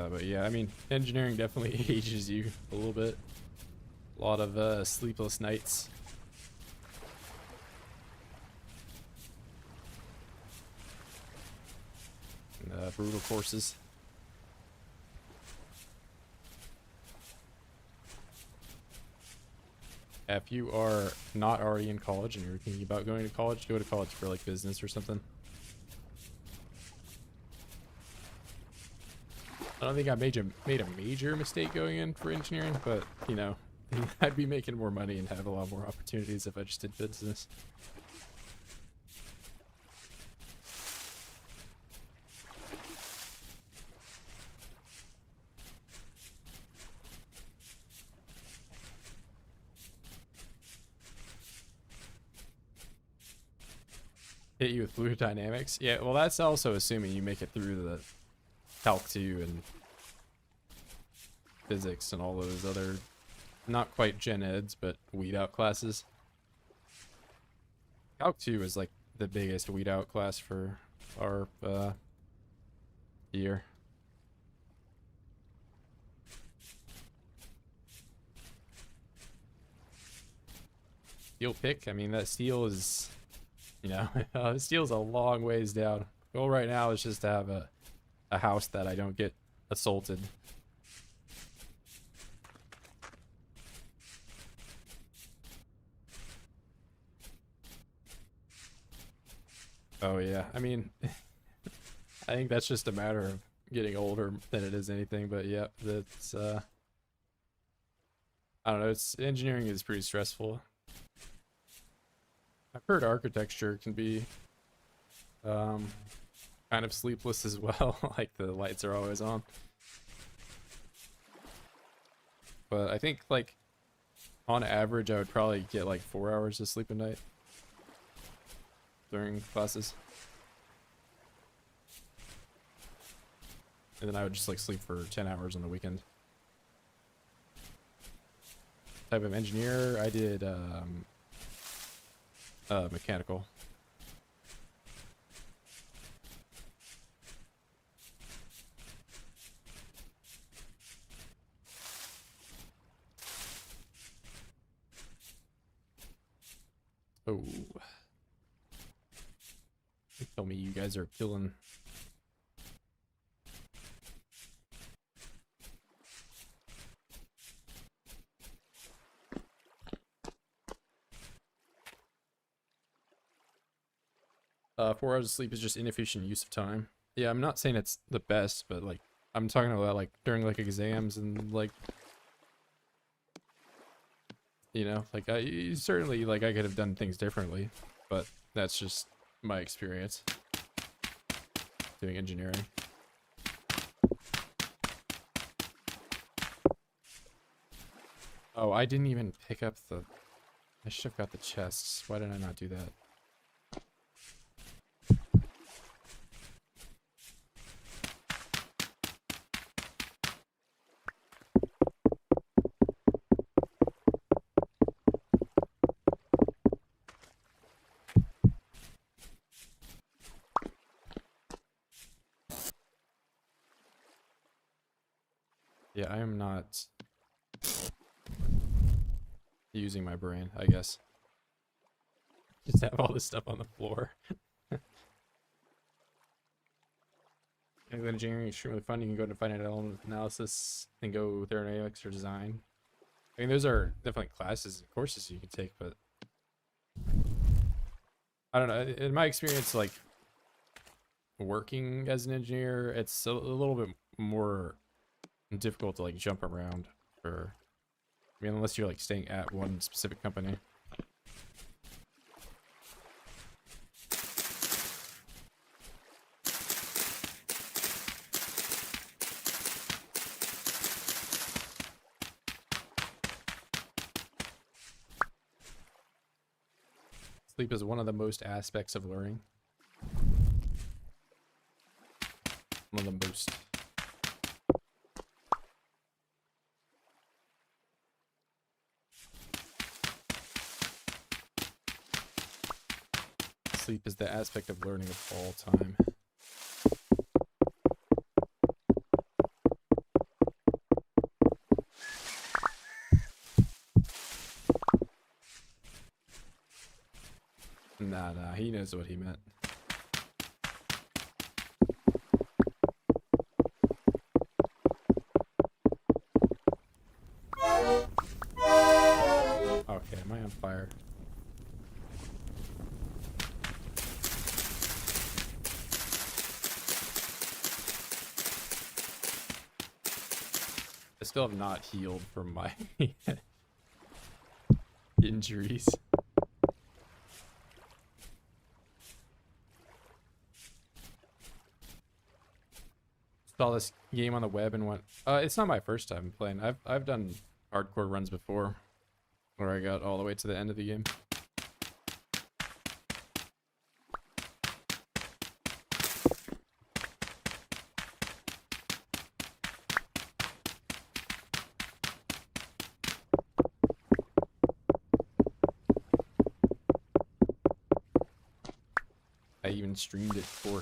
But yeah, I mean, engineering definitely ages you a little bit. A lot of sleepless nights. And, brutal courses. If you are not already in college and you're thinking about going to college, go to college for like business or something. I don't think I made a major mistake going in for engineering, but you know, I'd be making more money and have a lot more opportunities if I just did business. Hit you with fluid dynamics? Yeah, well, that's also assuming you make it through the Calc 2 and physics and all those other, not quite gen eds, but weed out classes. Calc 2 is like the biggest weed out class for our year. Steel pick, I mean, that steel is, you know, steel's a long ways down. Goal right now is just to have a house that I don't get assaulted. Oh yeah, I mean, I think that's just a matter of getting older than it is anything, but yeah, that's, I don't know, it's, engineering is pretty stressful. I've heard architecture can be, kind of sleepless as well, like the lights are always on. But I think, like, on average, I would probably get like 4 hours of sleep a night during classes. And then I would just like sleep for 10 hours on the weekend. Type of engineer, I did mechanical. Oh. Tell me you guys are killing. Four hours of sleep is just inefficient use of time. Yeah, I'm not saying it's the best, but like I'm talking about like during like exams and like, you know, like I certainly, like, I could have done things differently, but that's just my experience doing engineering. Oh, I didn't even pick up the, I should have got the chests. Why did I not do that? Yeah, I am not using my brain, I guess. Just have all this stuff on the floor. Engineering is extremely fun. You can go to finite element analysis and go thermodynamics or design. I mean, those are definitely classes and courses you can take, but I don't know. In my experience, like working as an engineer, it's a little bit more difficult to like jump around for, I mean, unless you're like staying at one specific company. Sleep is one of the most aspects of learning. One of the most. Sleep is the aspect of learning of all time. Nah, he knows what he meant. Okay, am I on fire? I still have not healed from my Injuries. Saw this game on the web and went, it's not my first time playing. I've done hardcore runs before where I got all the way to the end of the game. I even streamed it before.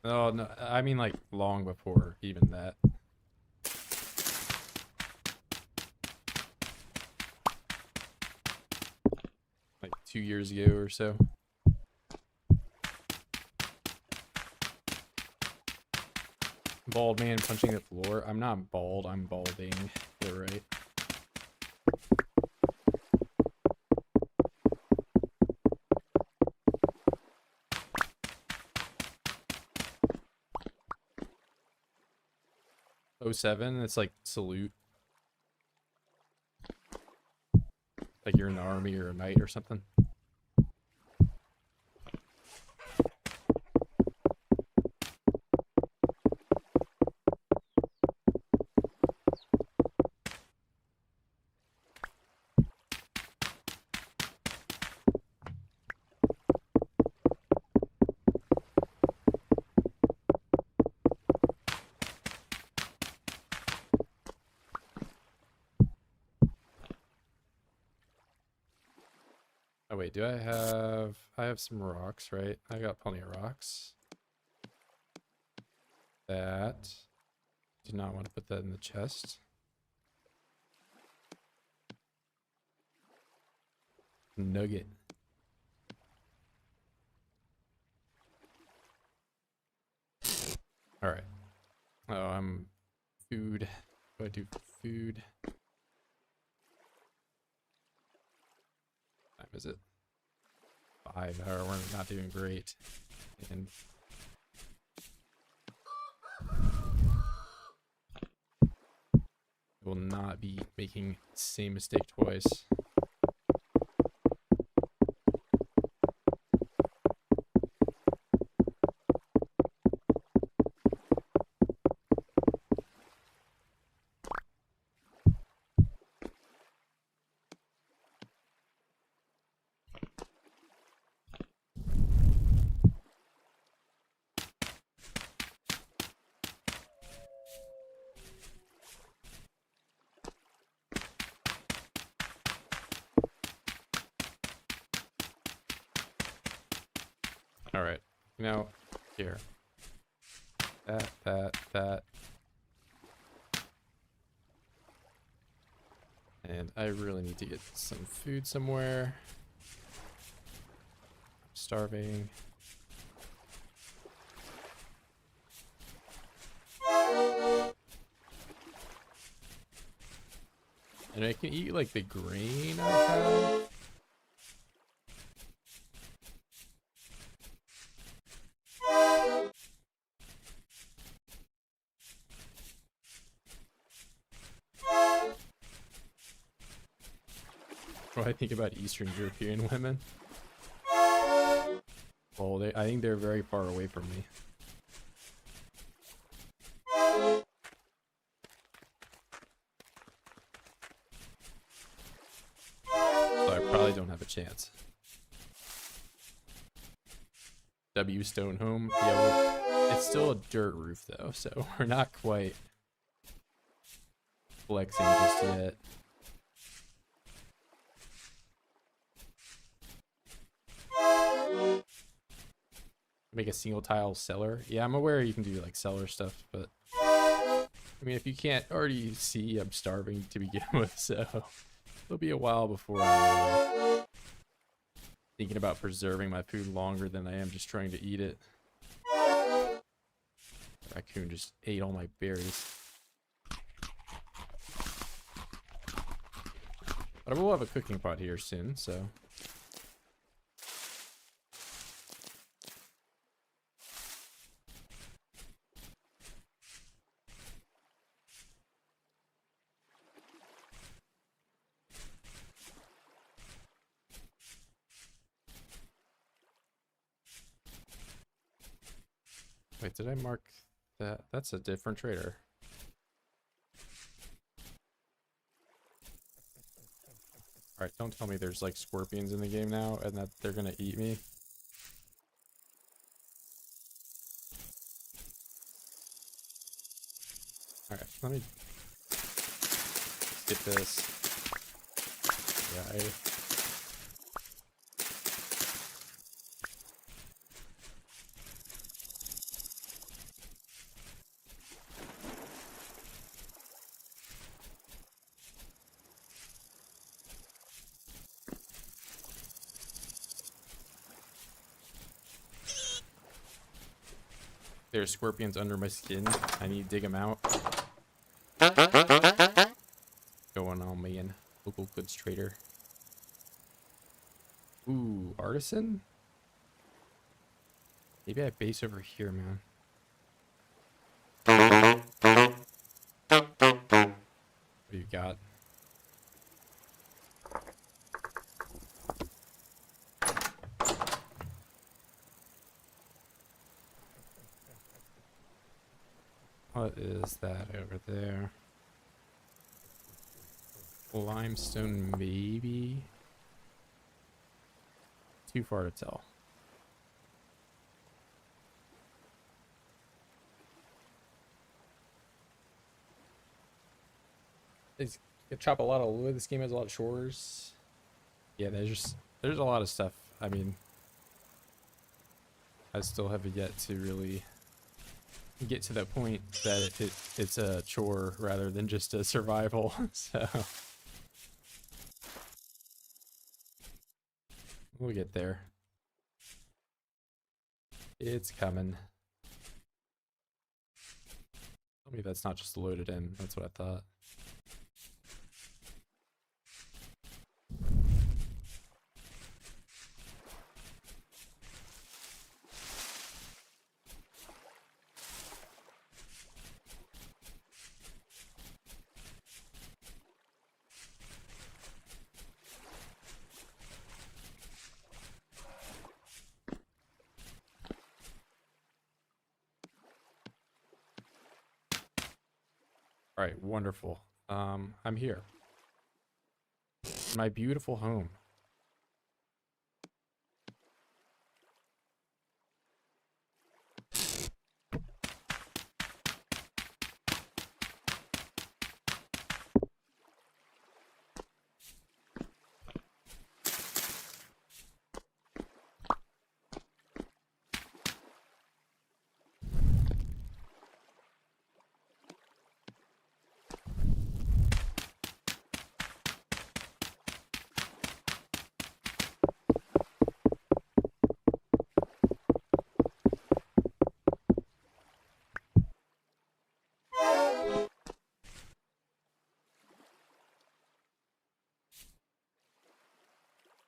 Oh no, I mean like long before even that. Like 2 years ago or so. Bald man punching the floor. I'm not bald, I'm balding. You're right. '07, it's like salute. Like you're in the army or a knight or something. Oh wait, do I have some rocks, right? I got plenty of rocks. That. Do not want to put that in the chest. Nugget. Alright. Oh, I'm food. What do I do for food? What time is it? 5 hour. We're not doing great. And I will not be making the same mistake twice. Alright, now, here. That. And I really need to get some food somewhere. I'm starving. And I can eat like the grain I have. What do I think about Eastern European women? Well, I think they're very far away from me. So I probably don't have a chance. W Stone Home. Yeah, well, it's still a dirt roof though, so we're not quite flexing just yet. Make a single tile cellar. Yeah, I'm aware you can do like cellar stuff, but I mean, if you can't already see, I'm starving to begin with, so it'll be a while before I'm thinking about preserving my food longer than I am just trying to eat it. Raccoon just ate all my berries. But I will have a cooking pot here soon, so. Wait, did I mark that? That's a different trader. Alright, don't tell me there's like scorpions in the game now and that they're gonna eat me. Alright, let me get this. Yeah, there's scorpions under my skin. I need to dig them out. Going on, man. Local goods trader. Ooh, artisan? Maybe I base over here, man. What do you got? What is that over there? Limestone, maybe? Too far to tell. It's, you chop a lot of wood. This game has a lot of chores. Yeah, there's a lot of stuff. I mean, I still have yet to really get to that point that it's a chore rather than just a survival. So we'll get there. It's coming. Tell me that's not just loaded in. That's what I thought. All right, wonderful. I'm here. My beautiful home.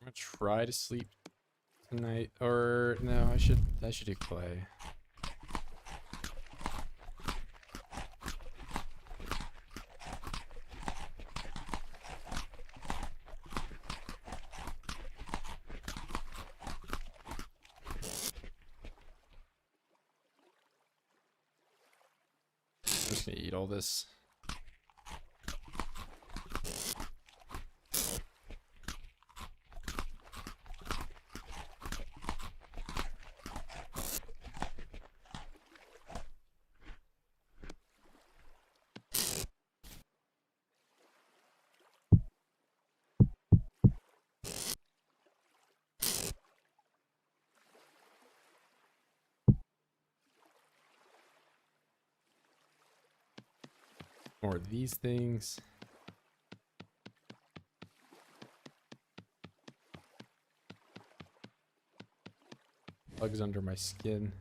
I'm gonna try to sleep tonight, or no, I should do clay. I'm just gonna eat all this. More of these things. Bugs under my skin.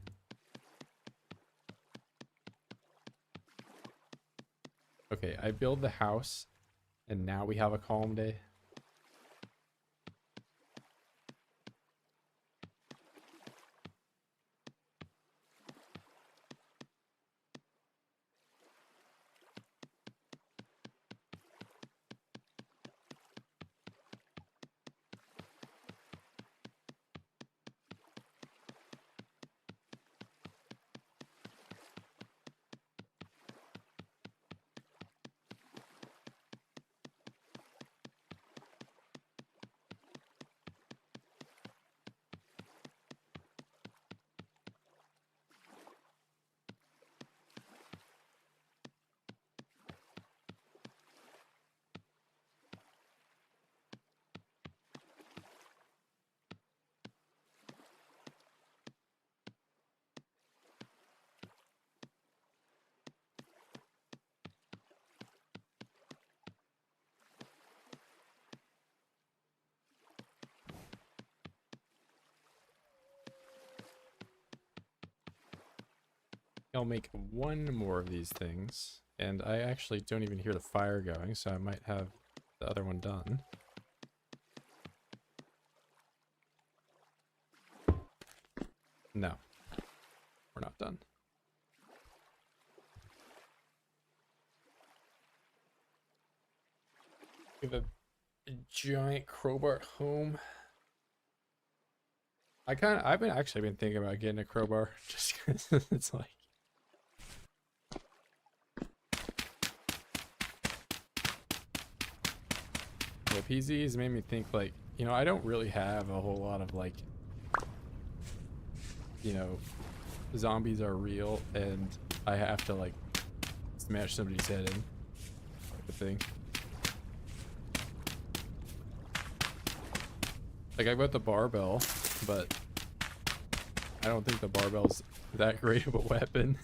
Okay, I build the house, and now we have a calm day. I'll make one more of these things, and I actually don't even hear the fire going, so I might have the other one done. No, we're not done. We have a giant crowbar at home. I've been thinking about getting a crowbar just because it's like. Yeah, PZ has made me think, like, you know, I don't really have a whole lot of, like, you know, zombies are real and I have to, like, smash somebody's head in, type of thing. Like, I've got the barbell, but I don't think the barbell's that great of a weapon.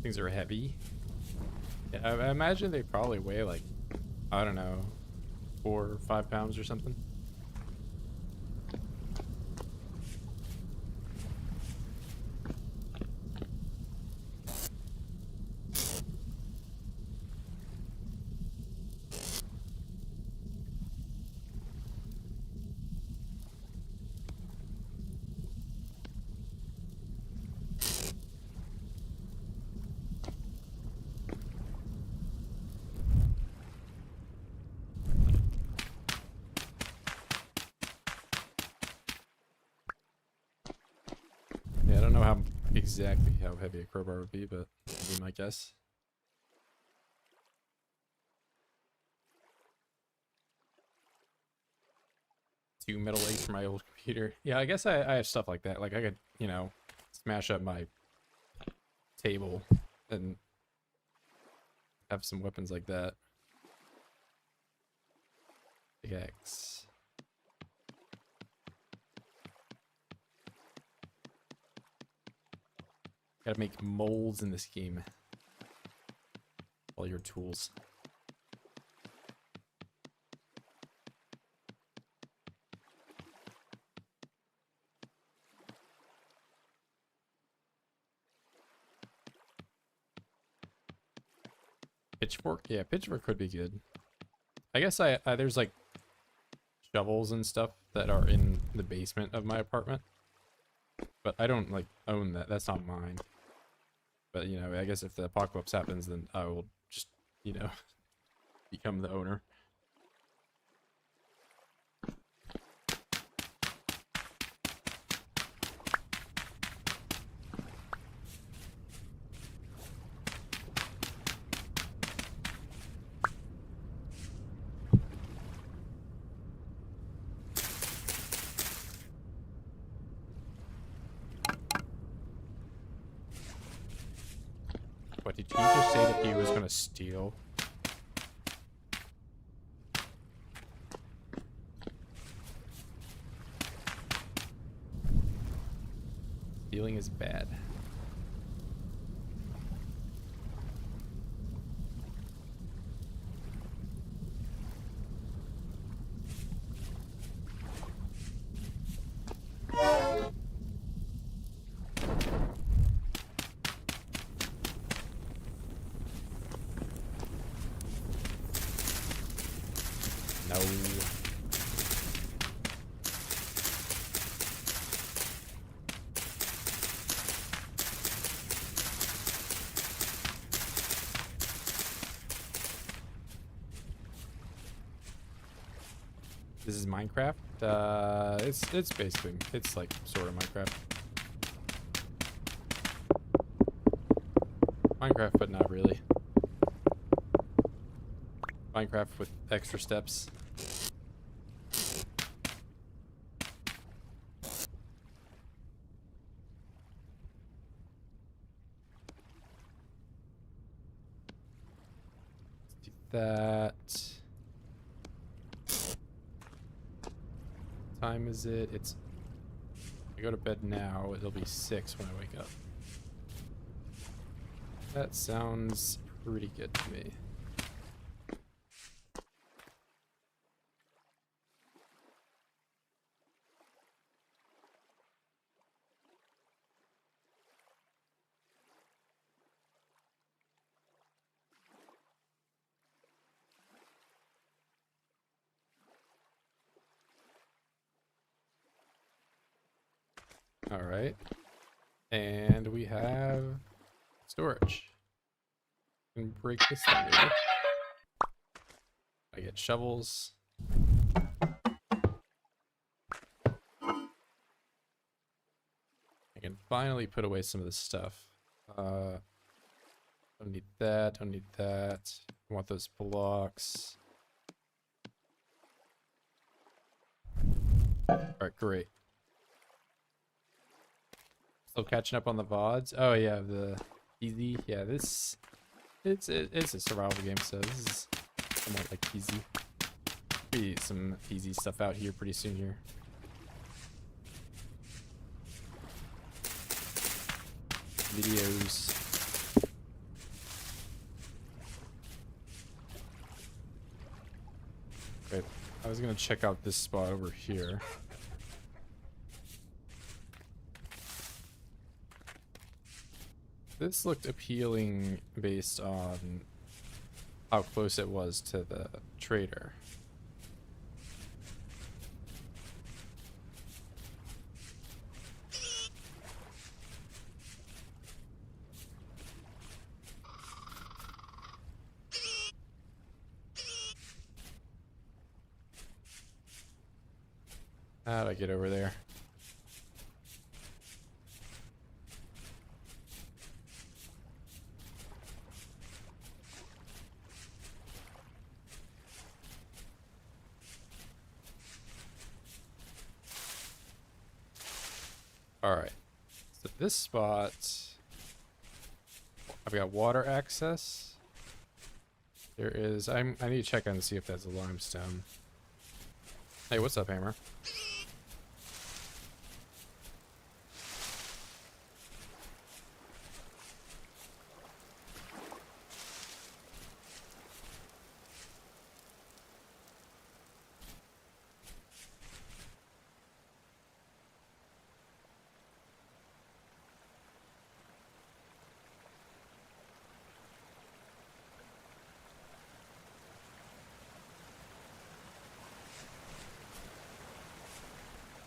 Things are heavy. Yeah, I imagine they probably weigh like, I don't know, 4 or 5 pounds or something. Yeah, I don't know how exactly how heavy a crowbar would be, but that'd be my guess. Two metal legs for my old computer. Yeah, I guess I have stuff like that. Like I could, you know, smash up my table and have some weapons like that. Pickaxe. Gotta make molds in this game. All your tools. Pitchfork? Yeah, pitchfork could be good. I guess there's like shovels and stuff that are in the basement of my apartment. But I don't like own that. That's not mine. But you know, I guess if the apocalypse happens, then I will just you know, become the owner. What, did he just say that he was gonna steal? Stealing is bad. No. This is Minecraft. It's basically, it's like sort of Minecraft. Minecraft, but not really. Minecraft with extra steps. Let's do that. What time is it? It's, I go to bed now, it'll be 6 when I wake up. That sounds pretty good to me. All right. And we have storage. Can break this thing over. I get shovels. I can finally put away some of this stuff. Don't need that, don't need that. I want those blocks. Alright, great. Still catching up on the VODs. Oh yeah, the easy. Yeah, this it's a survival game, so this is somewhat like easy. Be some easy stuff out here pretty soon here. Videos. Wait, I was gonna check out this spot over here. This looked appealing based on how close it was to the trader. How do I get over there? Alright. So this spot, I've got water access. There is, I need to check on to see if that's a limestone. Hey, what's up, Hammer?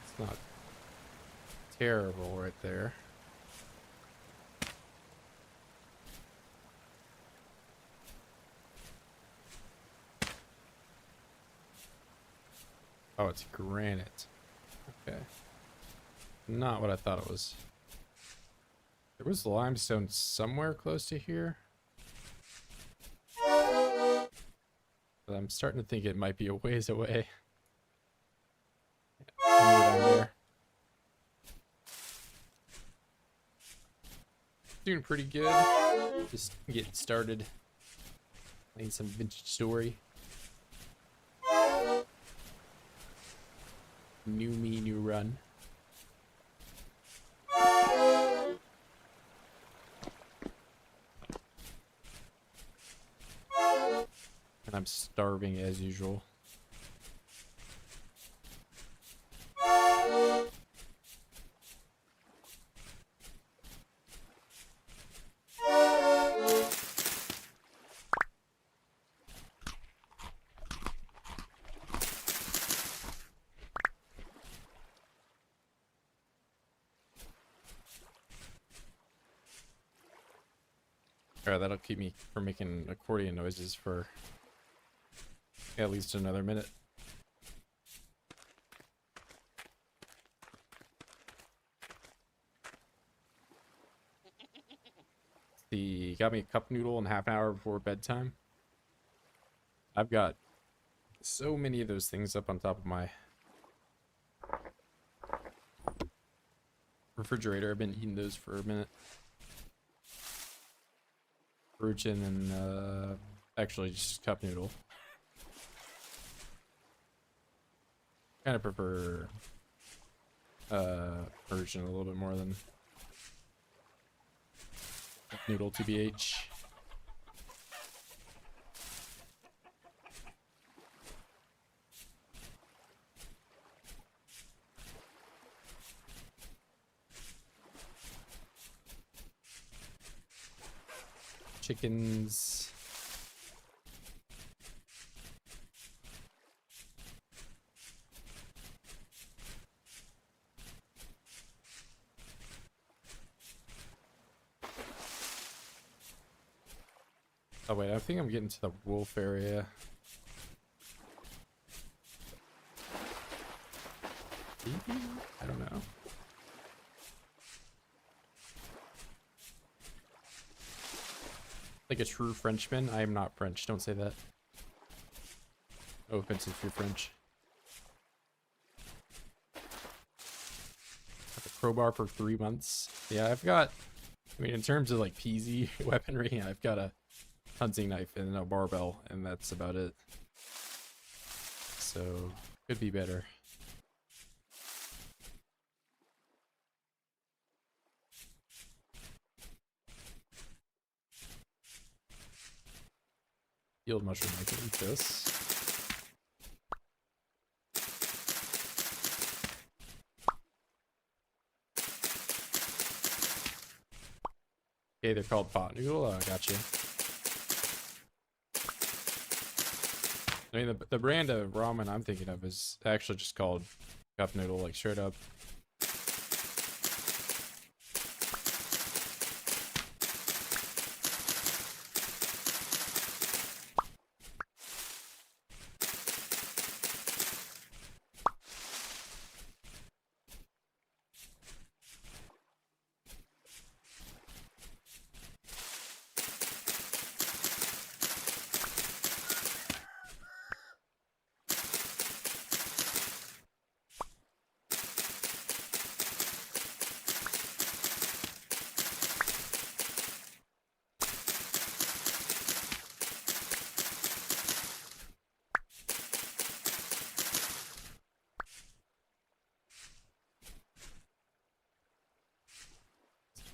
It's not terrible right there. Oh, it's granite. Okay. Not what I thought it was. There was limestone somewhere close to here. But I'm starting to think it might be a ways away. Somewhere down there. Doing pretty good. Just getting started. Playing some Vintage Story. New me, new run. And I'm starving as usual. Alright, that'll keep me from making accordion noises for at least another minute. He got me a cup noodle in half an hour before bedtime. I've got so many of those things up on top of my refrigerator. I've been eating those for a minute. Ruchin and actually just cup noodle. Kind of prefer Ruchin a little bit more than cup noodle TBH. Chickens. Oh wait, I think I'm getting to the wolf area. Maybe? I don't know. Like a true Frenchman. I am not French. Don't say that. No offense if you're French. Got the crowbar for 3 months. Yeah, I've got, I mean, in terms of like PZ weaponry, I've got a hunting knife and a barbell, and that's about it. So, could be better. Field mushroom, I can eat this. Okay, they're called pot noodle. Oh, I gotcha. I mean, the brand of ramen I'm thinking of is actually just called cup noodle, like straight up.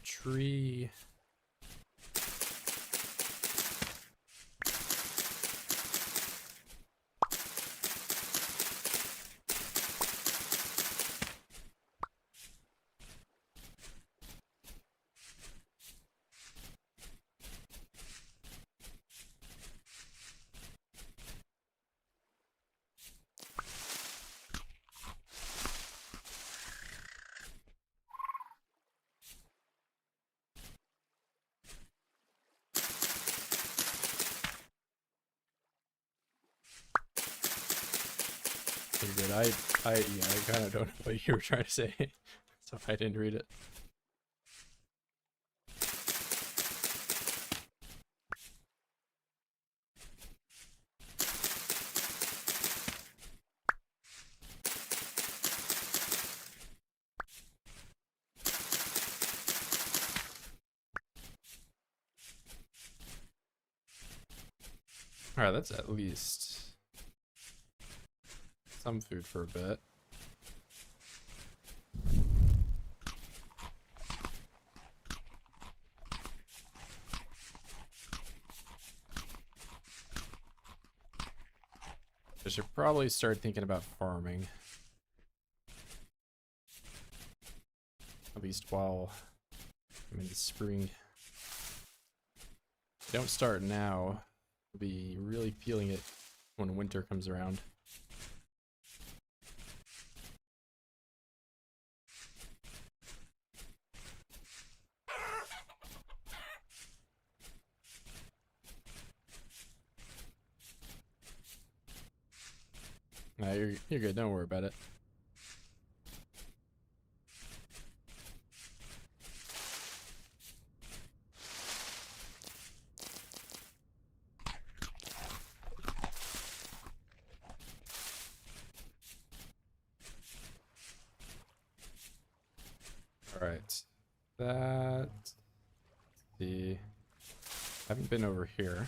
Tree. I kind of don't know what you were trying to say, so I didn't read it. Alright, that's at least some food for a bit. I should probably start thinking about farming. At least while I'm in the spring. If I don't start now, I'll be really feeling it when winter comes around. Nah, you're good, don't worry about it. Alright. That. I haven't been over here.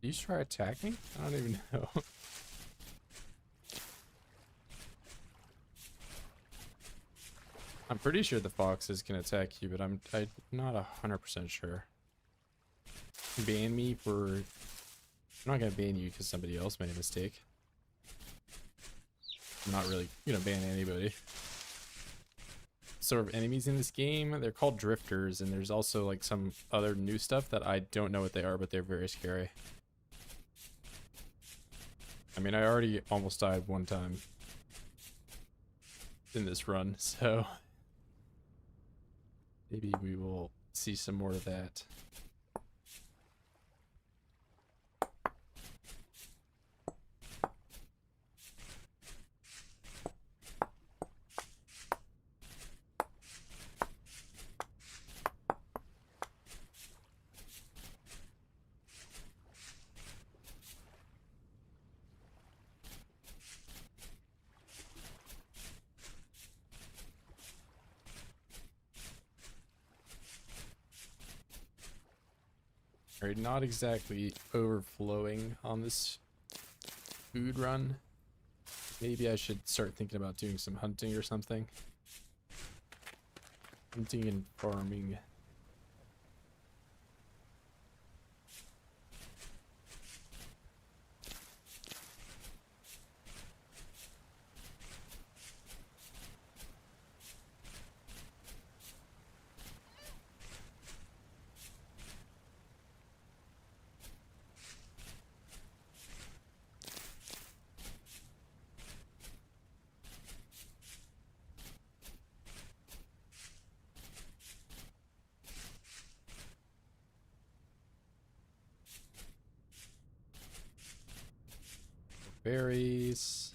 Did you try attacking? I don't even know. I'm pretty sure the foxes can attack you, but I'm not 100% sure. Ban me for... I'm not gonna ban you because somebody else made a mistake. I'm not really gonna ban anybody. Sort of enemies in this game, they're called drifters, and there's also like some other new stuff that I don't know what they are, but they're very scary. I mean, I already almost died one time in this run, so maybe we will see some more of that. Alright, not exactly overflowing on this food run. Maybe I should start thinking about doing some hunting or something. Hunting and farming. Berries.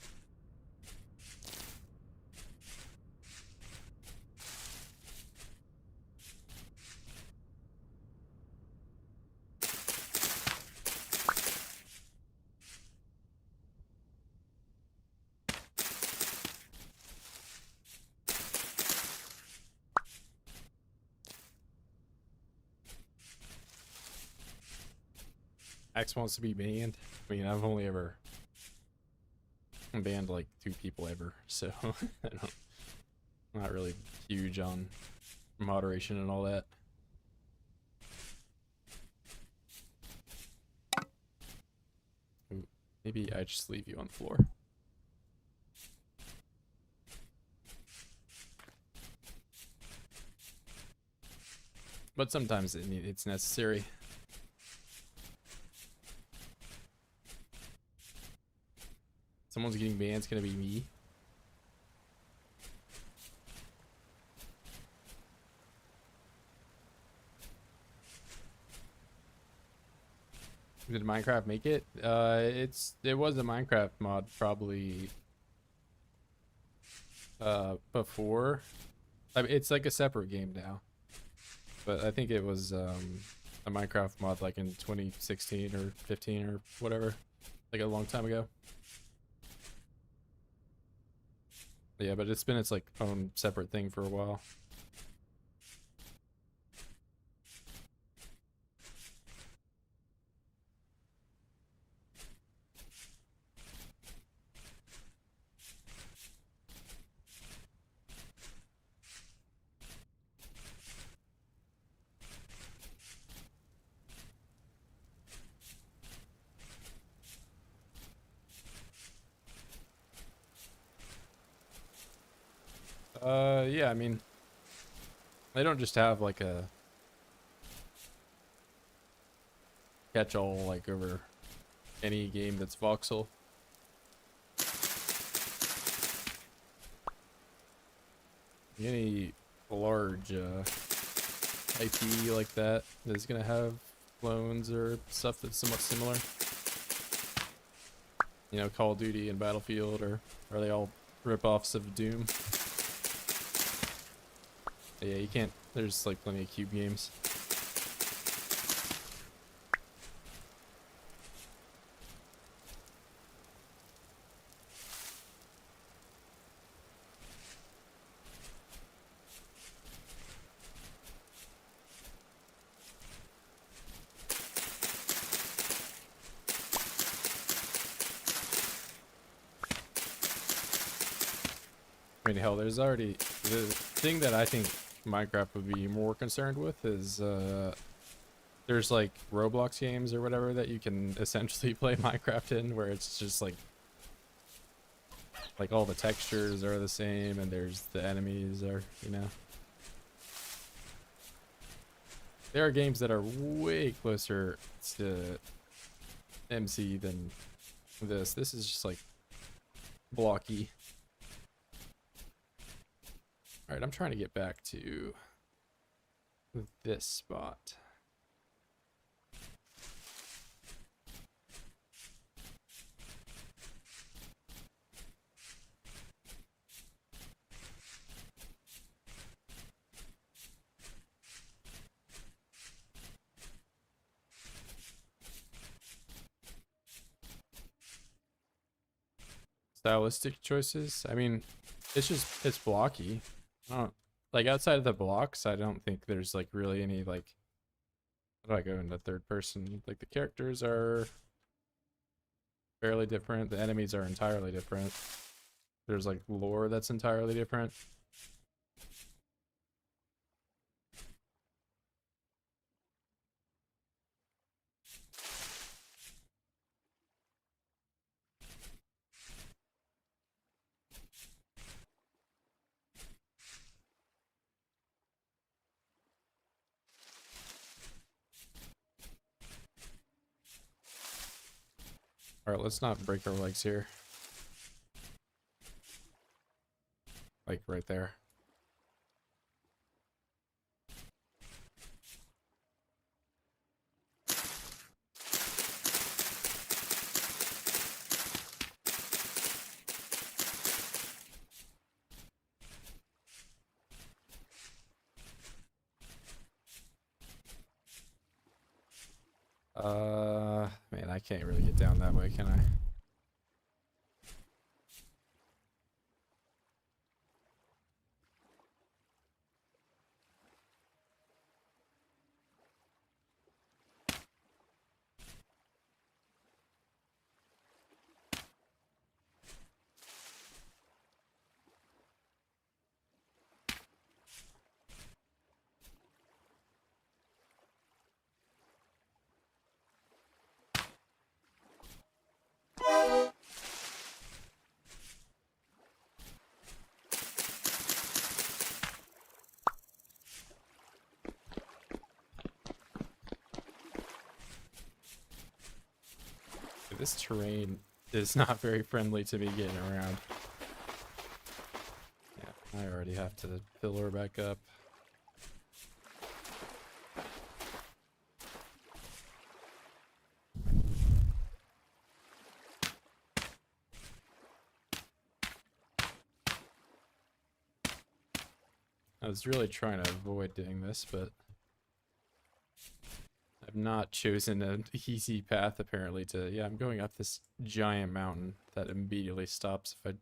X wants to be banned. I mean, I've only ever banned like 2 people ever, so I don't, I'm not really huge on moderation and all that. Ooh, maybe I just leave you on the floor. But sometimes it's necessary. Someone's getting banned, it's gonna be me. Did Minecraft make it? It was a Minecraft mod probably before. I mean, it's like a separate game now, but I think it was a Minecraft mod like in 2016 or 15 or whatever, like a long time ago. Yeah, but it's been its like own separate thing for a while. Yeah, I mean, they don't just have like a catch-all like over any game that's voxel. Any large IP like that is gonna have clones or stuff that's somewhat similar. You know, Call of Duty and Battlefield, or are they all rip-offs of Doom? Yeah, you can't. There's like plenty of cube games. I mean, hell, there's already the thing that I think Minecraft would be more concerned with is there's like Roblox games or whatever that you can essentially play Minecraft in, where it's just like all the textures are the same and there's the enemies are, you know. There are games that are way closer to MC than this. This is just like blocky. Alright, I'm trying to get back to this spot. Stylistic choices. I mean, it's blocky. I don't like outside of the blocks. I don't think there's like really any like. How do I go into third person? Like the characters are fairly different. The enemies are entirely different. There's like lore that's entirely different. Alright, let's not break our legs here. Like right there. Man, I can't really get down that way, can I? This terrain is not very friendly to me getting around. Yeah, I already have to fill her back up. I was really trying to avoid doing this, but I've not chosen an easy path apparently to, yeah, I'm going up this giant mountain that immediately stops if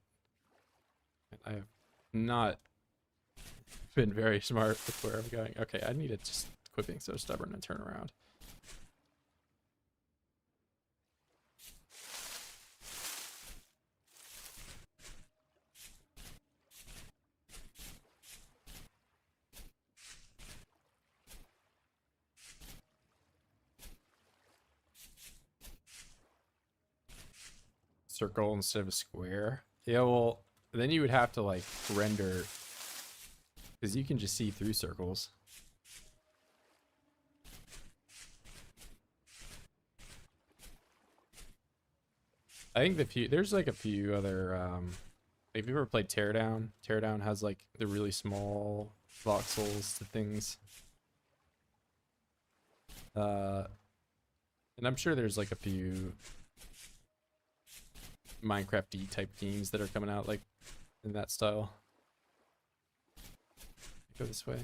I have not been very smart with where I'm going. Okay, I need to just quit being so stubborn and turn around. Circle instead of a square. Yeah, well, then you would have to like render, because you can just see through circles. I think there's like a few other have you ever played Teardown? Teardown has like the really small voxels to things. And I'm sure there's like a few Minecraft-y type games that are coming out like in that style. Go this way.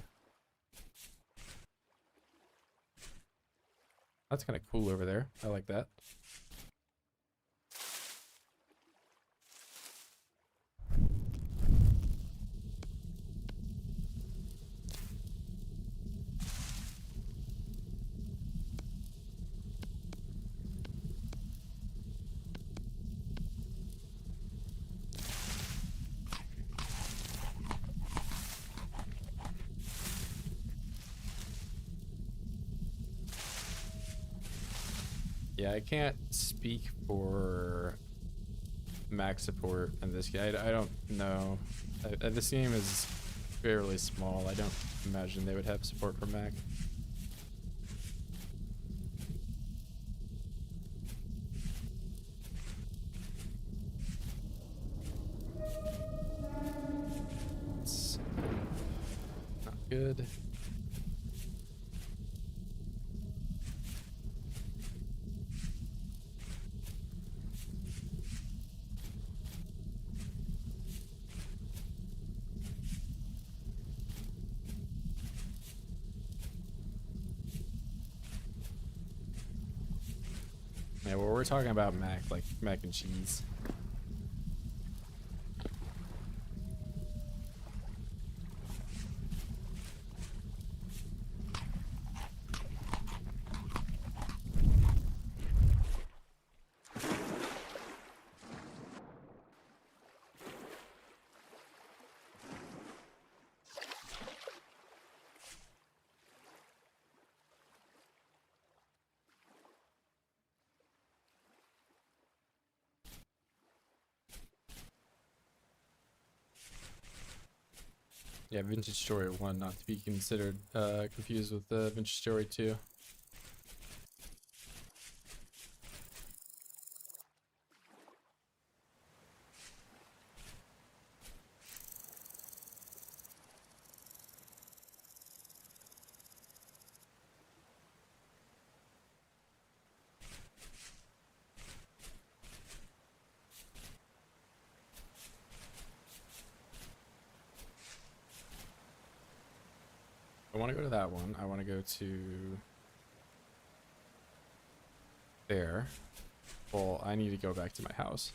That's kind of cool over there. I like that. Yeah, I can't speak for Mac support in this game. I don't know. This game is fairly small. I don't imagine they would have support for Mac. It's not good. Yeah, well, we're talking about Mac, like mac and cheese. Yeah, Vintage Story 1, not to be considered confused with Vintage Story 2. I want to go to that one. I want to go to there. Well, I need to go back to my house.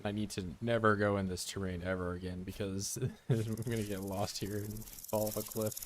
I need to never go in this terrain ever again because I'm gonna get lost here and fall off a cliff.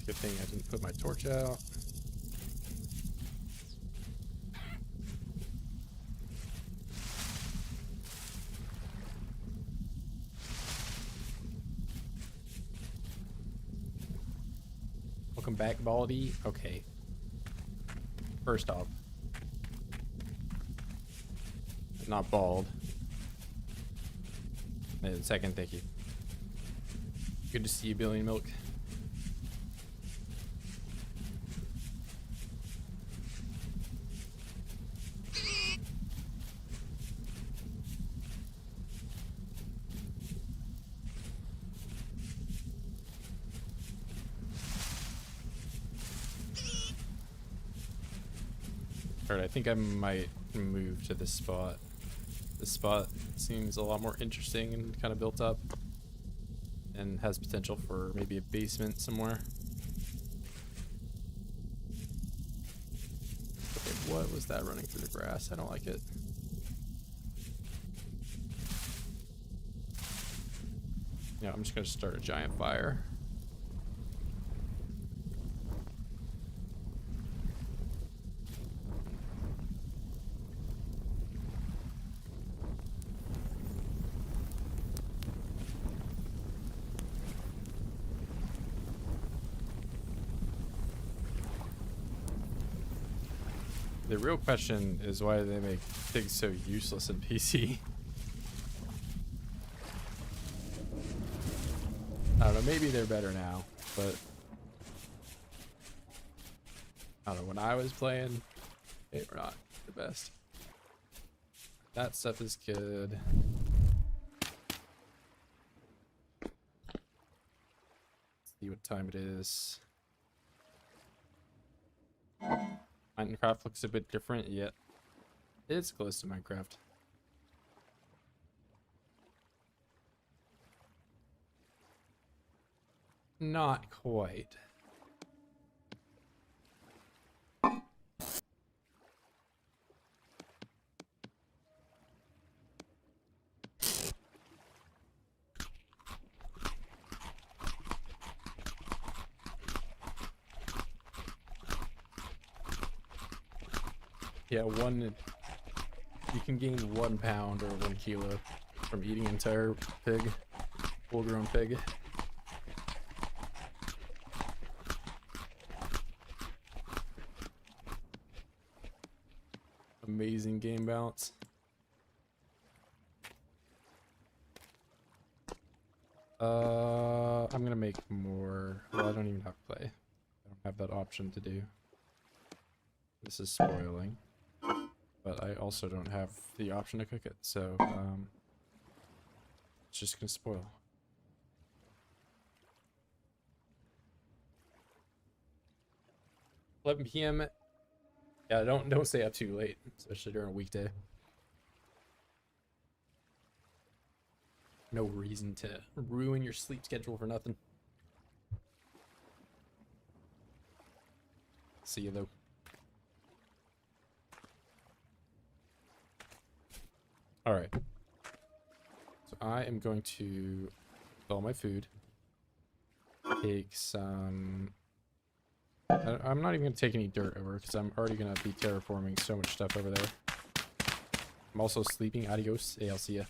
Good thing I didn't put my torch out. Welcome back, Baldy. Okay. First off, not bald. And second, thank you. Good to see you, Billion Milk. Alright, I think I might move to this spot. This spot seems a lot more interesting and kind of built up, and has potential for maybe a basement somewhere. Okay, what was that running through the grass? I don't like it. Yeah, I'm just gonna start a giant fire. The real question is why they make pigs so useless in PC. I don't know, maybe they're better now, but I don't know, when I was playing, they were not the best. That stuff is good. Let's see what time it is. Minecraft looks a bit different, yet it's close to Minecraft. Not quite. Yeah, you can gain 1 pound or 1 kilo from eating an entire pig, full-grown pig. Amazing game balance. I'm gonna make more. Well, I don't even have clay. I don't have that option to do. This is spoiling. But I also don't have the option to cook it, so it's just gonna spoil. $11 p.m. Yeah, don't stay up too late, especially during a weekday. No reason to ruin your sleep schedule for nothing. See you though. Alright. So I am going to all my food. Take some... I'm not even going to take any dirt over because I'm already going to be terraforming so much stuff over there. I'm also sleeping. Adios. Hey, I'll see ya.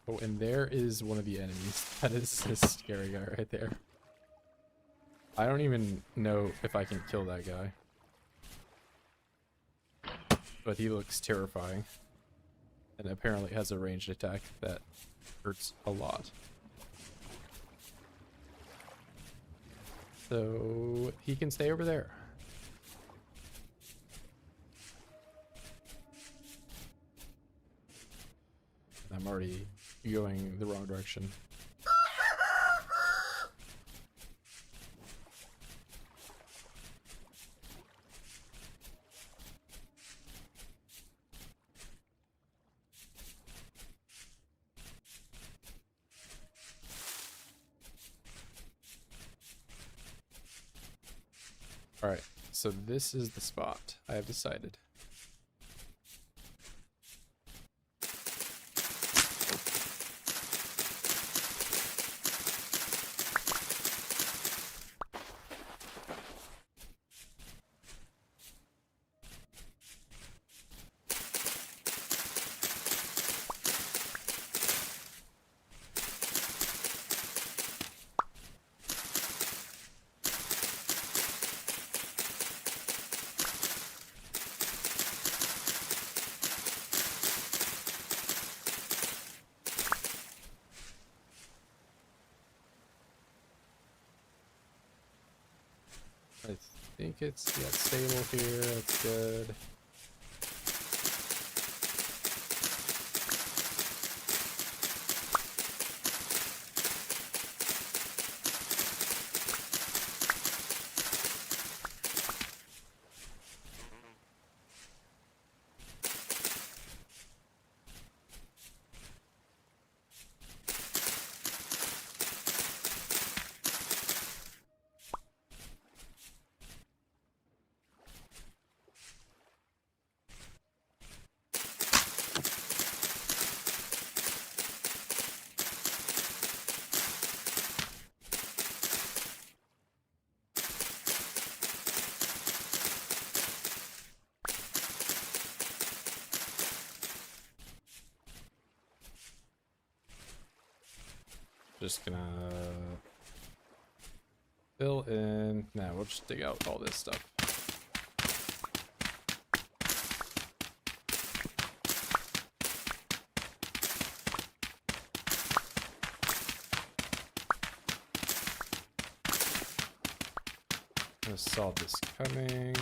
Oh, and there is one of the enemies. That is a scary guy right there. I don't even know if I can kill that guy. But he looks terrifying. And apparently has a ranged attack that hurts a lot. So he can stay over there. I'm already going the wrong direction. Alright, so this is the spot I have decided. think it's stable here. That's good. Just gonna fill in. Nah, we'll just dig out all this stuff. I saw this coming.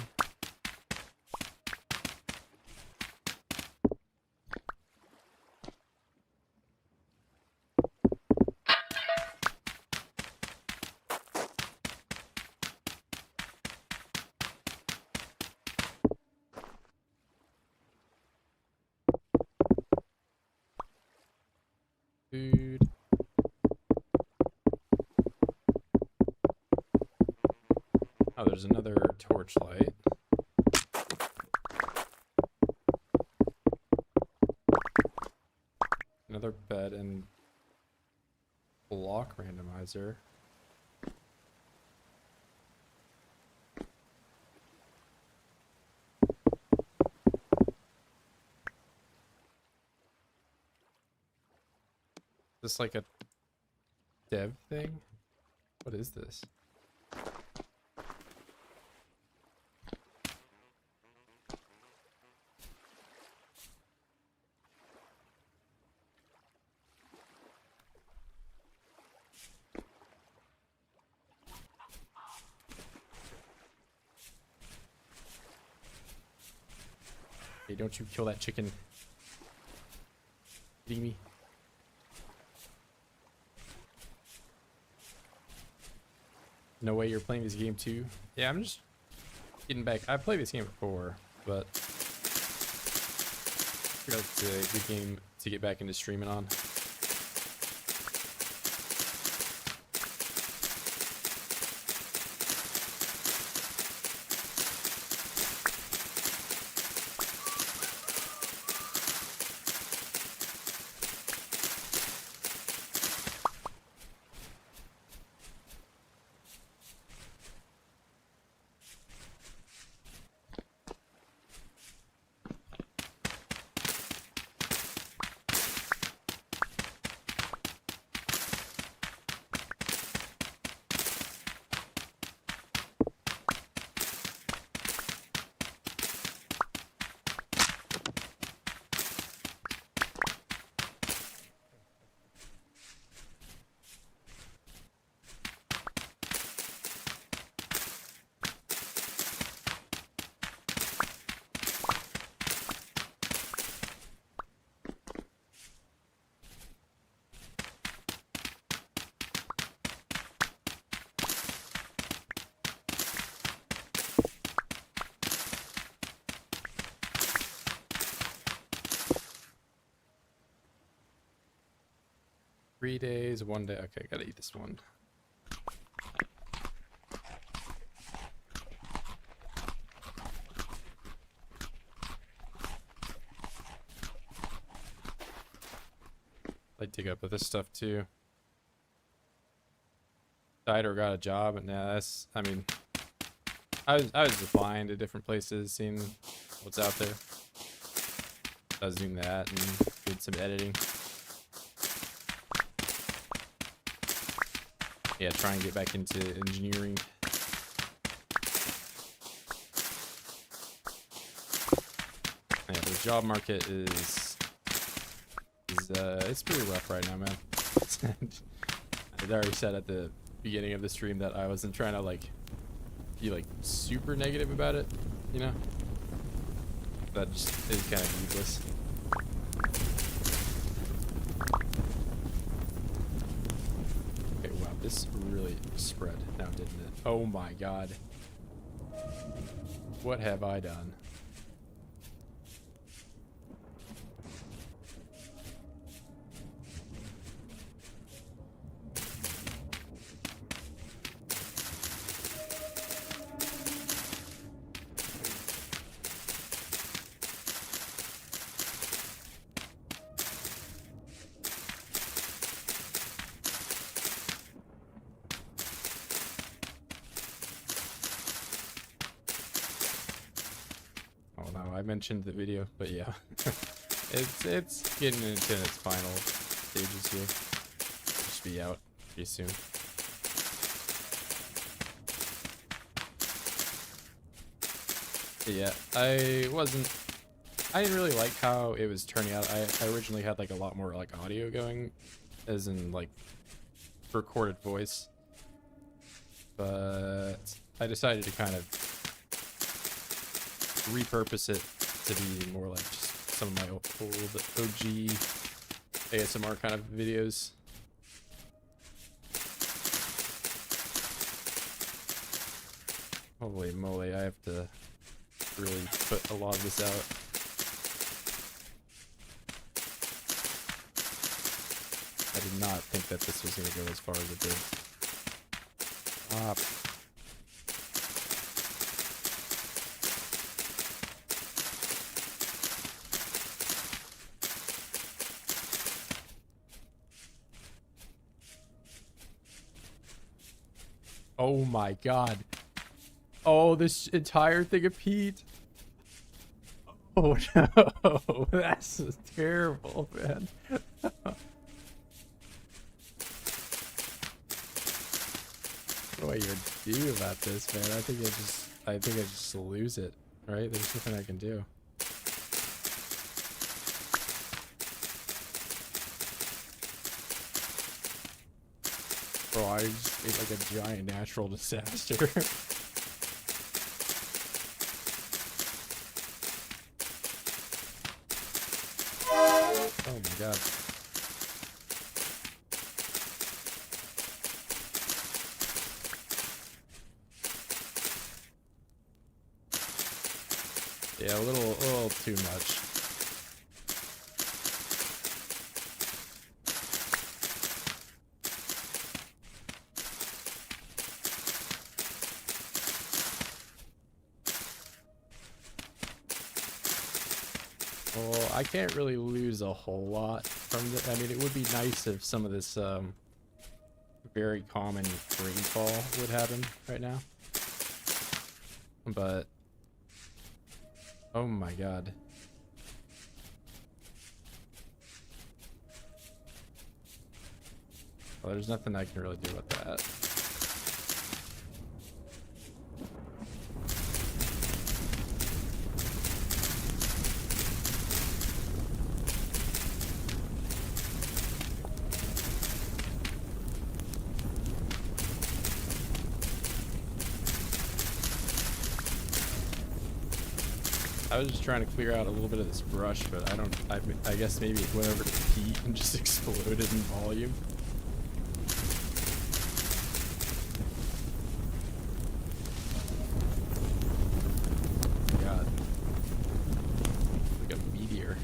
Food. Oh, there's another torchlight. Another bed and block randomizer. Is this like a dev thing? What is this? Hey, don't you kill that chicken. Kidding me? No way you're playing this game too? Yeah, I'm just getting back. I've played this game before, but it's a good game to get back into streaming on. Three days, 1 day. Okay, gotta eat this one. I dig up with this stuff too. Died or got a job, and yeah, that's. I mean, I was just applying to different places, seeing what's out there. I was doing that and did some editing. Yeah, try and get back into engineering. Yeah, the job market is it's pretty rough right now, man. I already said at the beginning of the stream that I wasn't trying to like be like super negative about it, you know? That just is kind of useless. Okay, wow, this really spread now, didn't it? Oh my god. What have I done? I mentioned the video, but yeah, it's getting into its final stages here. Should be out pretty soon. But yeah, I didn't really like how it was turning out. I originally had like a lot more like audio going, as in like recorded voice, but I decided to kind of repurpose it to be more like just some of my old OG ASMR kind of videos. Holy moly, I have to really put a lot of this out. I did not think that this was going to go as far as it did. Oh my god. Oh, this entire thing of peat. Oh no, that's terrible, man. What do I even do about this, man? I think I just lose it, right? There's nothing I can do. Bro, I just made like a giant natural disaster. Oh my god. Yeah, a little too much. Well, I can't really lose a whole lot from the, I mean, it would be nice if some of this very common rainfall would happen right now. But oh my god. Well, there's nothing I can really do about that. I was just trying to clear out a little bit of this brush, but I guess maybe it went over to peat and just exploded in volume. God. Like a meteor.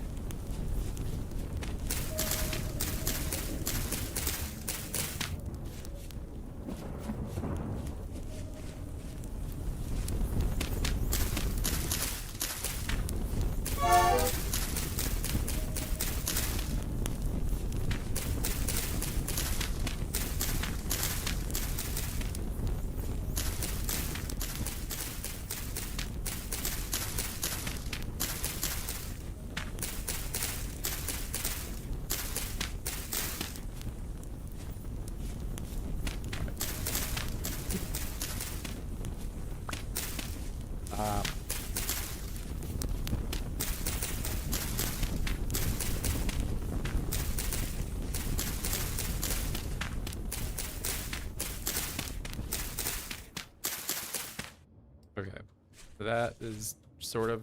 that is sort of...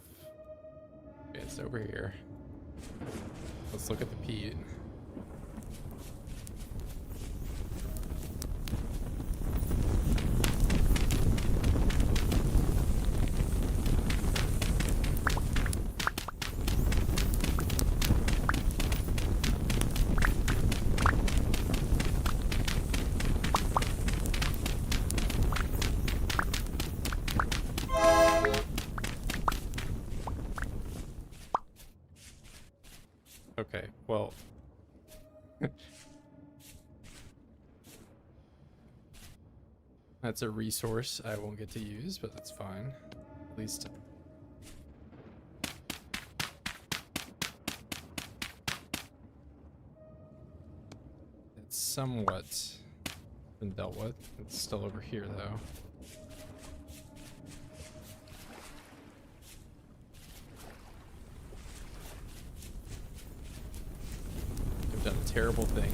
It's over here. Let's look at the peat. Okay, well... That's a resource I won't get to use, but that's fine. At least... It's somewhat been dealt with. It's still over here, though. I've done a terrible thing.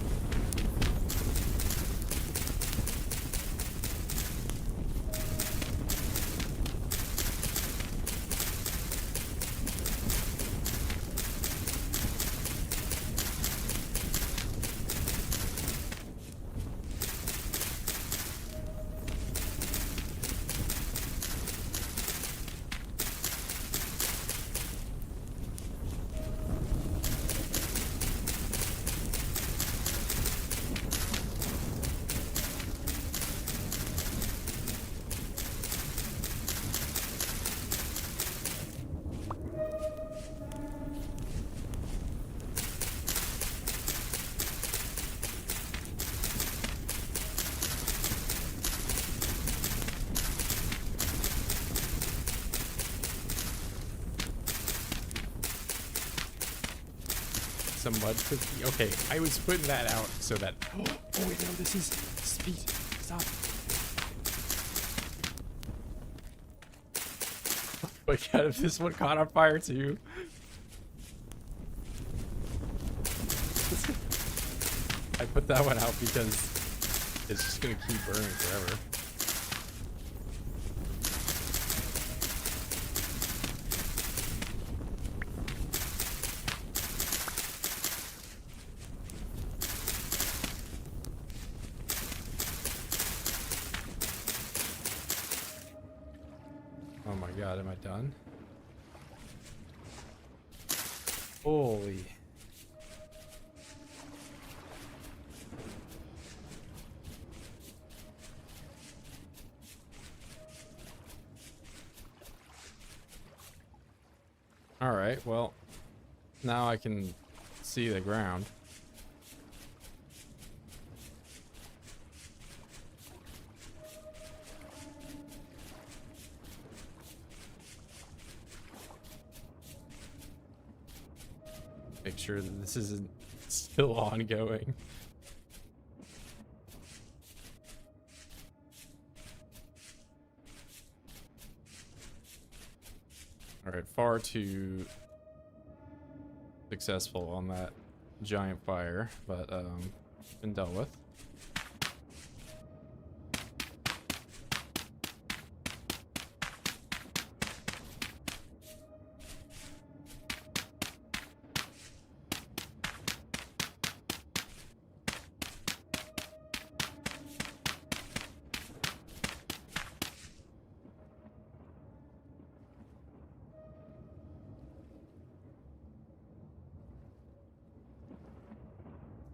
Some mud cookie. Okay, I was putting that out so that... Oh wait, no, this is... Speed. Stop. Oh my god, if this one caught on fire too. I put that one out because it's just gonna keep burning forever. Oh my god, am I done? Holy. Alright, well, now I can see the ground. Make sure that this isn't still ongoing. Alright, far too successful on that giant fire, but been dealt with.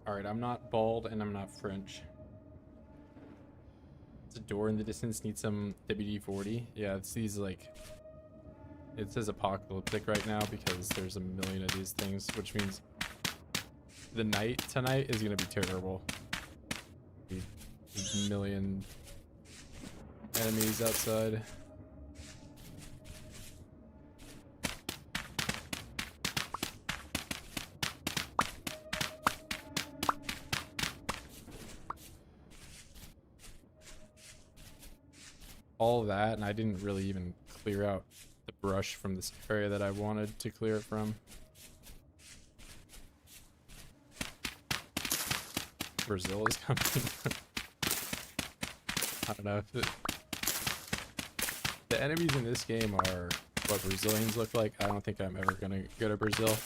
Alright, I'm not bald and I'm not French. It's a door in the distance, needs some WD-40. Yeah, it's these like... It says apocalyptic right now because there's a million of these things, which means the night tonight is gonna be terrible. A million enemies outside. All that, and I didn't really even clear out the brush from this area that I wanted to clear it from. Brazil is coming. I don't know if it... The enemies in this game are what Brazilians look like. I don't think I'm ever gonna go to Brazil.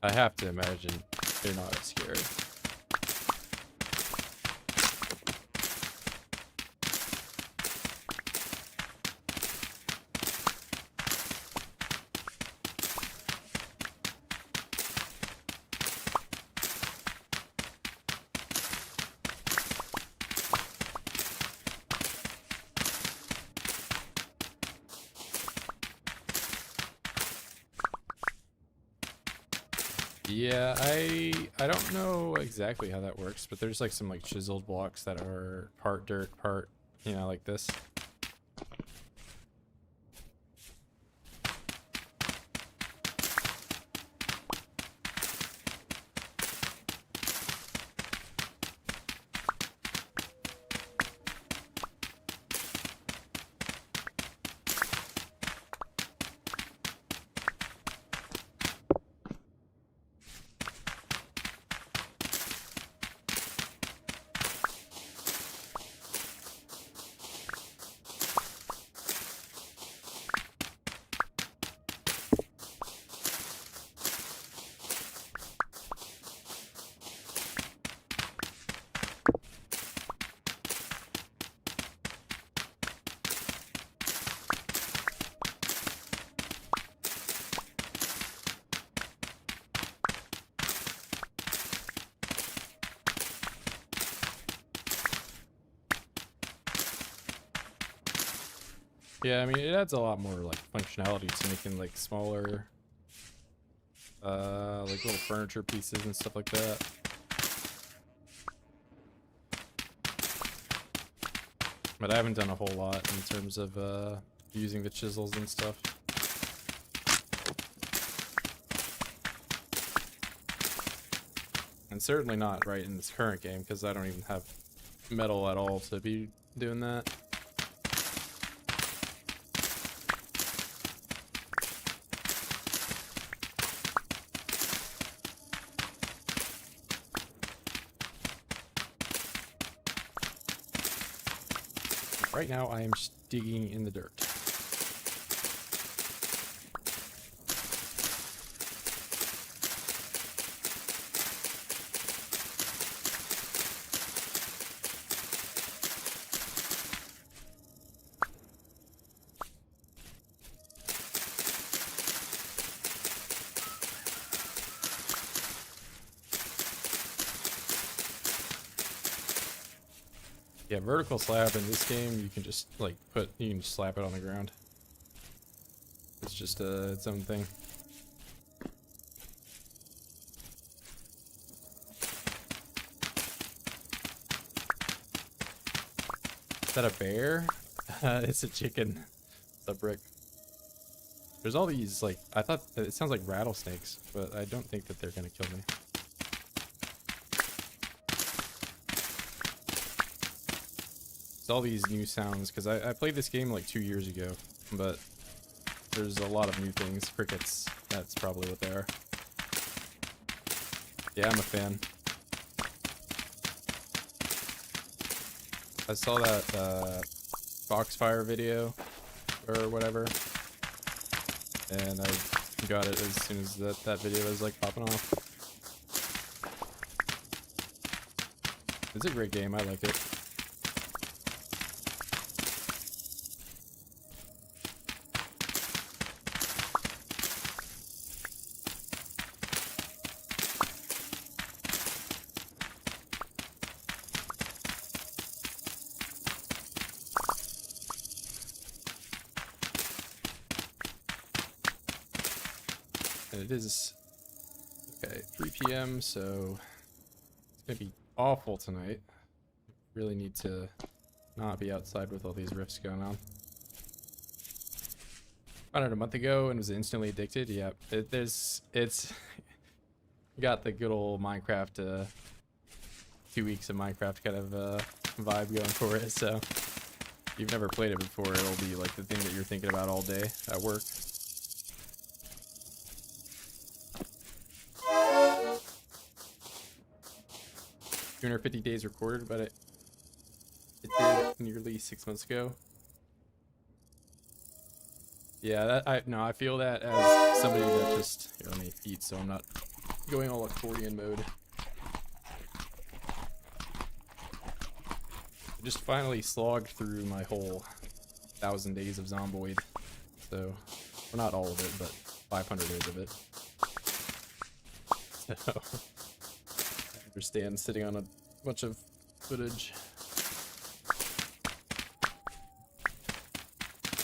I have to imagine they're not as scary. Yeah, I don't know exactly how that works, but there's like some like chiseled blocks that are part dirt, part, you know, like this. Yeah, I mean, it adds a lot more like functionality to making like smaller like little furniture pieces and stuff like that. But I haven't done a whole lot in terms of using the chisels and stuff. And certainly not right in this current game, because I don't even have metal at all to be doing that. Right now, I am digging in the dirt. Yeah, vertical slab in this game, you can just like you can just slap it on the ground. It's just its own thing. Is that a bear? It's a chicken. It's a brick. There's all these like, I thought it sounds like rattlesnakes, but I don't think that they're gonna kill me. There's all these new sounds, because I played this game like 2 years ago, but there's a lot of new things. Crickets, that's probably what they are. Yeah, I'm a fan. I saw that Foxfire video, or whatever, and I got it as soon as that video was like popping off. It's a great game, I like it. And it is, okay, 3 p.m., so it's gonna be awful tonight. Really need to not be outside with all these rifts going on. Found it a month ago and was instantly addicted. Yeah, it's got the good old Minecraft, 2 weeks of Minecraft kind of vibe going for it. So if you've never played it before, it'll be like the thing that you're thinking about all day at work. 250 days recorded, but it did nearly 6 months ago. Yeah, I feel that as somebody that just here, let me eat so I'm not going all accordion mode. I just finally slogged through my whole 1,000 days of Zomboid. So, well, not all of it, but 500 days of it. So, I understand sitting on a bunch of footage.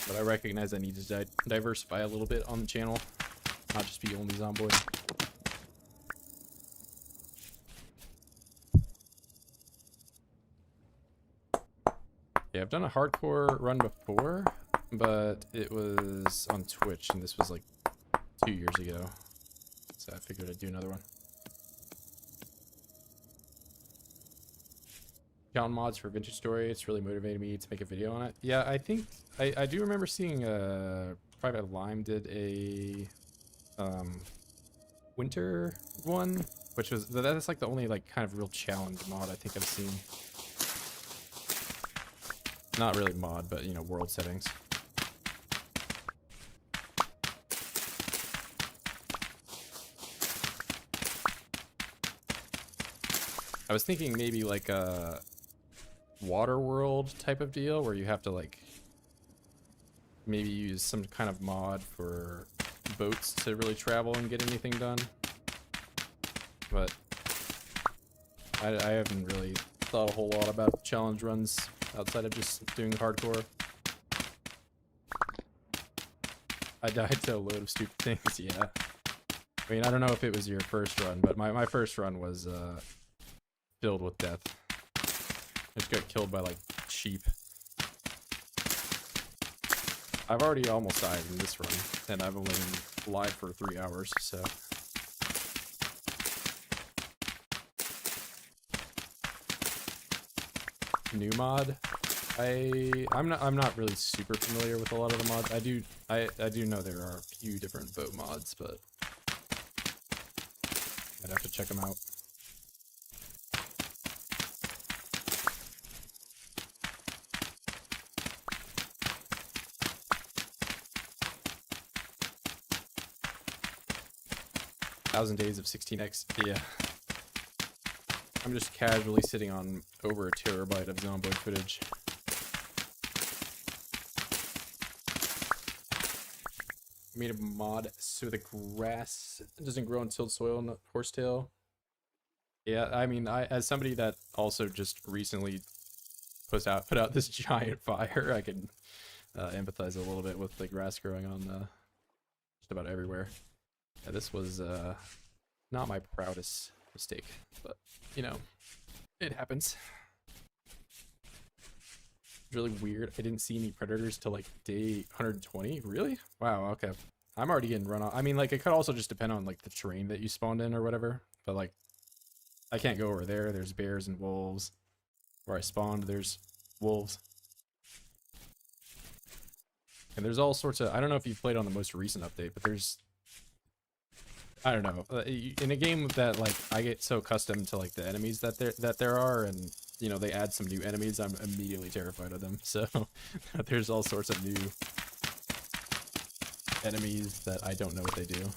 But I recognize I need to diversify a little bit on the channel, not just be only Zomboid. Yeah, I've done a hardcore run before, but it was on Twitch, and this was like 2 years ago. So I figured I'd do another one. Found mods for Vintage Story. It's really motivated me to make a video on it. Yeah, I think I do remember seeing Private Lime did a winter one, which was that's like the only like kind of real challenge mod I think I've seen. Not really mod, but you know, world settings. I was thinking maybe like a water world type of deal where you have to like maybe use some kind of mod for boats to really travel and get anything done, but I haven't really thought a whole lot about challenge runs outside of just doing hardcore. I died to a load of stupid things. Yeah, I mean, I don't know if it was your first run, but my first run was filled with death. I just got killed by like sheep. I've already almost died in this run, and I've only been alive for 3 hours, so. New mod? I'm not really super familiar with a lot of the mods. I do know there are a few different boat mods, but I'd have to check them out. Thousand days of 16x, yeah. I'm just casually sitting on over a terabyte of Zomboid footage. Made a mod so the grass doesn't grow on tilled soil in the horsetail. Yeah, I mean, as somebody that also just recently put out this giant fire, I can empathize a little bit with the grass growing on just about everywhere. Yeah, this was not my proudest mistake, but you know, it happens. It's really weird. I didn't see any predators till like day 120. Really? Wow. Okay. I'm already getting run off. I mean, like, it could also just depend on like the terrain that you spawned in or whatever. But like, I can't go over there. There's bears and wolves. Where I spawned, there's wolves. And there's all sorts of. I don't know if you've played on the most recent update, but there's. I don't know. In a game that like I get so accustomed to like the enemies that there are, and you know they add some new enemies, I'm immediately terrified of them. So there's all sorts of new enemies that I don't know what they do.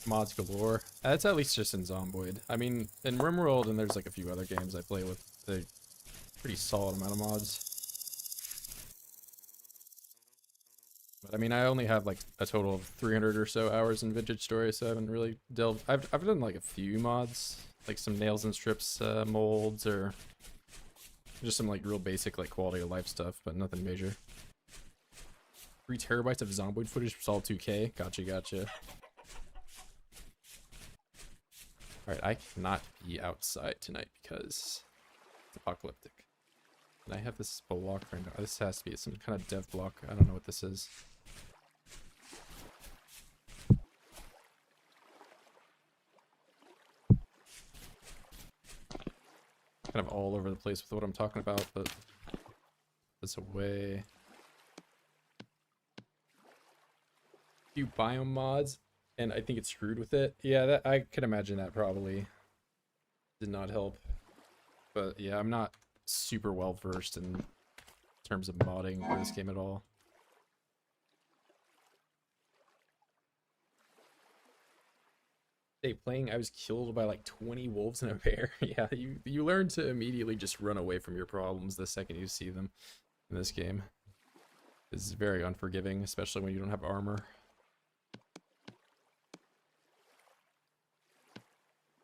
Mods galore. That's at least just in Zomboid. I mean, in RimWorld and there's like a few other games I play with a pretty solid amount of mods. But I mean, I only have like a total of 300 or so hours in Vintage Story, so I haven't really delved. I've done like a few mods, like some nails and strips molds, or just some like real basic like quality of life stuff, but nothing major. 3 terabytes of Zomboid footage for Solid 2K. Gotcha. Alright, I cannot be outside tonight because it's apocalyptic. And I have this block right now. This has to be some kind of dev block. I don't know what this is. Kind of all over the place with what I'm talking about, but this away. Few biome mods, and I think it's screwed with it. Yeah, that I could imagine that probably did not help. But yeah, I'm not super well versed in terms of modding for this game at all. Hey, playing, I was killed by like 20 wolves and a bear. Yeah, you learn to immediately just run away from your problems the second you see them in this game. It's very unforgiving, especially when you don't have armor.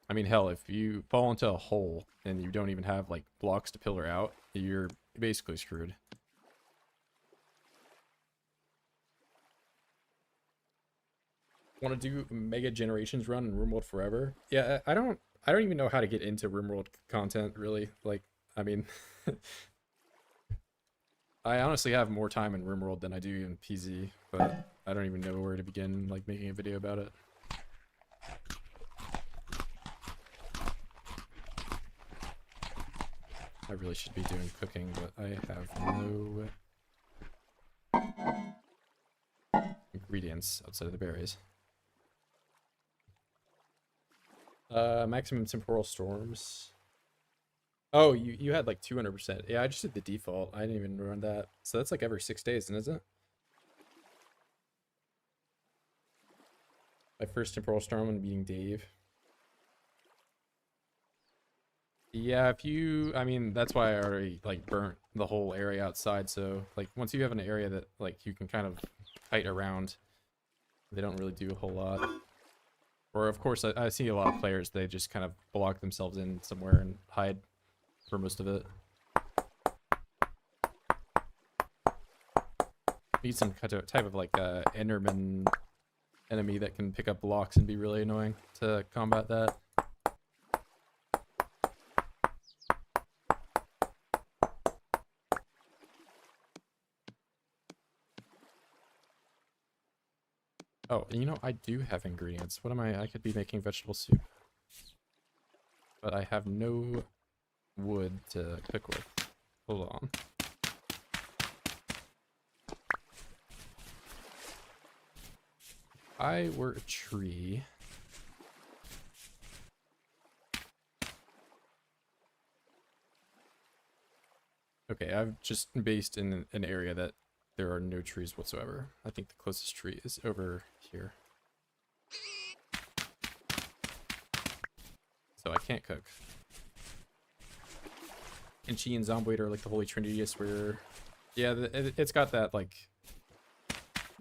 I mean, hell, if you fall into a hole and you don't even have like blocks to pillar out, you're basically screwed. Want to do Mega Generations run in RimWorld forever? Yeah, I don't even know how to get into RimWorld content really. Like, I mean, I honestly have more time in RimWorld than I do in PZ, but I don't even know where to begin like making a video about it. I really should be doing cooking, but I have no ingredients outside of the berries. Maximum temporal storms. Oh, you had like 200%. Yeah, I just did the default. I didn't even run that. So that's like every 6 days, isn't it? My first temporal storm when meeting Dave. Yeah, if you, I mean, that's why I already like burnt the whole area outside. So like once you have an area that like you can kind of kite around, they don't really do a whole lot. Or of course, I see a lot of players, they just kind of block themselves in somewhere and hide for most of it. Need some type of like Enderman enemy that can pick up blocks and be really annoying to combat that. Oh, you know, I do have ingredients. What am I could be making vegetable soup. But I have no wood to cook with. Hold on. If I were a tree. Okay, I've just based in an area that there are no trees whatsoever. I think the closest tree is over here. So I can't cook. And Chi and Zomboid are like the Holy Trinity, I swear. Yeah, it's got that like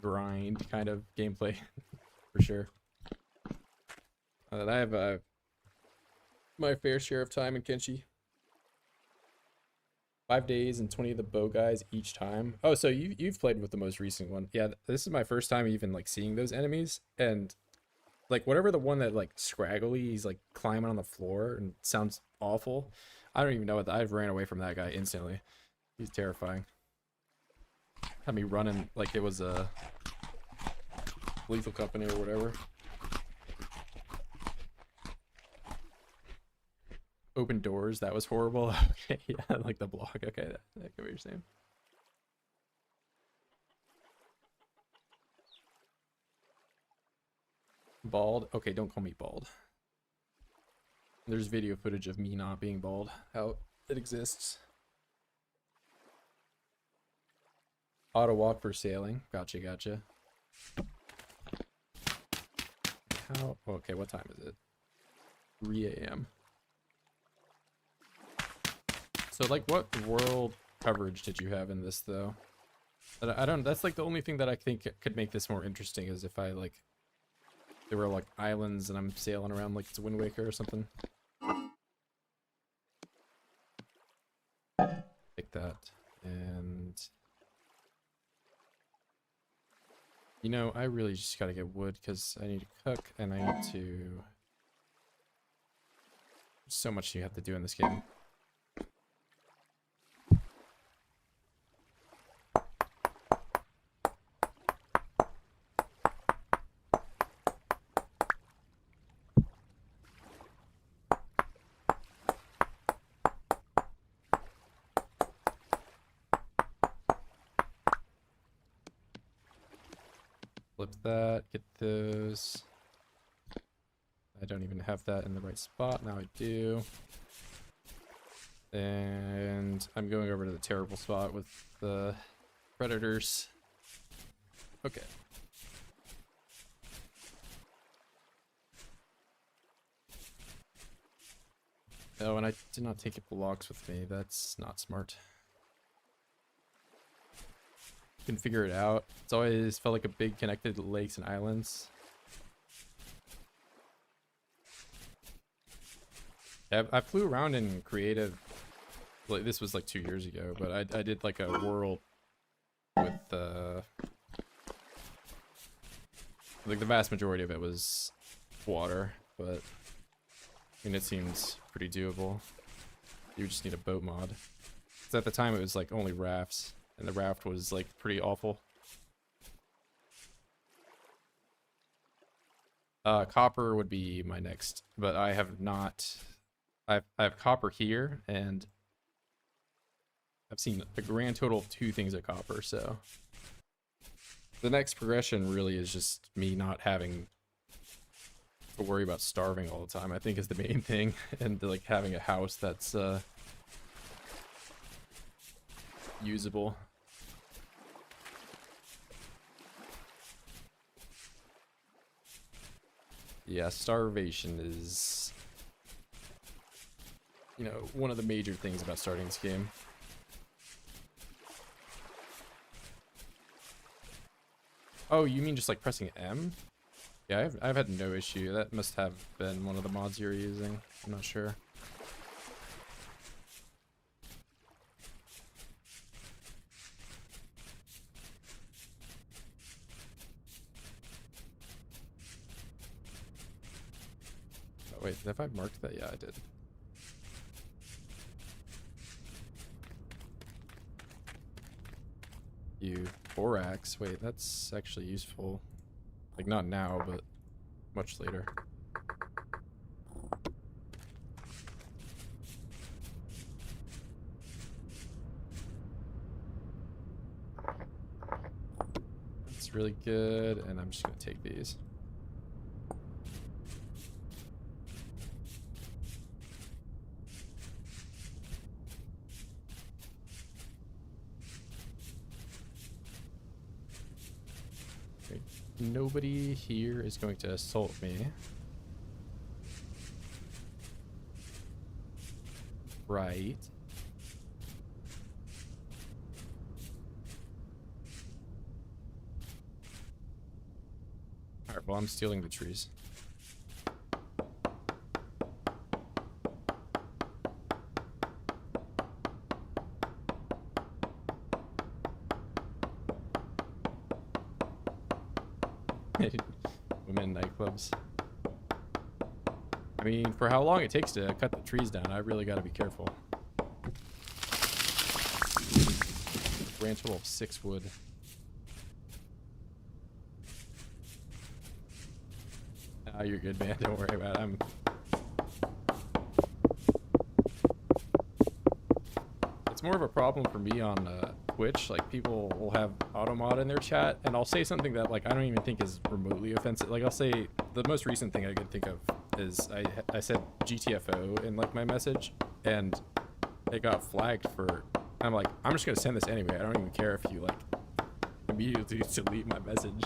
grind kind of gameplay for sure. I have my fair share of time in Kenshi. 5 days and 20 of the bow guys each time. Oh, so you've played with the most recent one. Yeah, this is my first time even like seeing those enemies, and like whatever the one that like scraggly, he's like climbing on the floor and sounds awful. I don't even know what I ran away from that guy instantly. He's terrifying. Had me running like it was a Lethal Company or whatever. Open doors, that was horrible. Okay, yeah, like the block. Okay, that could be what you're saying. Bald? Okay, don't call me bald. There's video footage of me not being bald out. It exists. Auto walk for sailing. Gotcha, gotcha. How? Okay, what time is it? 3 a.m. So, like, what world coverage did you have in this, though? I don't. That's like the only thing that I think could make this more interesting is if I like there were like islands and I'm sailing around like it's Wind Waker or something. Take that. And you know, I really just gotta get wood because I need to cook and I need to. There's so much you have to do in this game. that. Get those. I don't even have that in the right spot. Now I do. And I'm going over to the terrible spot with the predators. Okay. Oh, and I did not take blocks with me. That's not smart. Can figure it out. It's always felt like a big connected lakes and islands. I flew around in creative. Like, this was like 2 years ago, but I did like a world with like the vast majority of it was water, but I mean it seems pretty doable. You just need a boat mod. 'Cause at the time it was like only rafts, and the raft was like pretty awful. Copper would be my next, but I have not. I have copper here, and I've seen a grand total of 2 things of copper, so the next progression really is just me not having to worry about starving all the time, I think, is the main thing, and like having a house that's usable. Yeah, starvation is, you know, one of the major things about starting this game. Oh, you mean just like pressing M? Yeah, I've had no issue. That must have been one of the mods you were using. I'm not sure. Oh, wait, have I marked that? Yeah, I did. You borax. Wait, that's actually useful. Like, not now, but much later. That's really good, and I'm just gonna take these. Nobody here is going to assault me. Right. Alright, well, I'm stealing the trees. Women nightclubs. I mean, for how long it takes to cut the trees down, I really gotta be careful. Grand total of 6 wood. Ah, you're good, man. Don't worry about it. It's more of a problem for me on Twitch. Like, people will have automod in their chat, and I'll say something that, like, I don't even think is remotely offensive. Like, I'll say the most recent thing I can think of is I said GTFO in like my message, and it got flagged for. I'm like, I'm just gonna send this anyway. I don't even care if you like immediately delete my message.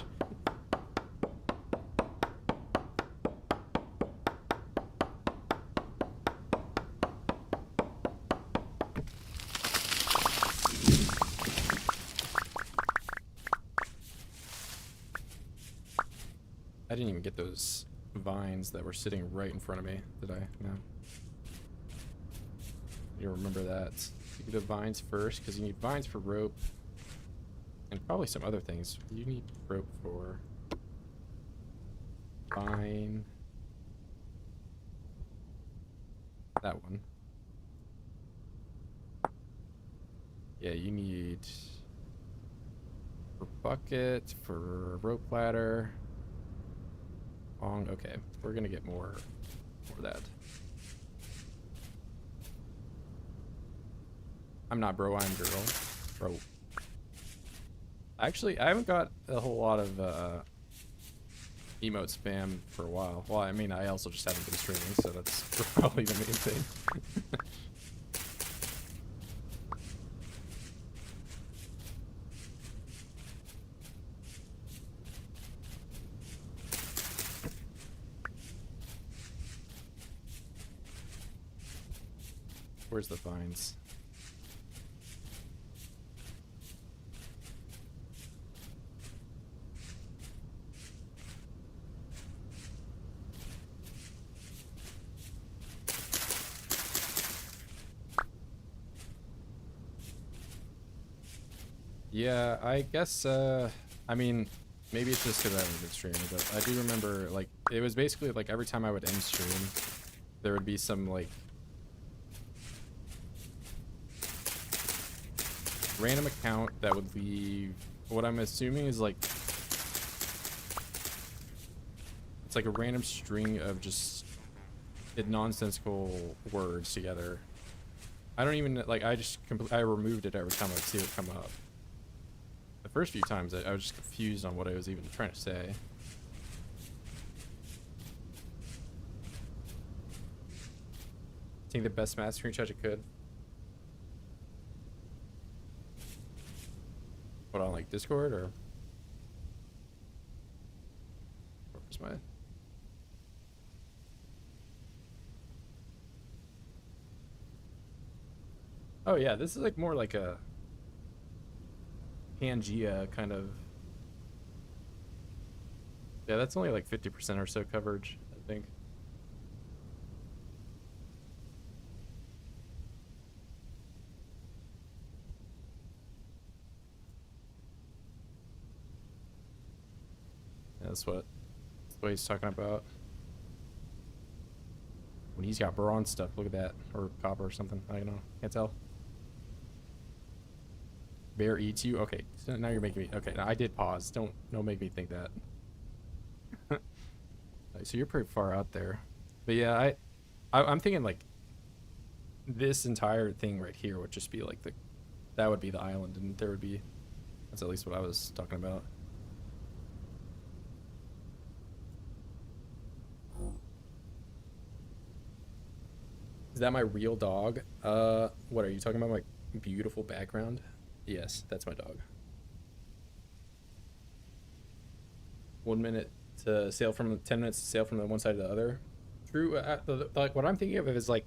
I didn't even get those vines that were sitting right in front of me, did I? No. You remember that. You get the vines first, because you need vines for rope. And probably some other things. You need rope for vine. That one. Yeah, you need for bucket, for rope ladder. Long, okay. We're gonna get more of that. I'm not bro, I'm girl. Bro. Actually, I haven't got a whole lot of emote spam for a while. Well, I mean, I also just haven't been streaming, so that's probably the main thing. Where's the vines? Yeah, I guess, I mean, maybe it's just because I haven't been streaming, but I do remember, like, it was basically, like, every time I would end stream, there would be some, like, random account that would leave what I'm assuming is, like, it's like a random string of just nonsensical words together. I don't even, like, I removed it every time I'd see it come up. The first few times, I was just confused on what I was even trying to say. Take the best math screenshot you could. What, on, like, Discord, or? Where's my... Oh, yeah, this is, like, more like a Pangea kind of... Yeah, that's only like 50% or so coverage, I think. Yeah, that's what he's talking about. When he's got bronze stuff, look at that. Or copper or something. I don't know. Can't tell. Bear eats you? Okay, so now you're making me... Okay, I did pause. Don't make me think that. So you're pretty far out there. But yeah, I'm thinking, like, this entire thing right here would just be like that would be the island, and there would be... That's at least what I was talking about. Is that my real dog? What are you talking about? My beautiful background? Yes, that's my dog. 1 minute to sail from 10 minutes to sail from the one side to the other. True. Like, what I'm thinking of is, like,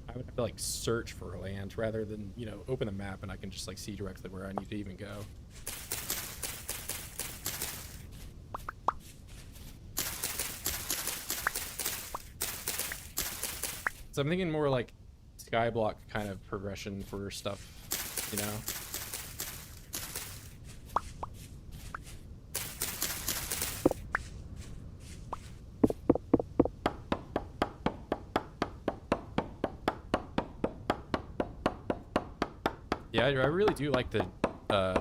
I would have to, like, search for land rather than, you know, open the map and I can just, like, see directly where I need to even go. So I'm thinking more like Skyblock kind of progression for stuff, you know? Yeah, I really do like the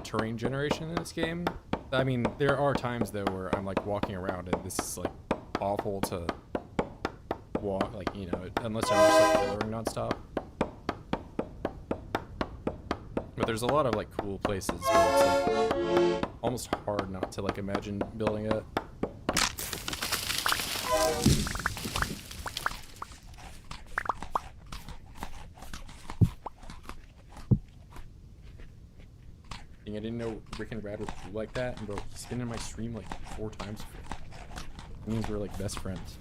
terrain generation in this game. I mean, there are times though where I'm like walking around and this is like awful to walk, like, you know, unless I'm just like pillaring nonstop. But there's a lot of like cool places where it's like almost hard not to like imagine building it. I didn't know Rick and Brad were cool like that, and bro, he's been in my stream like 4 times. It means we're like best friends.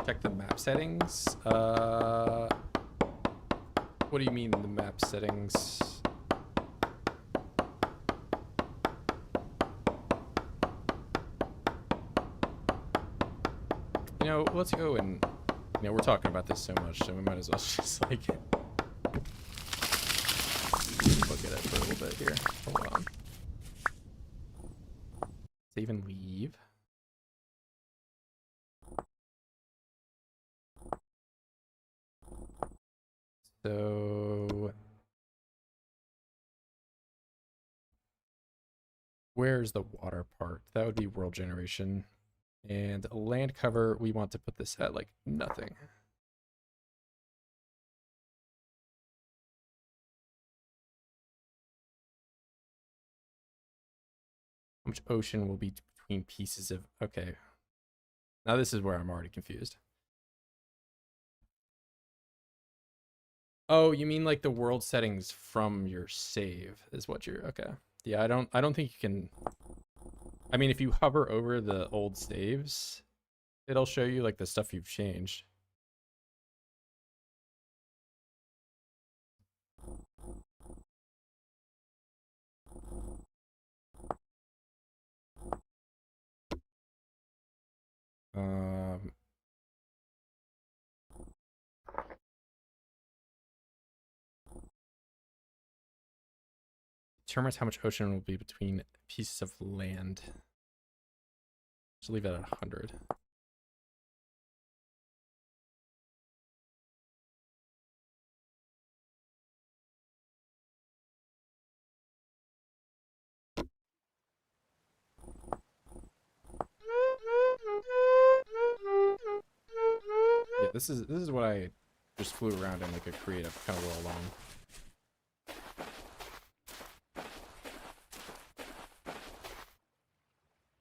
Check the map settings. What do you mean the map settings? You know, let's go and, you know, we're talking about this so much, so we might as well just like look at it for a little bit here. Hold on. Save and leave. So where's the water part? That would be world generation. And land cover, we want to put this at like nothing. How much ocean will be between pieces of... Okay. Now this is where I'm already confused. Oh, you mean like the world settings from your save is what you're... Okay. Yeah, I don't think you can... I mean, if you hover over the old saves, it'll show you like the stuff you've changed. Um, determines how much ocean will be between pieces of land. Just leave it at 100. Yeah, this is what I just flew around in like a creative kind of roll along.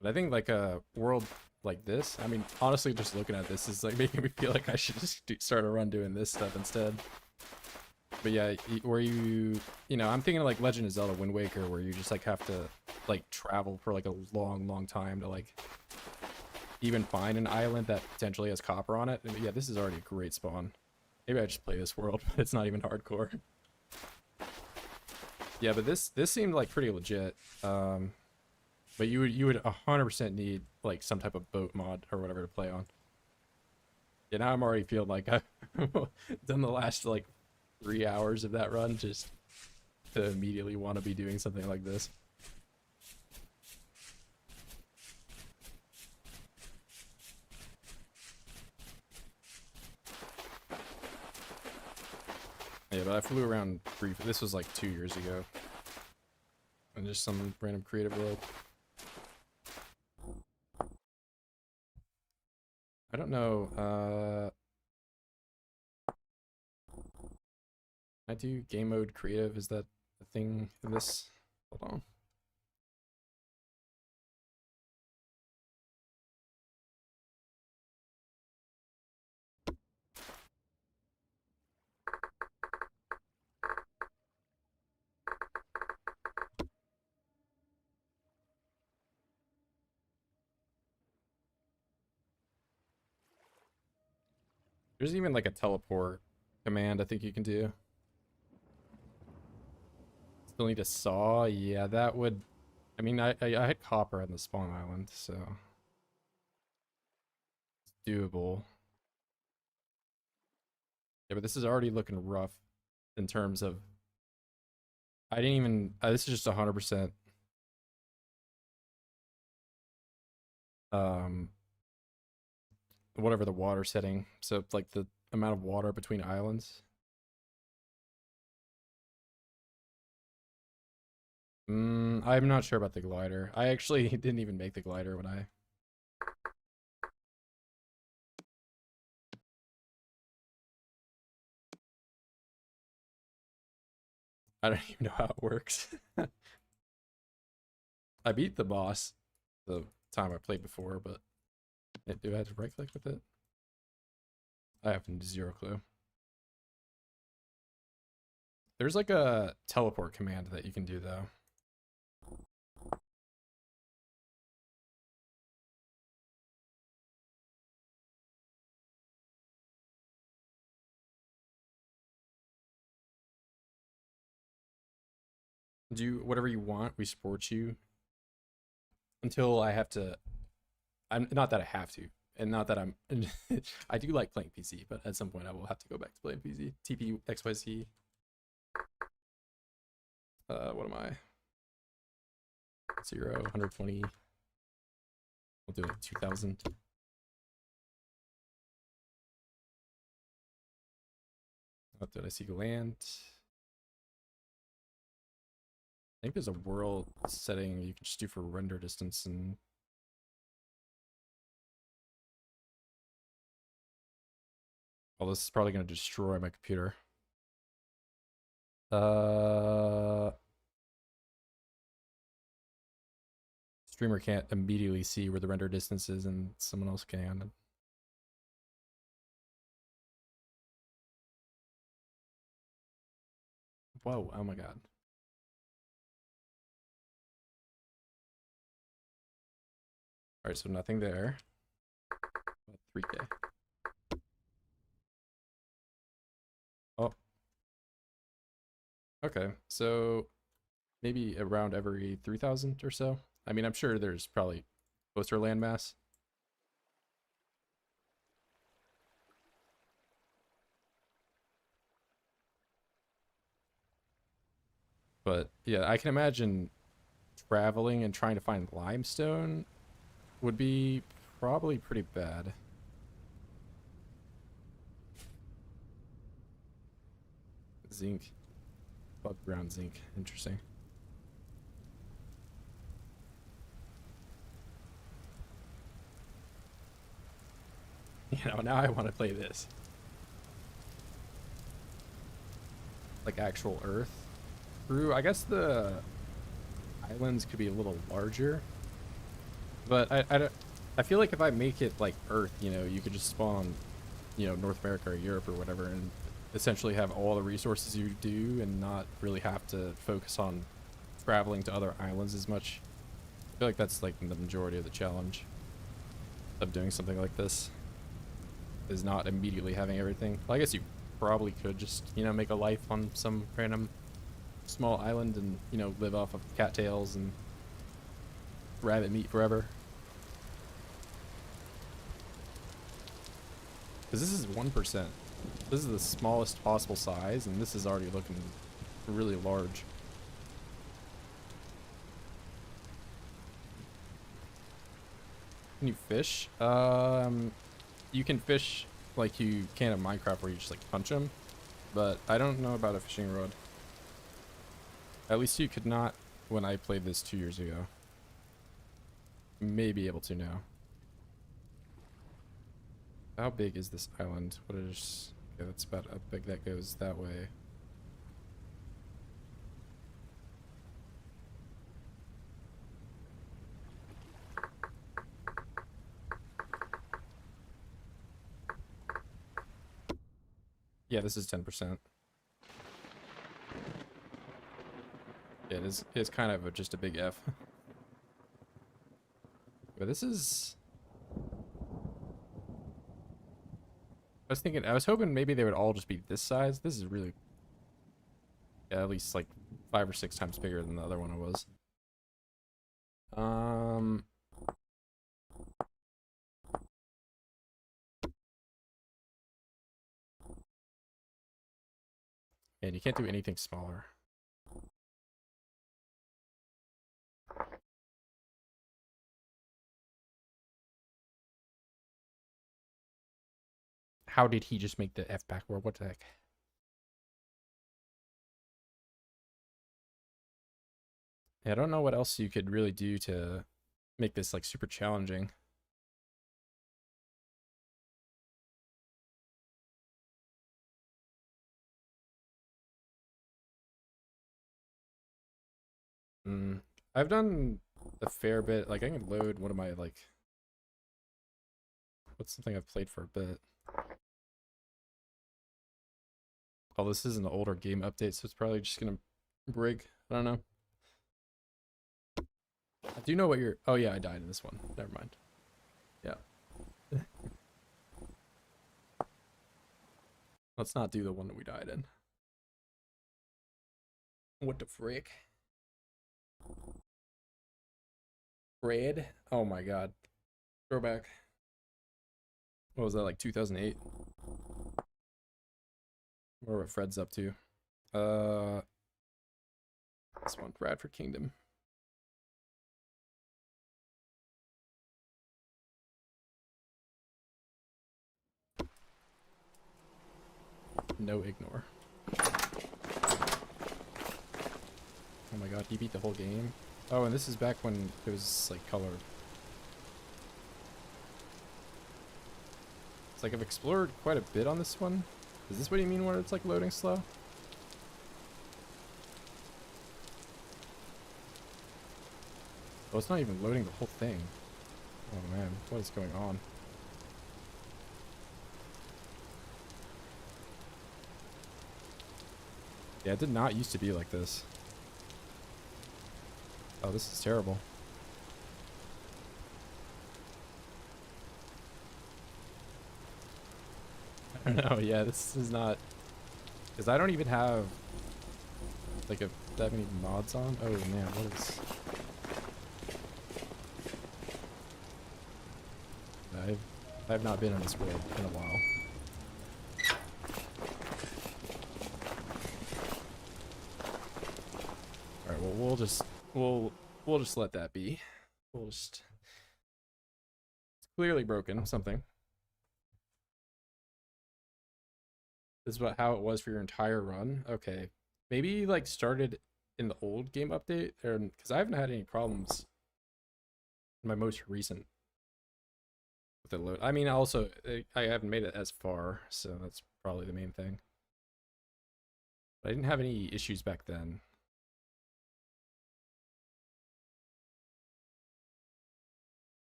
But I think like a world like this, I mean, honestly, just looking at this is like making me feel like I should just start a run doing this stuff instead. But yeah, where you know, I'm thinking of like Legend of Zelda Wind Waker, where you just like have to like travel for like a long time to like even find an island that potentially has copper on it. And yeah, this is already a great spawn. Maybe I just play this world, but it's not even hardcore. Yeah, but this seemed like pretty legit. But you would 100% need like some type of boat mod or whatever to play on. Yeah, now I'm already feeling like I've done the last like 3 hours of that run just to immediately want to be doing something like this. Yeah, but I flew around briefly. This was like 2 years ago. And just some random creative world. I don't know. I do game mode creative. Is that a thing in this? Hold on. There's even like a teleport command I think you can do. Still need a saw. Yeah, that would... I mean, I had copper on the spawn island, so it's doable. Yeah, but this is already looking rough in terms of... I didn't even... this is just 100%. Whatever the water setting. So it's like the amount of water between islands. I'm not sure about the glider. I actually didn't even make the glider when I don't even know how it works. I beat the boss the time I played before, but do I have to right click with it? I have zero clue. There's like a teleport command that you can do though. Do whatever you want. We support you until I have to. I'm not that I have to, and not that I'm. I do like playing PC, but at some point I will have to go back to playing PC. TP XYZ. What am I? 0, 120. We'll do it 2000. Oh, did I see land? I think there's a world setting you can just do for render distance and... Oh, this is probably going to destroy my computer. streamer can't immediately see where the render distance is and someone else can. Whoa, oh my god. Alright, so nothing there. 3K. Oh. Okay, so maybe around every 3,000 or so. I mean, I'm sure there's probably closer landmass. But yeah, I can imagine traveling and trying to find limestone would be probably pretty bad. Zinc. Above ground zinc. Interesting. You know, now I want to play this. Like actual Earth. True, I guess the islands could be a little larger. But I feel like if I make it like Earth, you know, you could just spawn, you know, North America or Europe or whatever and essentially have all the resources you do and not really have to focus on traveling to other islands as much. I feel like that's like the majority of the challenge of doing something like this, is not immediately having everything. Well, I guess you probably could just, you know, make a life on some random small island and, you know, live off of cattails and rabbit meat forever. Because this is 1%. This is the smallest possible size, and this is already looking really large. Can you fish? You can fish like you can in Minecraft where you just like punch them, but I don't know about a fishing rod. At least you could not when I played this 2 years ago. May be able to now. How big is this island? What is... Okay, that's about how big that goes that way. Yeah, this is 10%. Yeah, it's kind of just a big F. But this is... I was hoping maybe they would all just be this size. This is really, yeah, at least like 5 or 6 times bigger than the other one it was. And you can't do anything smaller. How did he just make the F backward? What the heck? Yeah, I don't know what else you could really do to make this like super challenging. I've done a fair bit. Like I can load one of my like, what's something I've played for a bit? Oh, this is an older game update, so it's probably just gonna brig. I don't know. I do know what you're... Oh yeah, I died in this one. Never mind. Yeah. Let's not do the one that we died in. What the frick? Fred? Oh my god. Throwback. What was that, like 2008? Or what Fred's up to. This one, Bradford Kingdom. No ignore. Oh my god, he beat the whole game. Oh, and this is back when it was like colored. It's like I've explored quite a bit on this one. Is this what you mean when it's like loading slow? Oh, it's not even loading the whole thing. Oh man, what is going on? Yeah, it did not used to be like this. Oh, this is terrible. I don't know, yeah, this is not... Because I don't even have, like, that many mods on. Oh man, what is... I've not been in this world in a while. Alright, well we'll just let that be. We'll just... It's clearly broken, something. This is how it was for your entire run? Okay. Maybe you, like, started in the old game update, or because I haven't had any problems in my most recent with the load. I mean, also, I haven't made it as far, so that's probably the main thing. But I didn't have any issues back then.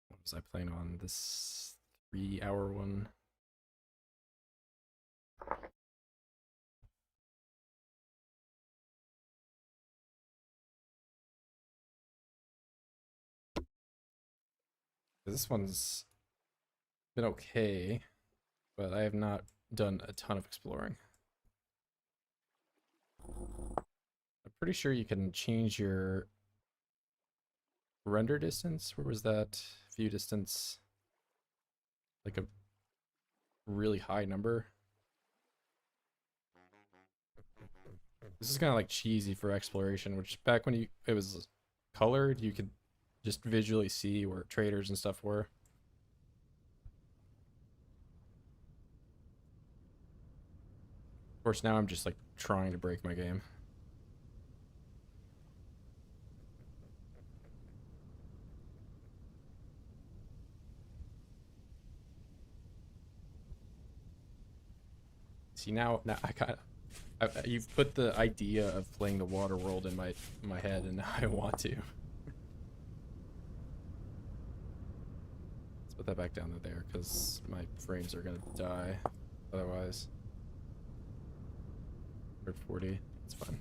What was I playing on? This 3-hour one? This one's been okay, but I have not done a ton of exploring. I'm pretty sure you can change your render distance. Where was that? View distance, like a really high number. This is kind of like cheesy for exploration, which back when it was colored, you could just visually see where traders and stuff were. Of course, now I'm just like trying to break my game. See, now I got... you've put the idea of playing the water world in my head, and now I want to. Let's put that back down to there, because my frames are gonna die otherwise. 140, it's fine.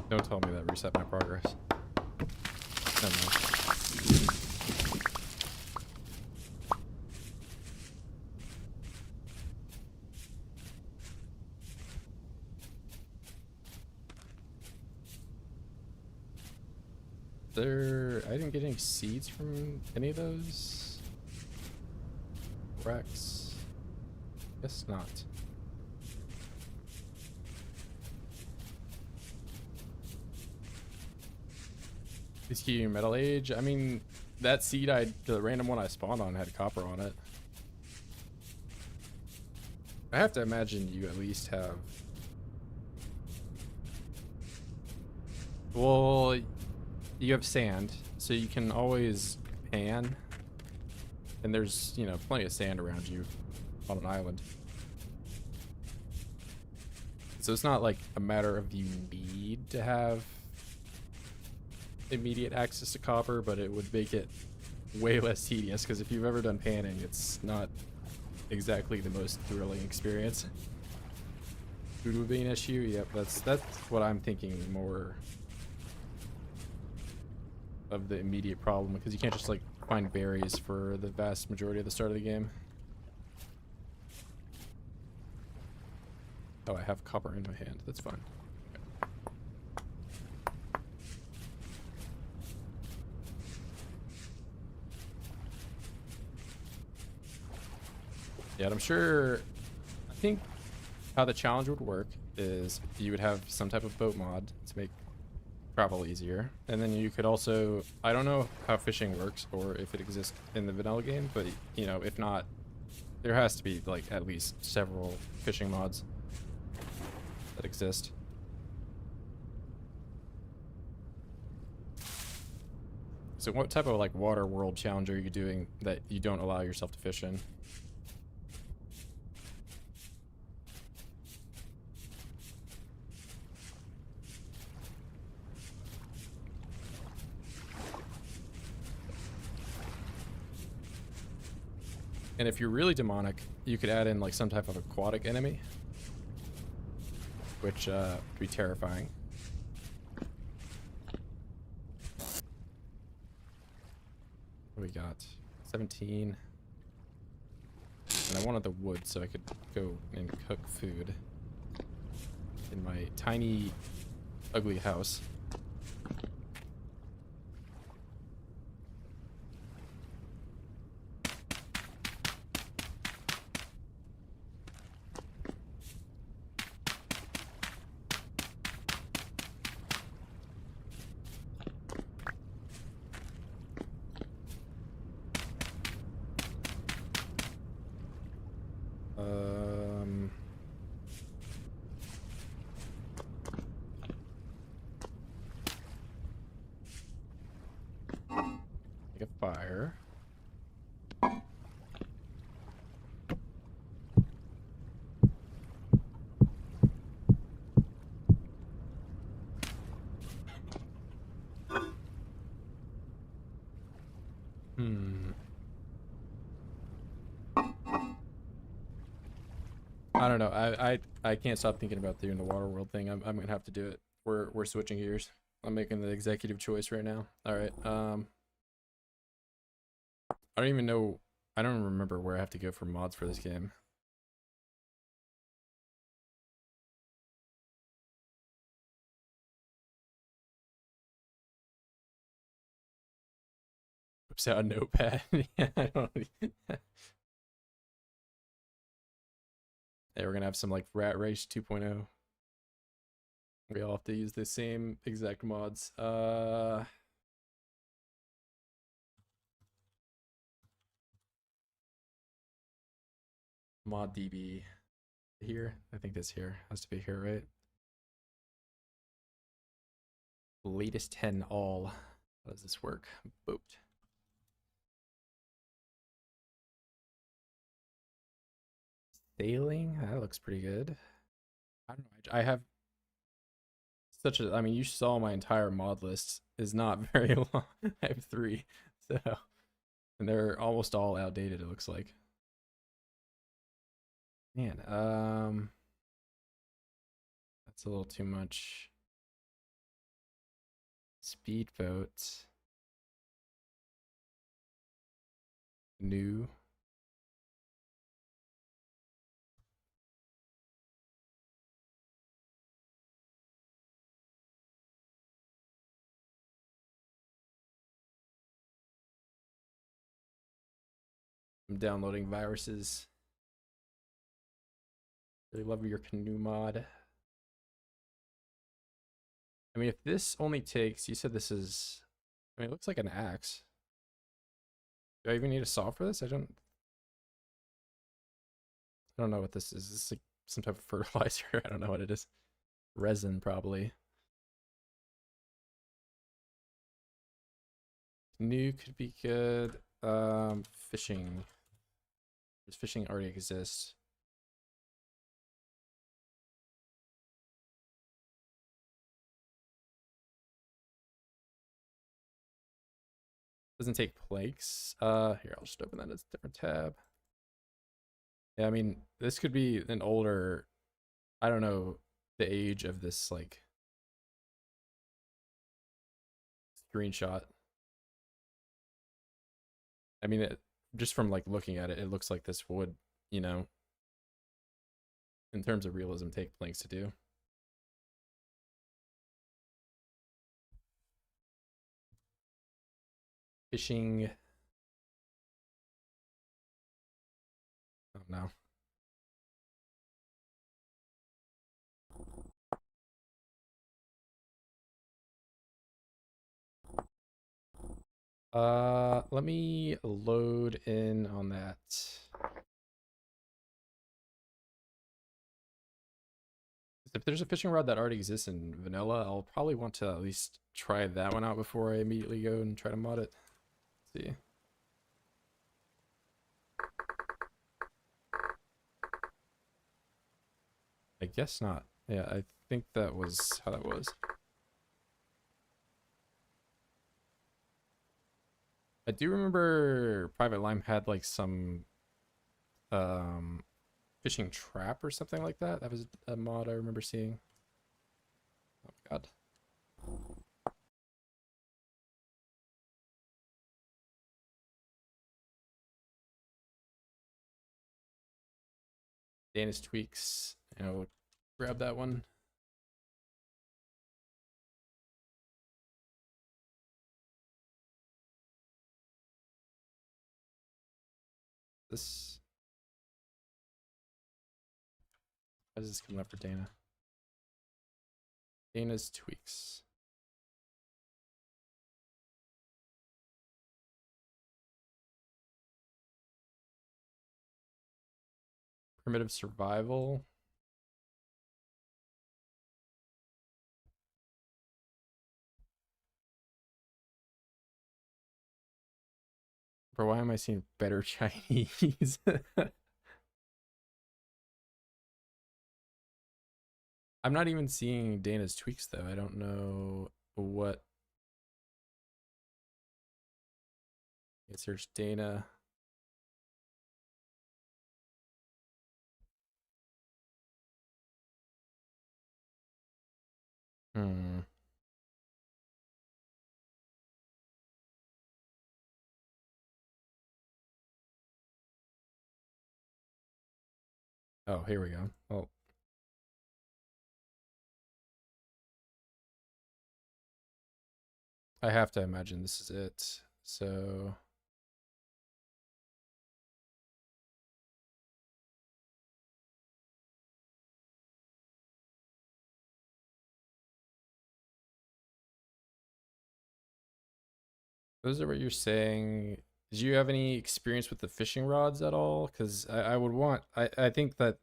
Don't tell me that reset my progress. Never mind. I didn't get any seeds from any of those. Rex. Guess not. Is he Metal Age? I mean, that seed the random one I spawned on had copper on it. I have to imagine you at least have... Well, you have sand, so you can always pan. And there's, you know, plenty of sand around you on an island. So it's not like a matter of you need to have immediate access to copper, but it would make it way less tedious, because if you've ever done panning, it's not exactly the most thrilling experience. Food would be an issue. Yep, that's what I'm thinking more of the immediate problem, because you can't just like find berries for the vast majority of the start of the game. Oh, I have copper in my hand. That's fine. Okay. Yeah, I'm sure... I think how the challenge would work is you would have some type of boat mod to make travel easier, and then you could also, I don't know how fishing works or if it exists in the vanilla game, but you know, if not, there has to be like at least several fishing mods that exist. So what type of like water world challenge are you doing that you don't allow yourself to fish in? And if you're really demonic, you could add in like some type of aquatic enemy, which would be terrifying. What do we got? 17. And I wanted the wood so I could go and cook food in my tiny, ugly house. Make a fire. I don't know. I can't stop thinking about doing the water world thing. I'm gonna have to do it. We're switching gears. I'm making the executive choice right now. All right. I don't even know. I don't remember where I have to go for mods for this game. Oops, out a notepad. Yeah, I don't. Hey, we're gonna have some like Rat Race 2.0. We all have to use the same exact mods. Mod DB here. I think this here has to be here, right? Latest 10 all. How does this work? Boat. Sailing? That looks pretty good. I don't know. I have such a, I mean, you saw my entire mod list is not very long. I have 3. So, and they're almost all outdated, it looks like. Man, that's a little too much. Speedboat. New. I'm downloading viruses. Really love your canoe mod. I mean, if this only takes, you said this is, I mean, it looks like an axe. Do I even need a saw for this? I don't know what this is. Is this like some type of fertilizer? I don't know what it is. Resin, probably. New could be good. Fishing. Does fishing already exist? Doesn't take planks. Here, I'll just open that as a different tab. Yeah, I mean, this could be an older, I don't know the age of this, like, screenshot. I mean, just from, like, looking at it, it looks like this would, you know, in terms of realism, take planks to do. Fishing. Oh, no. Let me load in on that. If there's a fishing rod that already exists in vanilla, I'll probably want to at least try that one out before I immediately go and try to mod it. Let's see. I guess not. Yeah, I think that was how that was. I do remember Private Lime had like some um fishing trap or something like that. That was a mod I remember seeing. Oh my god. Danish Tweaks. Grab that one. This. Why is this coming up for Dana? Dana's Tweaks. Primitive Survival. Bro, why am I seeing better Chinese? I'm not even seeing Dana's Tweaks though. I don't know what. Let's search Dana. Hmm. Oh, here we go. Oh, I have to imagine this is it. So those are what you're saying. Did you have any experience with the fishing rods at all? Because I would want. I think that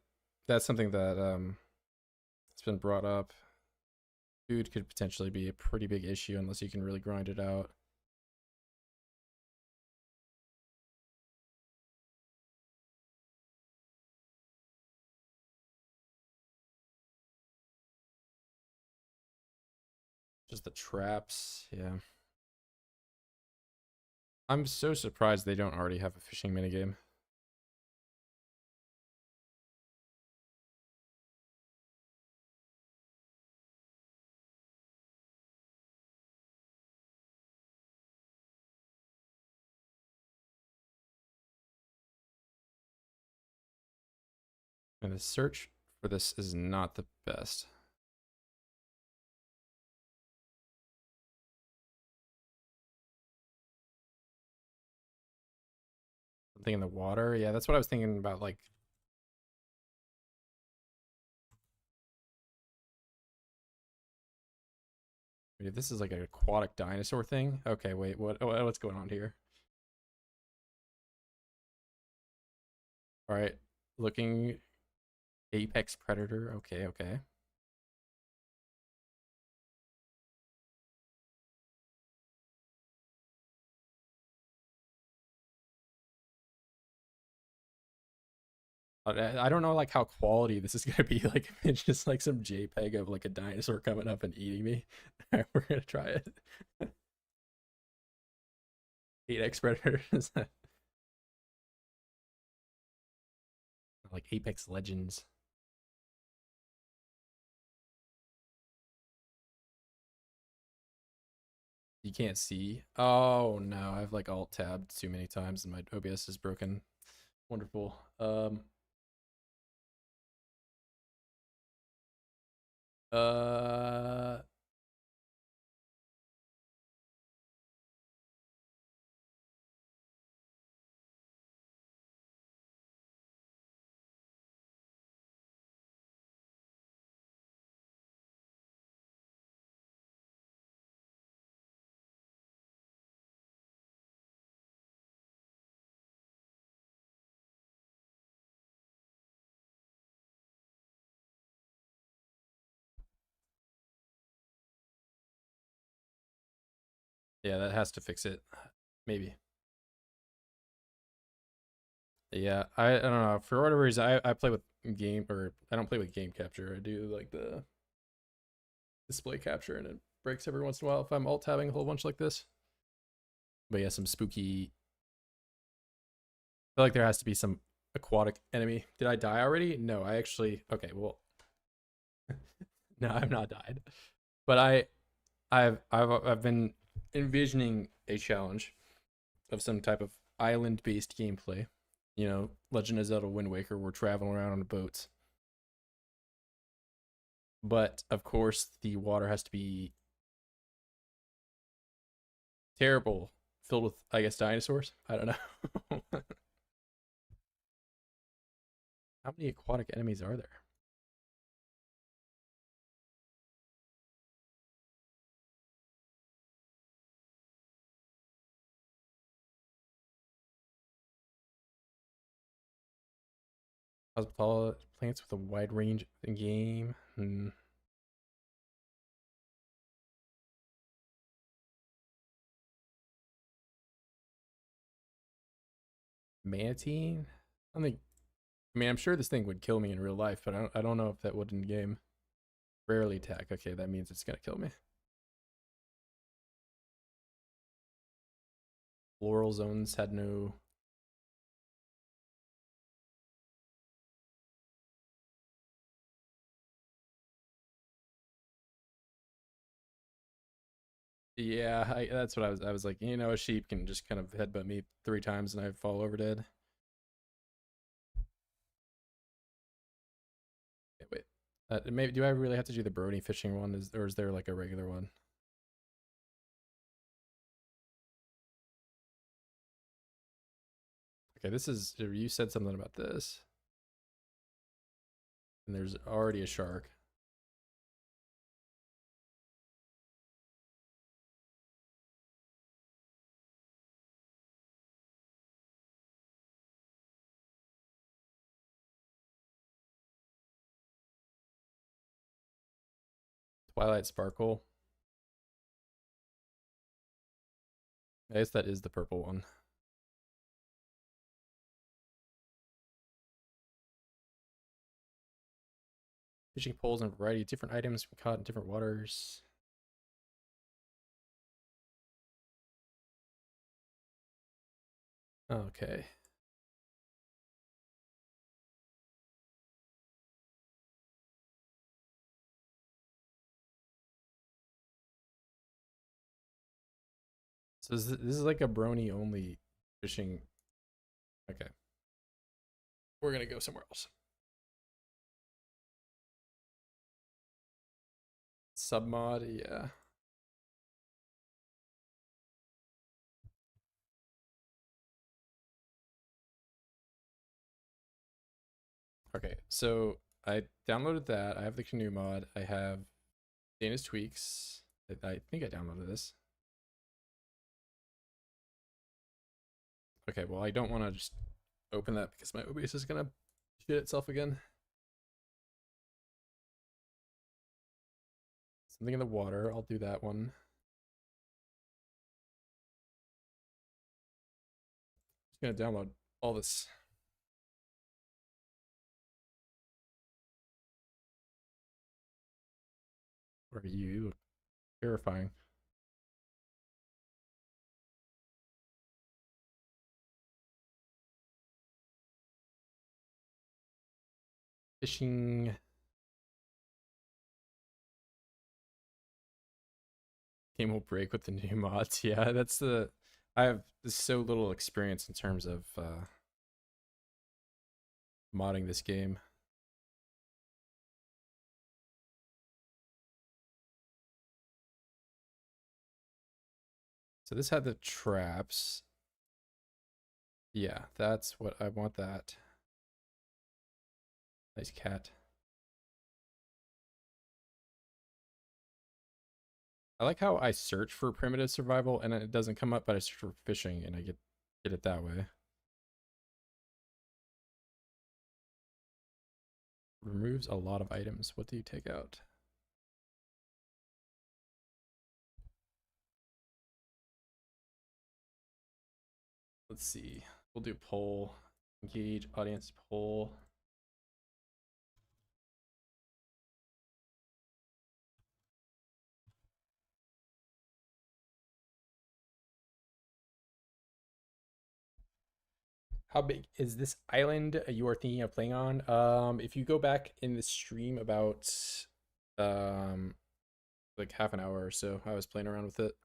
that's something that it's been brought up. Food could potentially be a pretty big issue unless you can really grind it out. Just the traps, yeah. I'm so surprised they don't already have a fishing minigame. And the search for this is not the best. Something in the water? Yeah, that's what I was thinking about, like. Wait, this is like an aquatic dinosaur thing? Okay, wait, what's going on here? Alright. Looking apex predator. Okay, okay. I don't know like how quality this is gonna be. Like if it's just like some JPEG of like a dinosaur coming up and eating me. Alright, we're gonna try it. 8x predators. Like Apex Legends. You can't see. Oh no, I've like alt tabbed too many times and my OBS is broken. Wonderful. Uh Yeah, that has to fix it. Maybe. Yeah, I don't know. For whatever reason, I play with game, or I don't play with game capture. I do like the display capture, and it breaks every once in a while if I'm alt tabbing a whole bunch like this. But yeah, some spooky. I feel like there has to be some aquatic enemy. Did I die already? No, I actually. Okay, well, no, I've not died. But I've been envisioning a challenge of some type of island-based gameplay. You know, Legend of Zelda Wind Waker, we're traveling around on boats. But of course, the water has to be terrible, filled with, I guess, dinosaurs. I don't know. How many aquatic enemies are there? Cosmetology plants with a wide range in game. Manatee? I think. I mean, I'm sure this thing would kill me in real life, but I don't know if that would in game. Rarely attack. Okay, that means it's gonna kill me. Floral zones had no. Yeah, that's what I was. I was like, you know, a sheep can just kind of headbutt me 3 times and I fall over dead. Okay, wait, maybe do I really have to do the Brony fishing one? Or is there like a regular one? Okay, this is you said something about this, and there's already a shark. Twilight Sparkle. I guess that is the purple one. Fishing poles and a variety of different items caught in different waters. Okay. So this is like a Brony only fishing. Okay. We're gonna go somewhere else. Submod, yeah. Okay, so I downloaded that. I have the canoe mod. I have Dana's tweaks. I think I downloaded this. Okay, well, I don't want to just open that because my OBS is gonna shit itself again. Something in the water. I'll do that one. Just gonna download all this. What are you? Terrifying. Fishing. Game will break with the new mods. Yeah, that's the. I have so little experience in terms of modding this game. So this had the traps. Yeah, that's what I want. That nice cat. I like how I search for primitive survival and it doesn't come up, but I search for fishing and I get it that way. Removes a lot of items. What do you take out? Let's see. We'll do poll. Engage audience poll. How big is this island you are thinking of playing on? If you go back in the stream about like half an hour or so, I was playing around with it.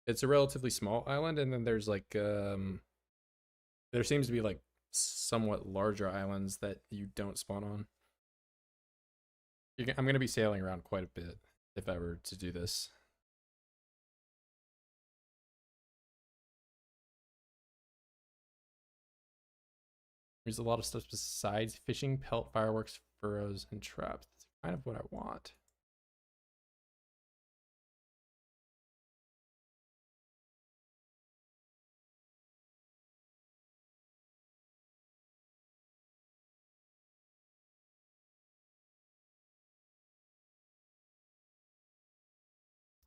It's a relatively small island, and then there's like there seems to be like somewhat larger islands that you don't spawn on. I'm gonna be sailing around quite a bit if I were to do this. There's a lot of stuff besides fishing, pelt, fireworks, furrows, and traps. That's kind of what I want.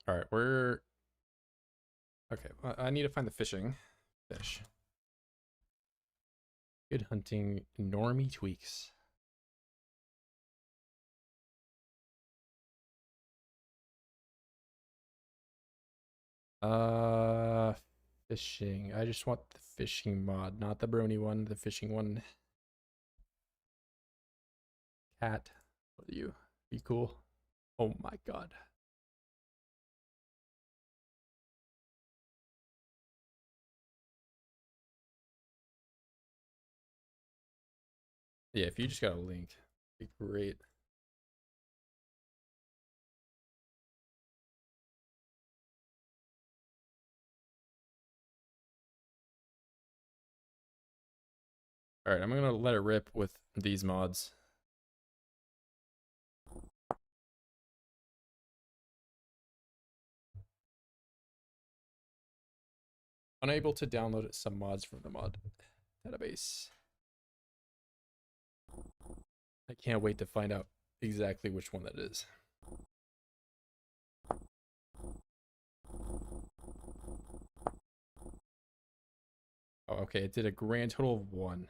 All right, we're okay. I need to find the fishing fish. Good hunting, normie tweaks. Fishing. I just want the fishing mod, not the brony one, the fishing one. Cat, what are you? Be cool. Oh my god. Yeah, if you just got a link, it'd be great. All right, I'm gonna let it rip with these mods. Unable to download some mods from the mod database. I can't wait to find out exactly which one that is. Oh, okay, it did a grand total of 1.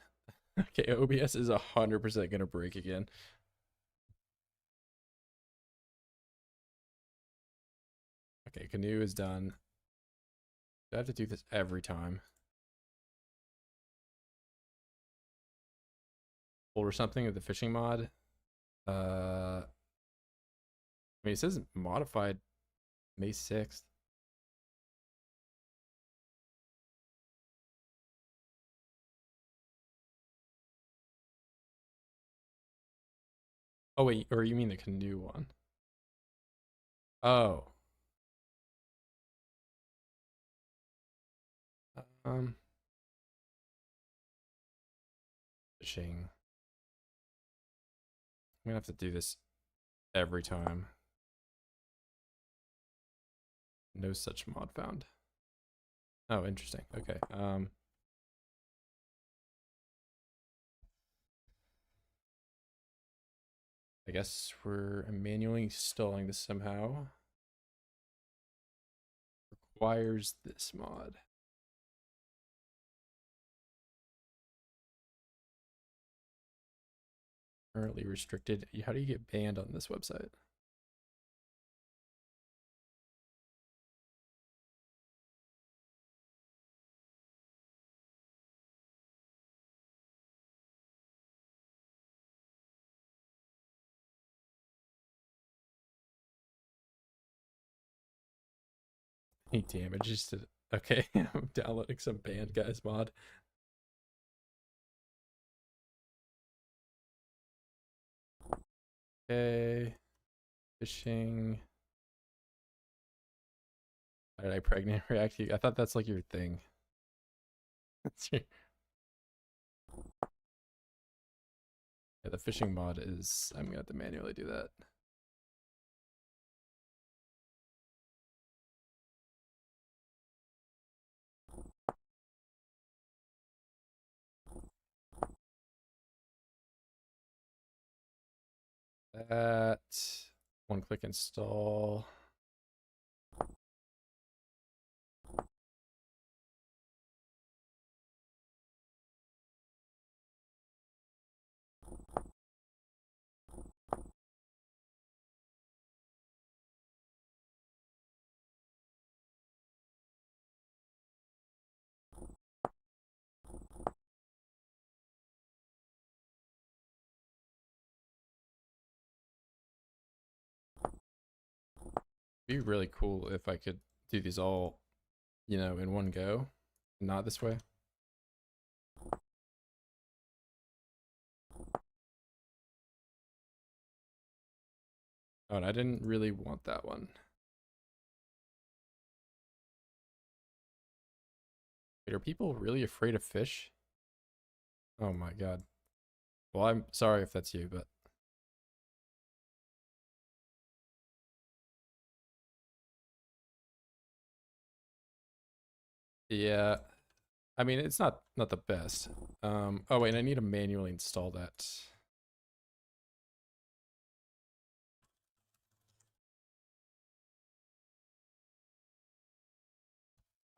Okay, OBS is 100% gonna break again. Okay, canoe is done. Do I have to do this every time? Or something with the fishing mod? I mean, it says modified May 6th. Oh wait, or you mean the canoe one? Oh. Um, fishing. I'm gonna have to do this every time. No such mod found. Oh, interesting. Okay. I guess we're manually installing this somehow. Requires this mod. Currently restricted. How do you get banned on this website? Hey, damn, it just did. Okay, I'm downloading some banned guys mod. Okay, fishing. Why did I pregnant react to you? I thought that's like your thing. That's your... Yeah, the fishing mod is. I'm gonna have to manually do that. That one click install. Be really cool if I could do these all, you know, in one go, not this way. Oh, and I didn't really want that one. Wait, are people really afraid of fish? Oh my god. Well, I'm sorry if that's you, but yeah. I mean, it's not the best. Oh wait, I need to manually install that.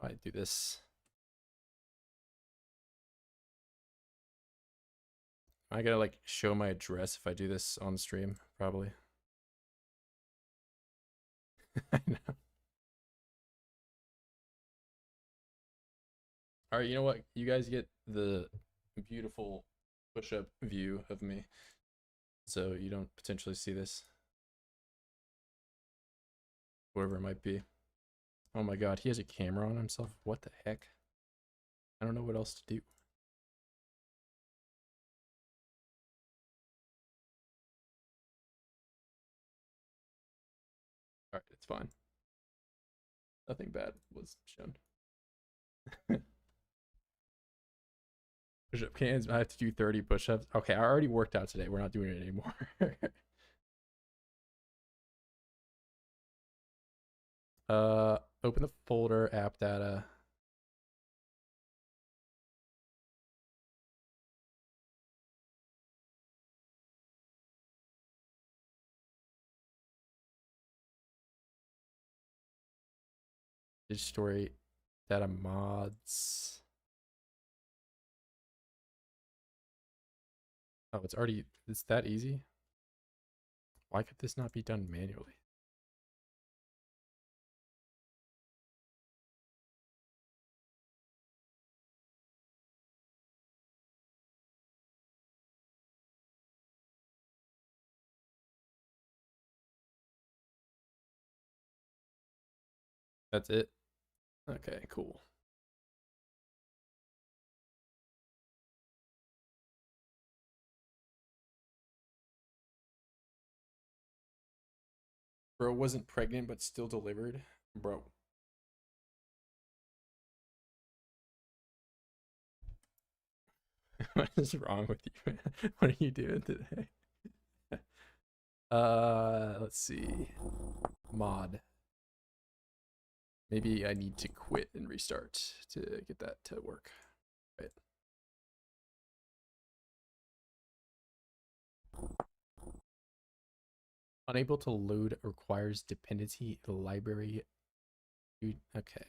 I do this. I gotta like show my address if I do this on stream, probably. I know. All right, you know what? You guys get the beautiful push-up view of me, so you don't potentially see this, whoever it might be. Oh my god, he has a camera on himself. What the heck? I don't know what else to do. All right, it's fine. Nothing bad was shown. Push-up cans. I have to do 30 push-ups. Okay, I already worked out today. We're not doing it anymore. Open the folder, app data. Story data mods. Oh, it's that easy? Why could this not be done manually? That's it? Okay, cool. Bro wasn't pregnant but still delivered? Bro. What is wrong with you, man? What are you doing today? Let's see. Mod. Maybe I need to quit and restart to get that to work. Right. Unable to load requires dependency library. Okay.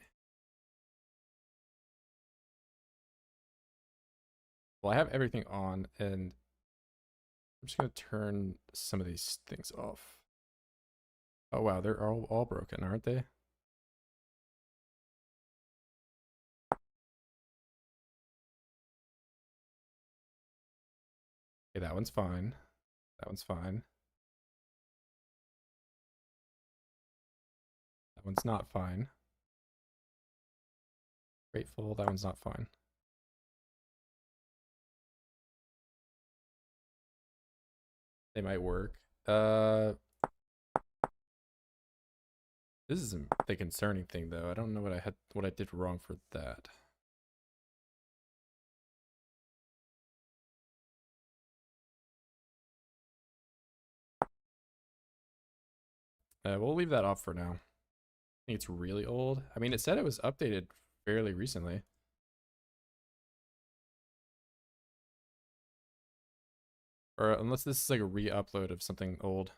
Well, I have everything on, and I'm just gonna turn some of these things off. Oh wow, they're all broken, aren't they? Okay, that one's fine. That one's fine. That one's not fine. Grateful, that one's not fine. They might work. This is the concerning thing though. I don't know what I did wrong for that. We'll leave that off for now. I think it's really old. I mean, it said it was updated fairly recently. Or unless this is like a re-upload of something old.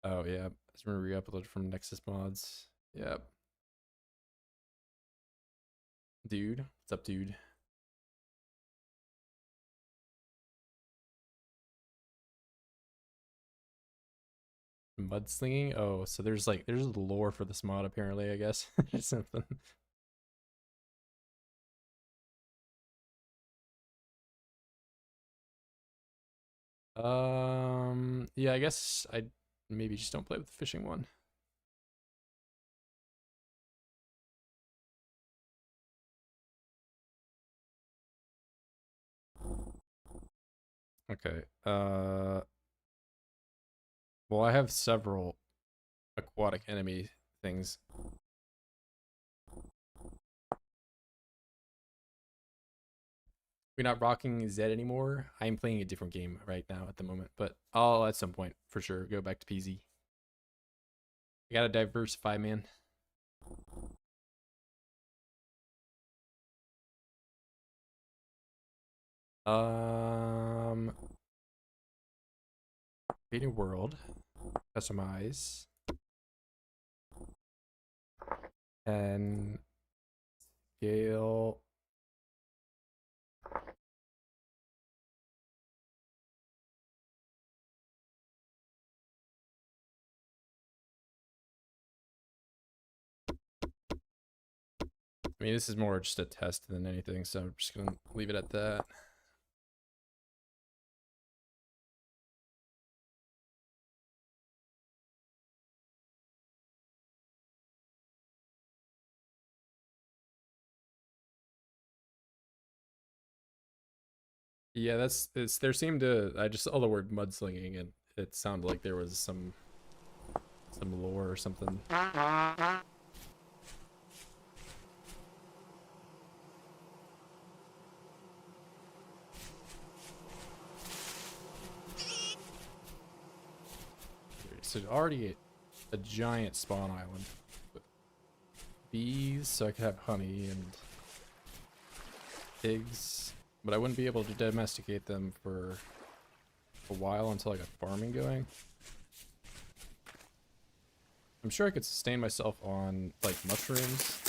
Oh yeah, it's been re-uploaded from Nexus Mods. Yep. Dude, what's up, dude? Mudslinging? Oh, so there's lore for this mod apparently, I guess. Or something. Yeah, I guess I maybe just don't play with the fishing one. Okay. Well, I have several aquatic enemy things. We're not rocking Zed anymore. I'm playing a different game right now at the moment, but I'll at some point for sure go back to PZ. I gotta diversify, man. Create a world, customize, and scale. I mean, this is more just a test than anything, so I'm just gonna leave it at that. Yeah, there seemed to, I just saw the word mudslinging and it sounded like there was some lore or something. So already a giant spawn island with bees, so I could have honey and pigs, but I wouldn't be able to domesticate them for a while until I got farming going. I'm sure I could sustain myself on like mushrooms.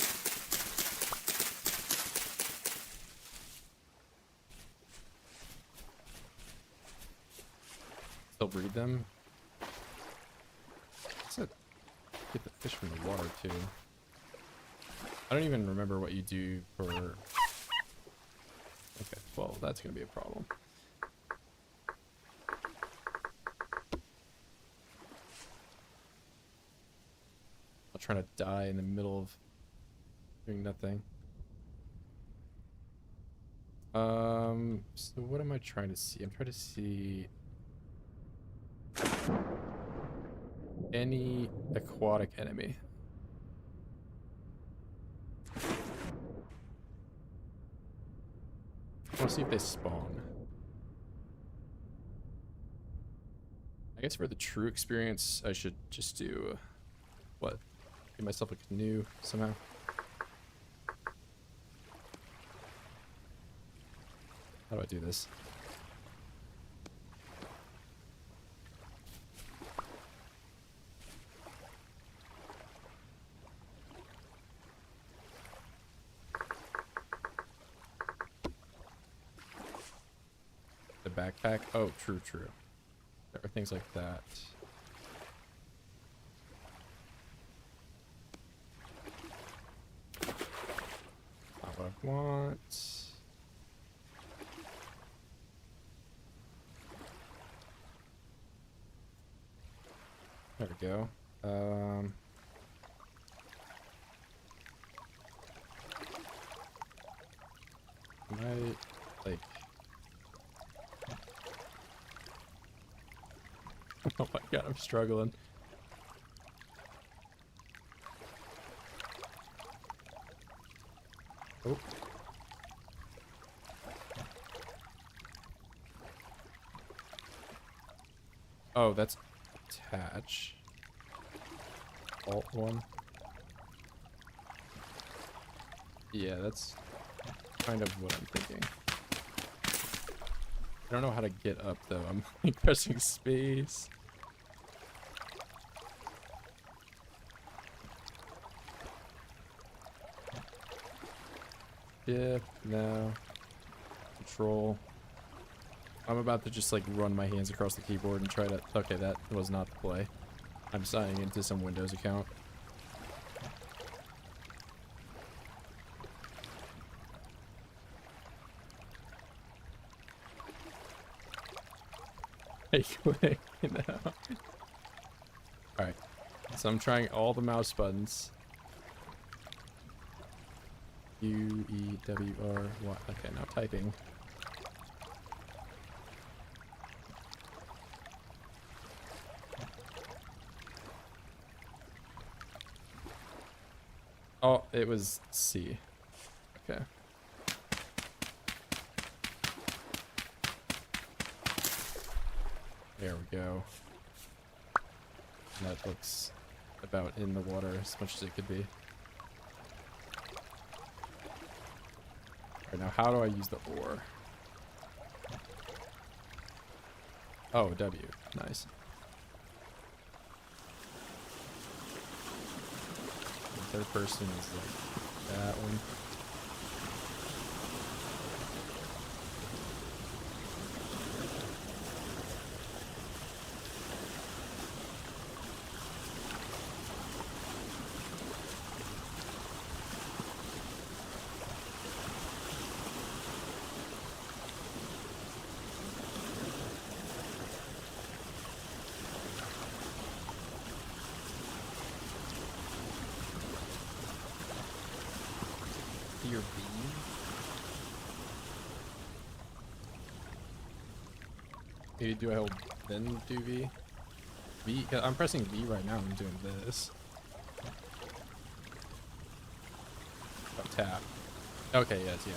Still breed them. Get the fish from the water too. I don't even remember what you do for... Okay, well, that's gonna be a problem. I'm trying to die in the middle of doing nothing. So what am I trying to see? I'm trying to see any aquatic enemy. I want to see if they spawn. I guess for the true experience, I should just do what? Get myself a canoe somehow. How do I do this? The backpack? Oh, true. There are things like that. Not what I want. There we go. Like... Oh my god, I'm struggling. Oh. Oh, that's attach. Alt 1. Yeah, that's kind of what I'm thinking. I don't know how to get up though. I'm like pressing space. Shift, no. Control. I'm about to just like run my hands across the keyboard and try to... Okay, that was not the play. I'm signing into some Windows account. Quick, no. Alright, so I'm trying all the mouse buttons. U, E, W, R, Y. Okay, now typing. Oh, it was C. Okay. There we go. And that looks about in the water as much as it could be. Alright, now how do I use the oar? Oh, W. Nice. The third person is like that one. Your V. Maybe do I hold then do V? V. I'm pressing V right now. I'm doing this. Oh, tap. Okay. Yes. Yeah.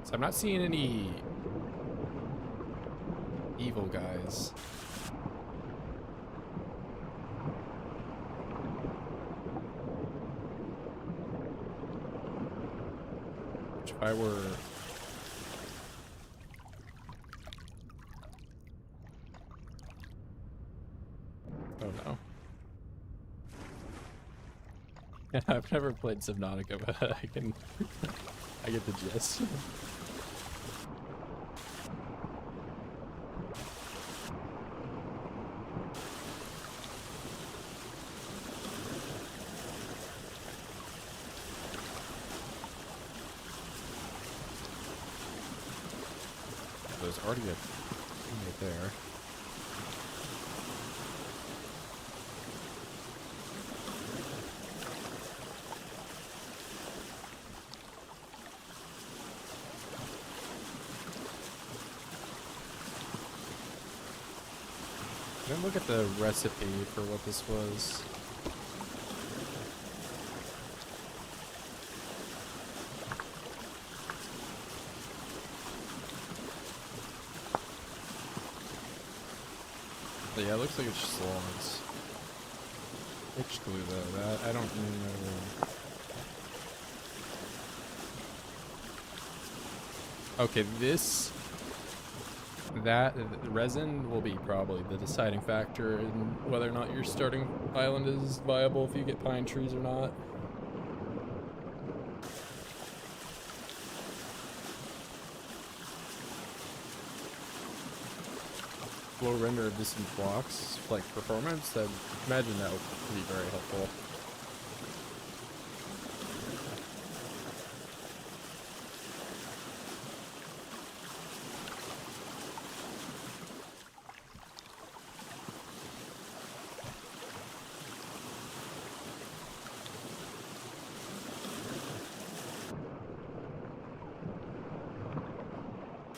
So I'm not seeing any evil guys. Which if I were... Oh no. I've never played Subnautica, but I can... I get the gist. There's already a thing right there. Let me look at the recipe for what this was. But yeah, it looks like it's just logs. Which glue though? That I don't know. Okay, that resin will be probably the deciding factor in whether or not your starting island is viable, if you get pine trees or not. Low render of distant blocks, like performance, I imagine that would be very helpful.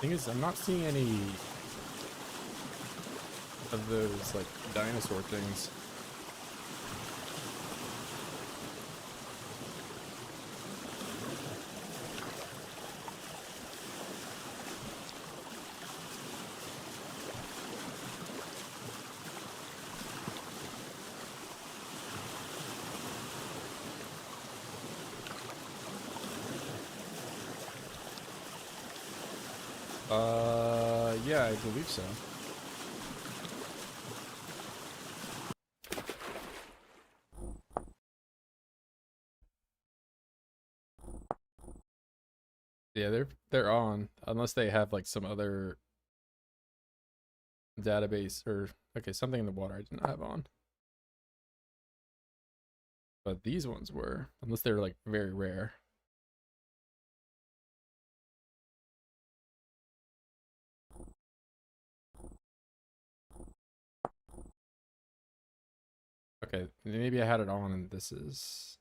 Thing is, I'm not seeing any of those like dinosaur things. Yeah, I believe so. Yeah, they're on, unless they have like some other database or okay, something in the water I didn't have on. But these ones were, unless they're like very rare. Okay, maybe I had it on and this is...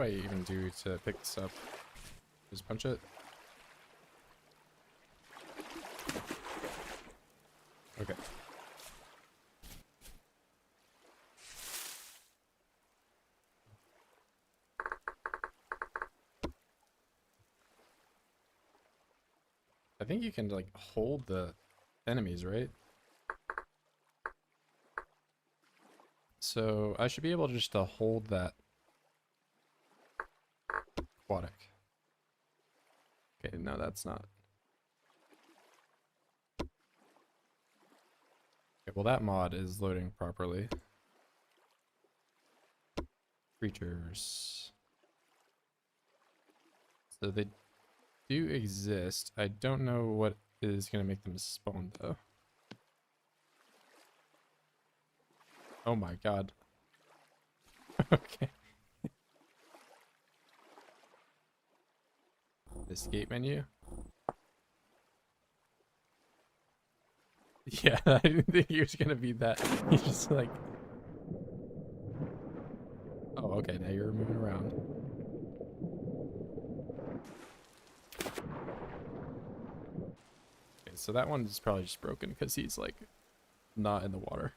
I even do to pick this up? Just punch it? Okay. I think you can like hold the enemies, right? So I should be able just to hold that aquatic. Okay, no, that's not. Okay, well that mod is loading properly. Creatures. So they do exist. I don't know what is going to make them spawn though. Oh my god. Okay. Escape menu. Yeah, I didn't think he was gonna be that. He's just like, oh, okay, now you're moving around. Okay, so that one's probably just broken because he's like not in the water.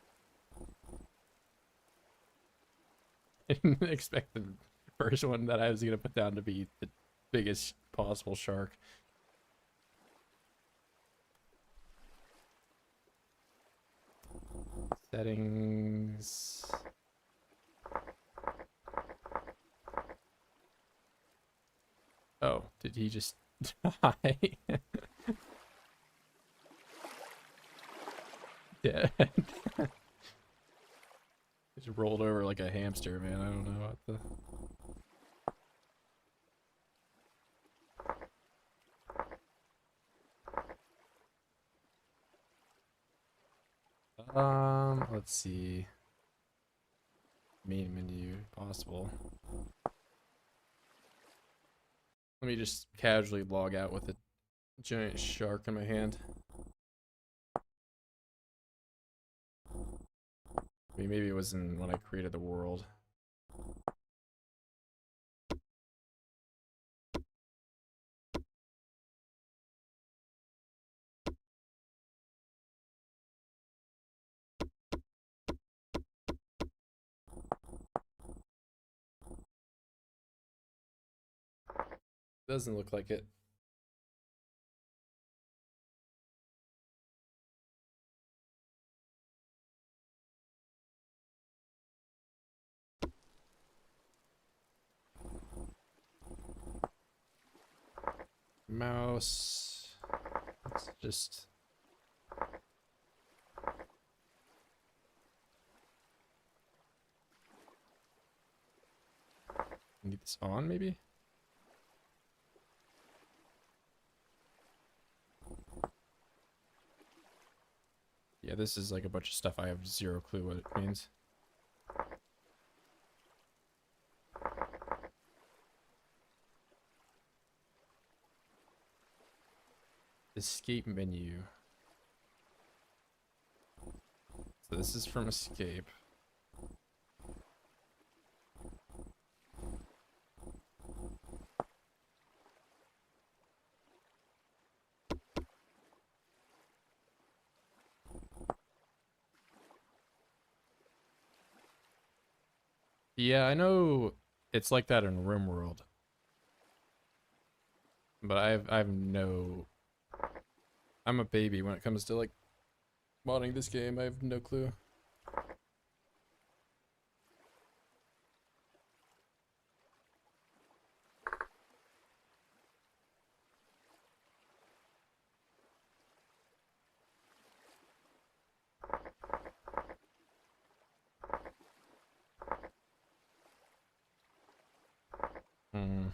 I didn't expect the first one that I was gonna put down to be the biggest possible shark. Settings. Oh, did he just die? Dead. Just rolled over like a hamster, man. I don't know what the... Let's see. Main menu, possible. Let me just casually log out with a giant shark in my hand. I mean, maybe it was in when I created the world. Doesn't look like it. Mouse. Let's just... Need this on, maybe? Yeah, this is like a bunch of stuff I have zero clue what it means. Escape menu. So this is from escape. Yeah, I know it's like that in RimWorld. But I have no... I'm a baby when it comes to like modding this game. I have no clue. Hmm.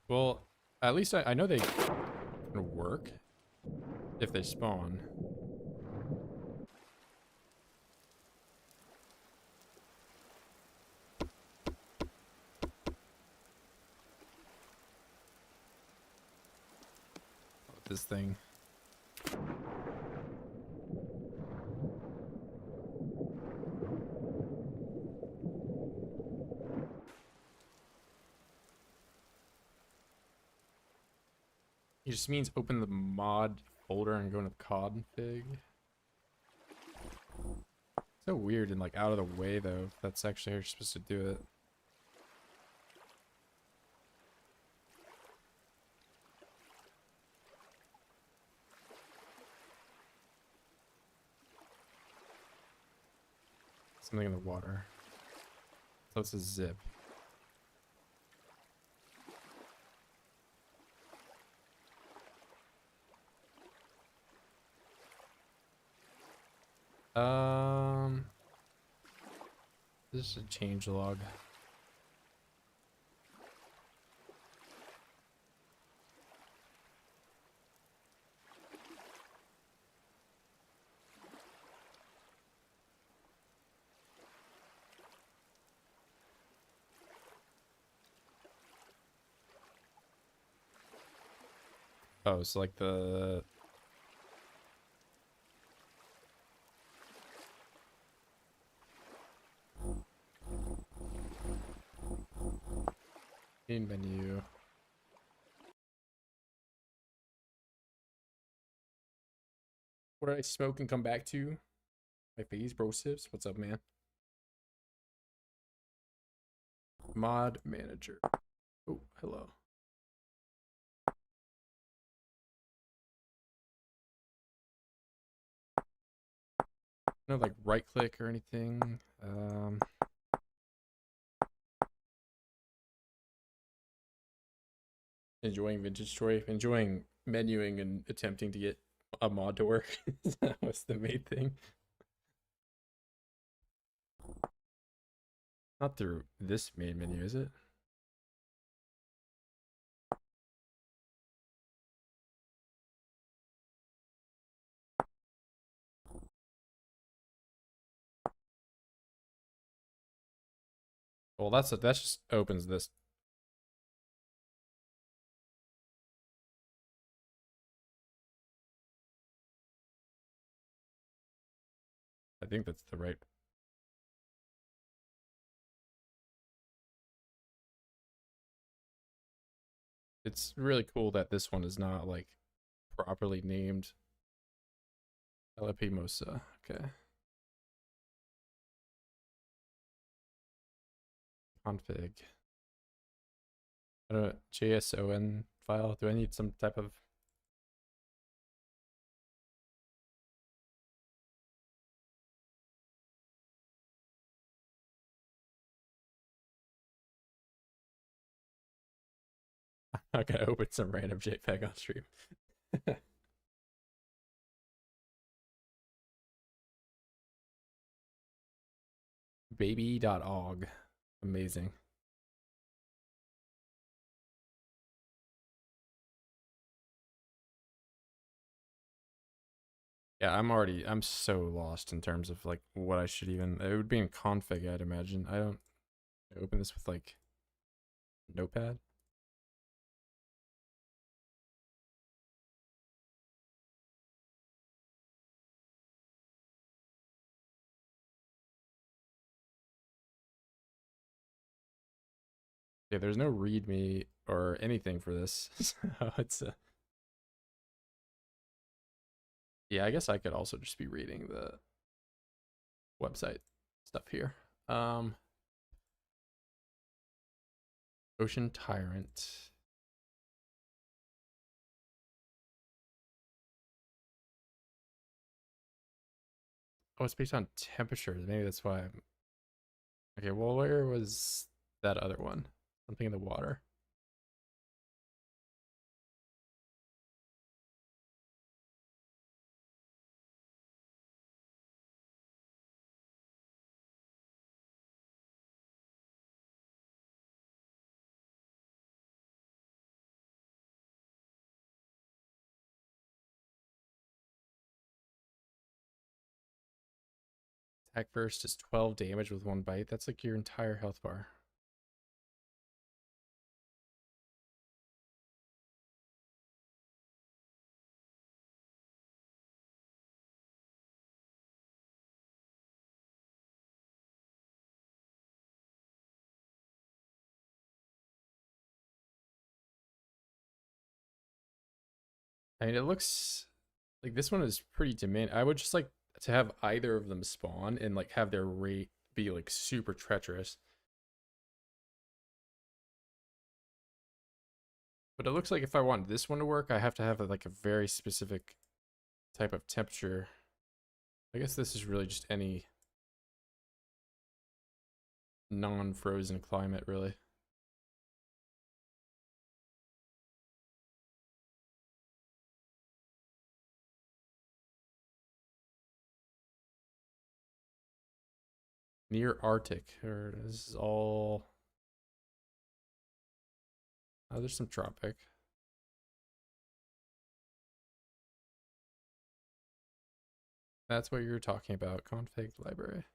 Well, at least I know they can work if they spawn. This thing. just means open the mod folder and go into the config. So weird and like out of the way though, if that's actually how you're supposed to do it. Something in the water. So it's a zip. This is a change log. Oh, it's like the main menu. What did I smoke and come back to? My face, bro sips. What's up, man? Mod manager. Oh, hello. No, like right click or anything. Enjoying Vintage Story. Enjoying menuing and attempting to get a mod to work. That was the main thing. Not through this main menu, is it? Well, that just opens this. I think that's the right. It's really cool that this one is not like properly named. Lpmosa. Okay. Config. I don't know, JSON file. Do I need some type of I gotta open some random JPEG on stream. Baby.og. Amazing. Yeah, I'm so lost in terms of like what I should even, it would be in config, I'd imagine. I don't open this with like Notepad. Yeah, there's no readme or anything for this. So it's yeah, I guess I could also just be reading the website stuff here. Ocean Tyrant. Oh, it's based on temperature. Maybe that's why I'm... Okay, well, where was that other one? Something in the water. Attack first is 12 damage with 1 bite. That's like your entire health bar. I mean, it looks like this one is pretty demand. I would just like to have either of them spawn and like have their rate be like super treacherous. But it looks like if I want this one to work, I have to have like a very specific type of temperature. I guess this is really just any non-frozen climate, really. Near Arctic, or this is all. Oh, there's some tropic. That's what you're talking about, config library.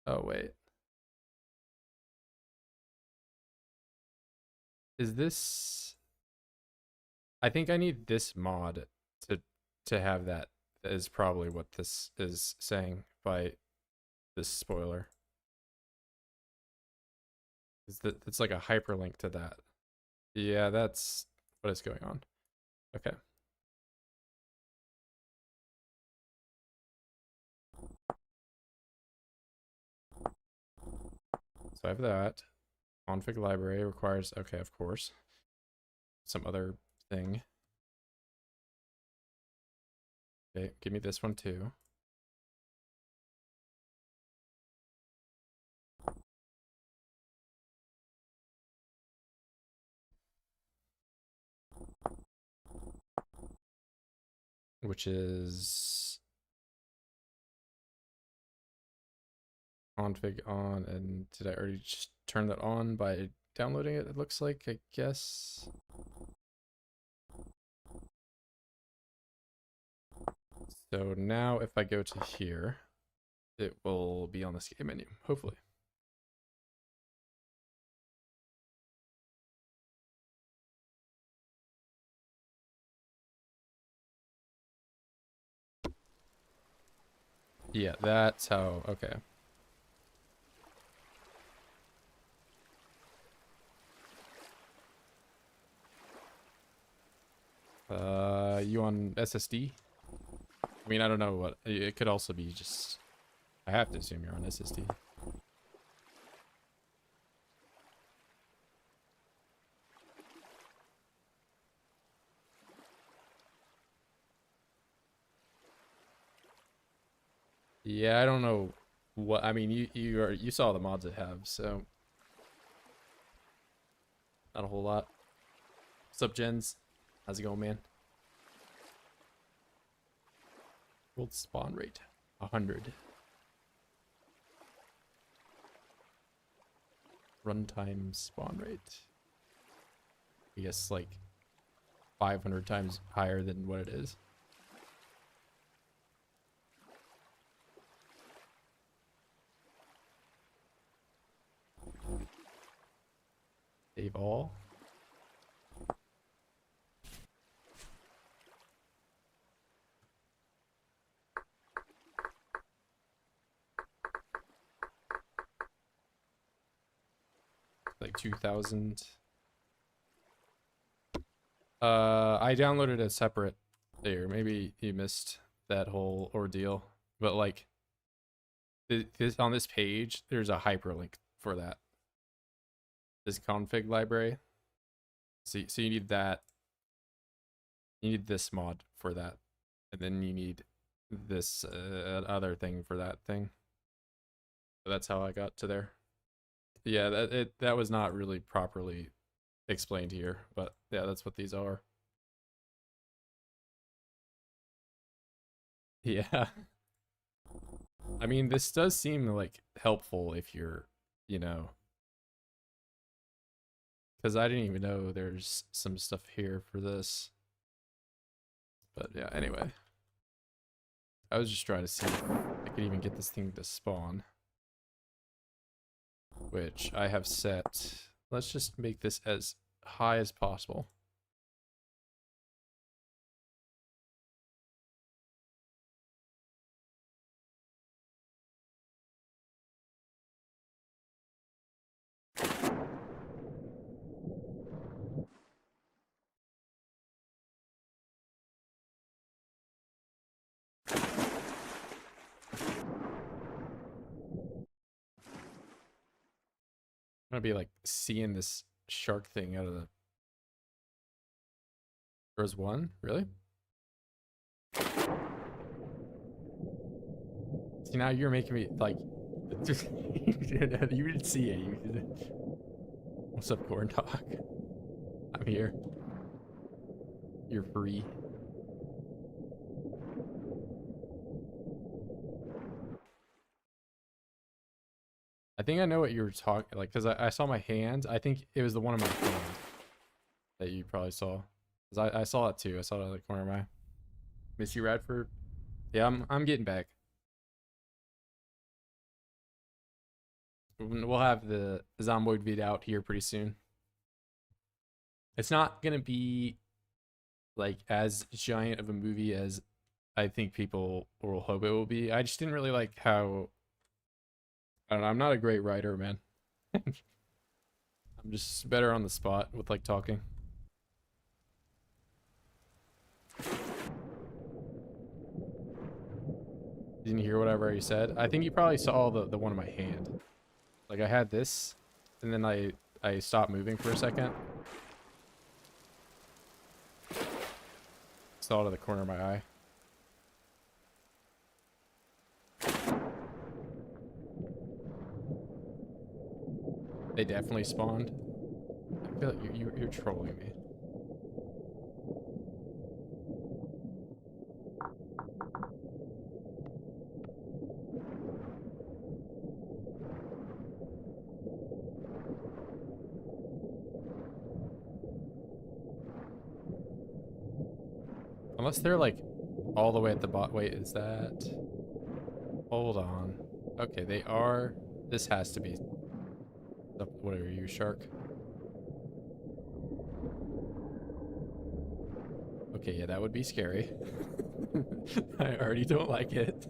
Oh, wait. Is this... I think I need this mod to have that, is probably what this is saying by this spoiler. It's like a hyperlink to that. Yeah, that's what is going on. Okay. So I have that. Config library requires, okay, of course. Some other thing. Okay, give me this one too. Which is config on, and did I already just turn that on by downloading it? It looks like, I guess. So now if I go to here, it will be on this game menu, hopefully. Yeah, that's how, okay. You on SSD? I mean, I don't know what, it could also be just, I have to assume you're on SSD. Yeah, I don't know what, I mean, you saw the mods it have, so not a whole lot. What's up, Jens? How's it going, man? World spawn rate 100. Runtime spawn rate. I guess like 500 times higher than what it is. Save all. Like 2000. I downloaded a separate there. Maybe you missed that whole ordeal. But like this on this page, there's a hyperlink for that. This config library. So you need that. You need this mod for that. And then you need this other thing for that thing. So that's how I got to there. Yeah, that was not really properly explained here, but yeah, that's what these are. Yeah. I mean, this does seem like helpful if you're, you know, because I didn't even know there's some stuff here for this. But yeah, anyway. I was just trying to see if I could even get this thing to spawn. Which I have set. Let's just make this as high as possible. I'd be like seeing this shark thing out of the. There was one? Really? See, now you're making me like. You didn't see it. What's up, corn dog? I'm here. You're free. I think I know what you were talking like, because I saw my hand. I think it was the one in my hand that you probably saw. Because I saw it too. I saw it out of the corner of my eye. Miss you, Radford. Yeah, I'm getting back. We'll have the Zomboid vid out here pretty soon. It's not gonna be like as giant of a movie as I think people will hope it will be. I just didn't really like how. I don't know. I'm not a great writer, man. I'm just better on the spot with like talking. Didn't hear whatever you said. I think you probably saw the one in my hand. Like I had this, and then I stopped moving for a second. Saw it out of the corner of my eye. They definitely spawned. I feel like you're trolling me. Unless they're like all the way at the bot. Wait, is that? Hold on. Okay, they are. This has to be. What are you, shark? Okay, yeah, that would be scary. I already don't like it.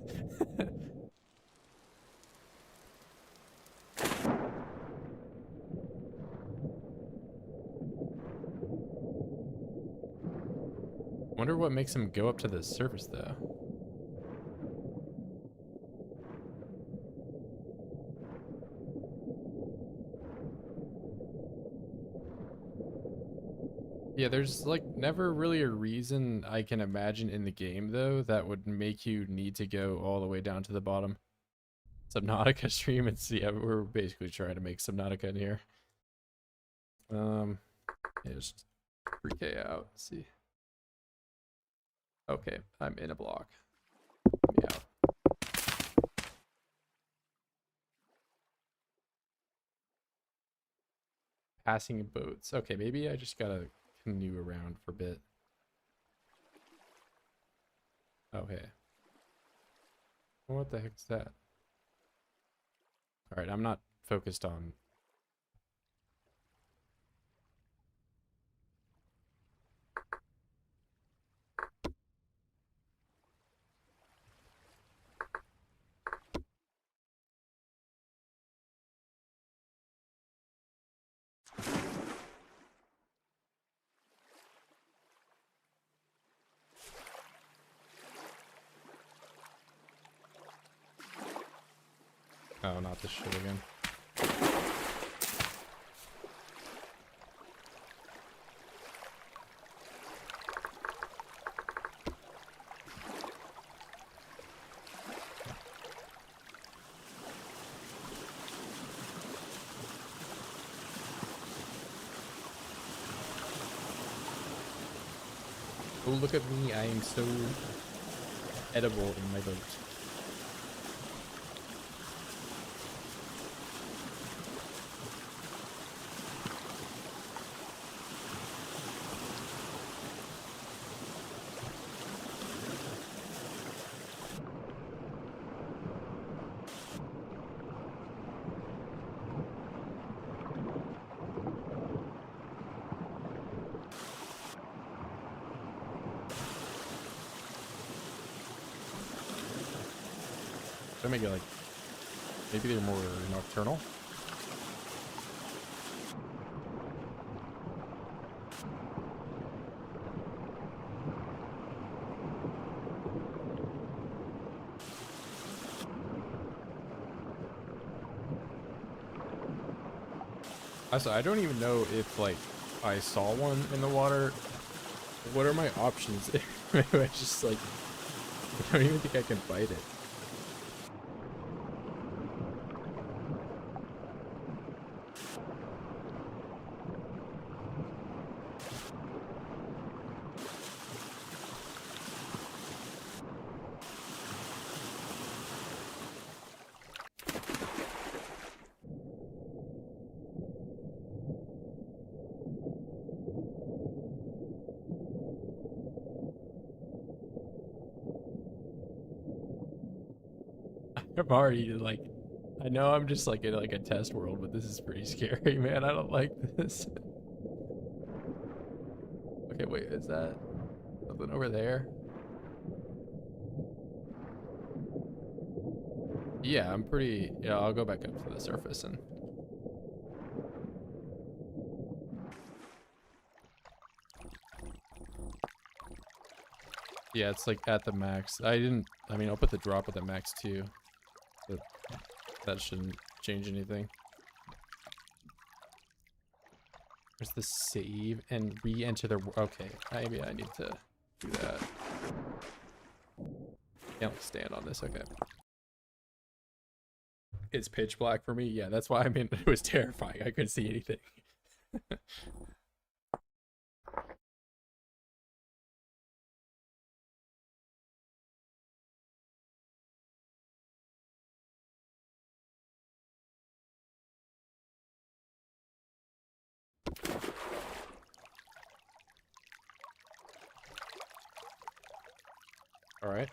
Wonder what makes him go up to the surface, though. Yeah, there's like never really a reason I can imagine in the game though that would make you need to go all the way down to the bottom. Subnautica stream, it's yeah, we're basically trying to make Subnautica in here. Yeah, just 3K out. Let's see. Okay, I'm in a block. Let me out. Passing boats. Okay, maybe I just gotta canoe around for a bit. Okay. What the heck's that? Alright, I'm not focused on. Oh, not this shit again. Oh, look at me. I am so edible in my boat. Should I make it like, maybe they're more nocturnal? Also, I don't even know if like I saw one in the water. What are my options? Maybe I just like I don't even think I can fight it. I'm already like, I know I'm just like in like a test world, but this is pretty scary, man. I don't like this. Okay, wait, is that something over there? Yeah, I'm pretty, yeah, I'll go back up to the surface and yeah, it's like at the max. I mean, I'll put the drop at the max too, but that shouldn't change anything. There's the save and re-enter the, okay, maybe I need to do that. Can't stand on this, okay. It's pitch black for me, yeah, that's why I mean, it was terrifying. I couldn't see anything. All right.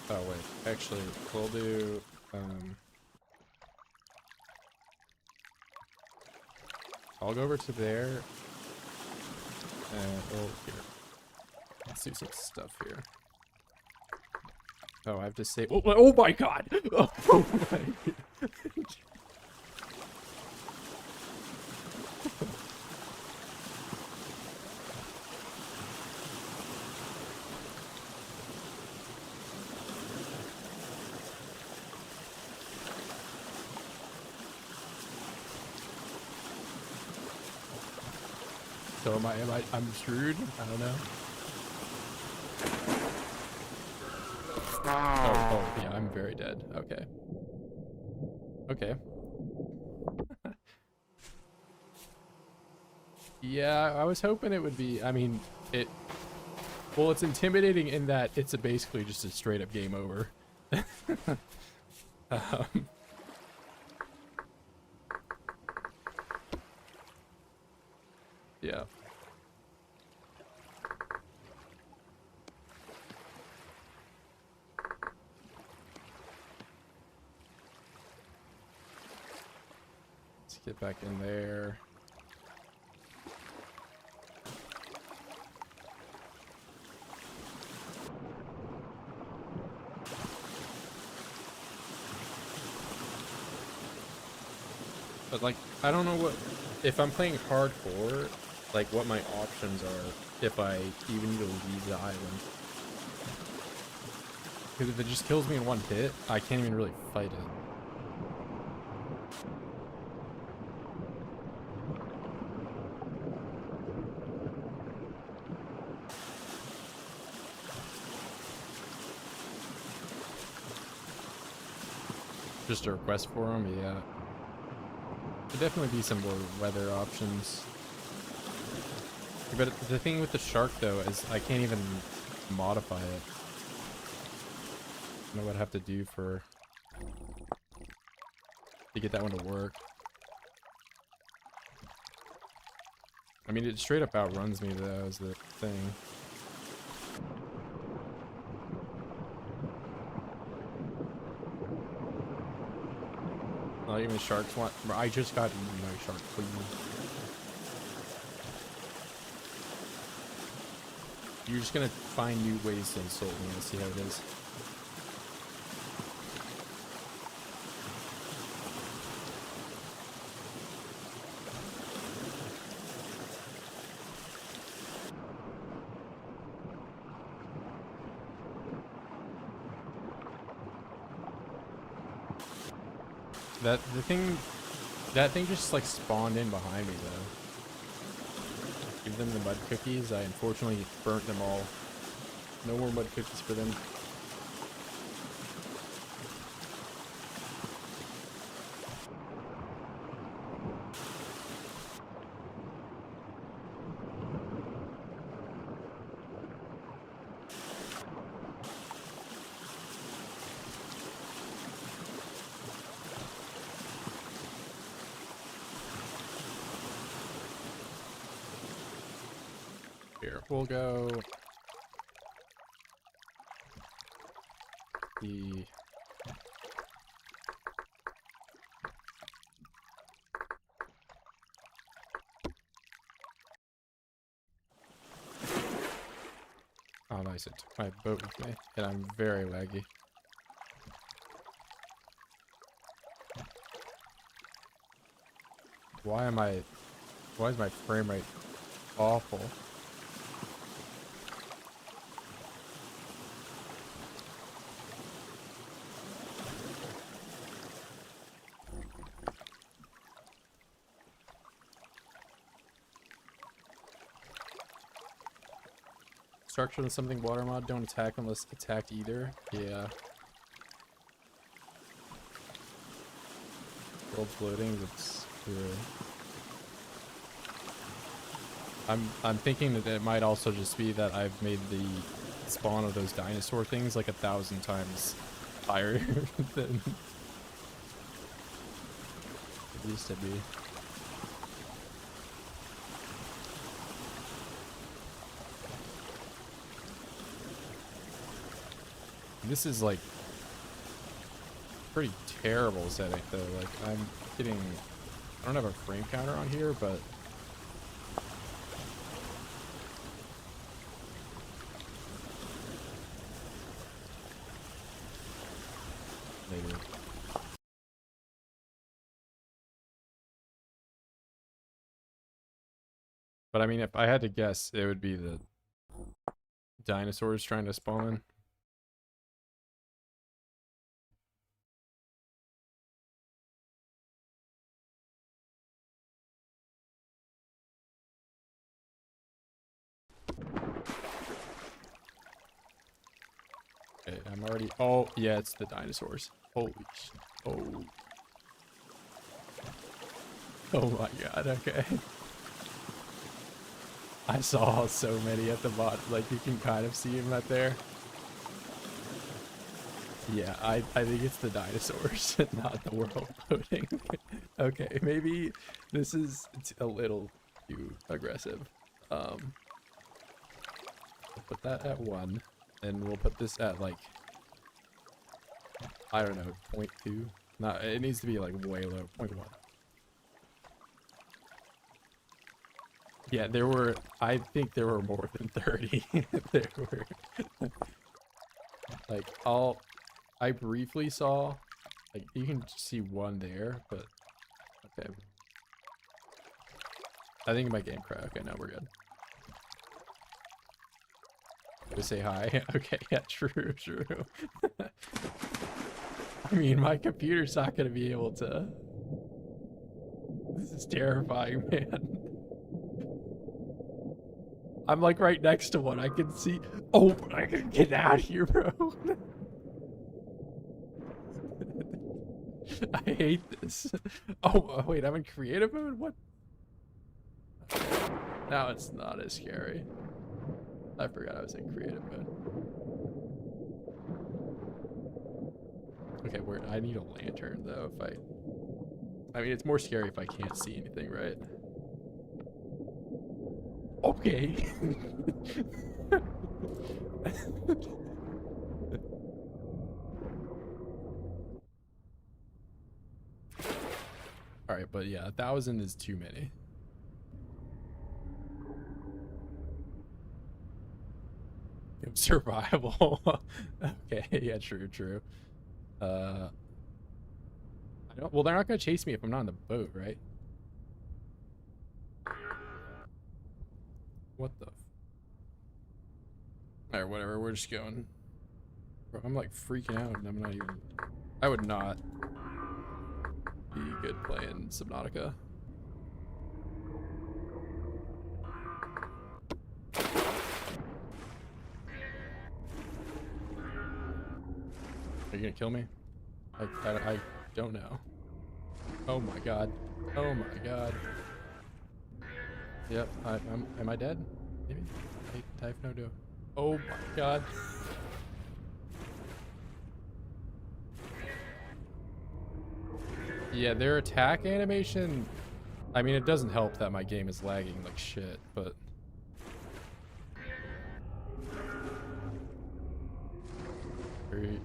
Oh wait, actually, we'll do. I'll go over to there. And oh, here. Let's do some stuff here. Oh, I have to say. Oh my god! Oh my. So I'm screwed? I don't know. Oh, yeah, I'm very dead. Okay. Okay. Yeah, I was hoping it would be, I mean, well, it's intimidating in that it's basically just a straight up game over. um, yeah. Let's get back in there. But like, I don't know what, if I'm playing hardcore, like what my options are if I even need to leave the island. Because if it just kills me in one hit, I can't even really fight it. Just a request for them, yeah. There'd definitely be some more weather options. But the thing with the shark, though, is I can't even modify it. I don't know what I'd have to do to get that one to work. I mean, it straight up outruns me, though, is the thing. Not even sharks want. I just got eaten by a shark, please. You're just gonna find new ways to insult me and see how it is. That thing just like spawned in behind me though. Give them the mud cookies. I unfortunately burnt them all. No more mud cookies for them. Here, we'll go the oh nice, it took my boat with me, and I'm very laggy. Why is my frame rate awful? Structure and something water mod, don't attack unless attacked either. Yeah. World's loading, that's good. I'm thinking that it might also just be that I've made the spawn of those dinosaur things like 1,000 times higher than it used to be. This is like pretty terrible setting though. Like I'm getting, I don't have a frame counter on here, but maybe. But I mean, if I had to guess, it would be the dinosaurs trying to spawn in. Okay, I'm already, oh yeah, it's the dinosaurs. Holy sh, oh. Oh my god, okay. I saw so many at the bottom, like you can kind of see them right there. Yeah, I think it's the dinosaurs, not the world loading. Okay, maybe this is a little too aggressive. We'll put that at 1, and we'll put this at like, I don't know, 0.2. No, it needs to be like way low, 0.1. Yeah, there were, I think there were more than 30. There were, like, I briefly saw, like, you can see one there, but, okay. I think my game crashed. Okay, now we're good. Go say hi. Okay, yeah, true. I mean, my computer's not going to be able to. This is terrifying, man. I'm like right next to one. I can see. Oh, I can get out of here, bro. I hate this. Oh, wait, I'm in creative mode? What? Now it's not as scary. I forgot I was in creative mode. Okay, I need a lantern though. I mean, it's more scary if I can't see anything, right? Okay. All right, but yeah, 1,000 is too many. Survival. Okay, yeah, true. I don't. Well, they're not gonna chase me if I'm not on the boat, right? What the? Alright, whatever. We're just going. Bro, I'm like freaking out, and I'm not even. I would not. be good playing Subnautica. Are you gonna kill me? I don't know. Oh my god. Oh my god. Yep, am I dead? Maybe? I have no idea. Oh my god. Yeah, their attack animation, I mean, it doesn't help that my game is lagging like shit, but... Very...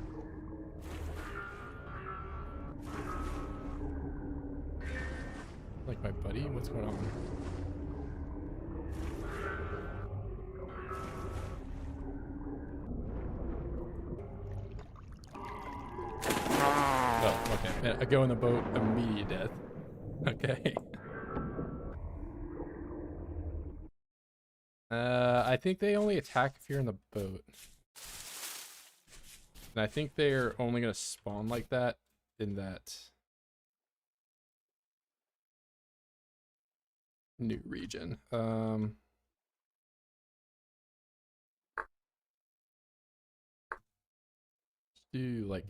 Like my buddy? What's going on? Oh, okay. Man, I go in the boat, immediate death. Okay. I think they only attack if you're in the boat. And I think they're only gonna spawn like that in that new region. Do like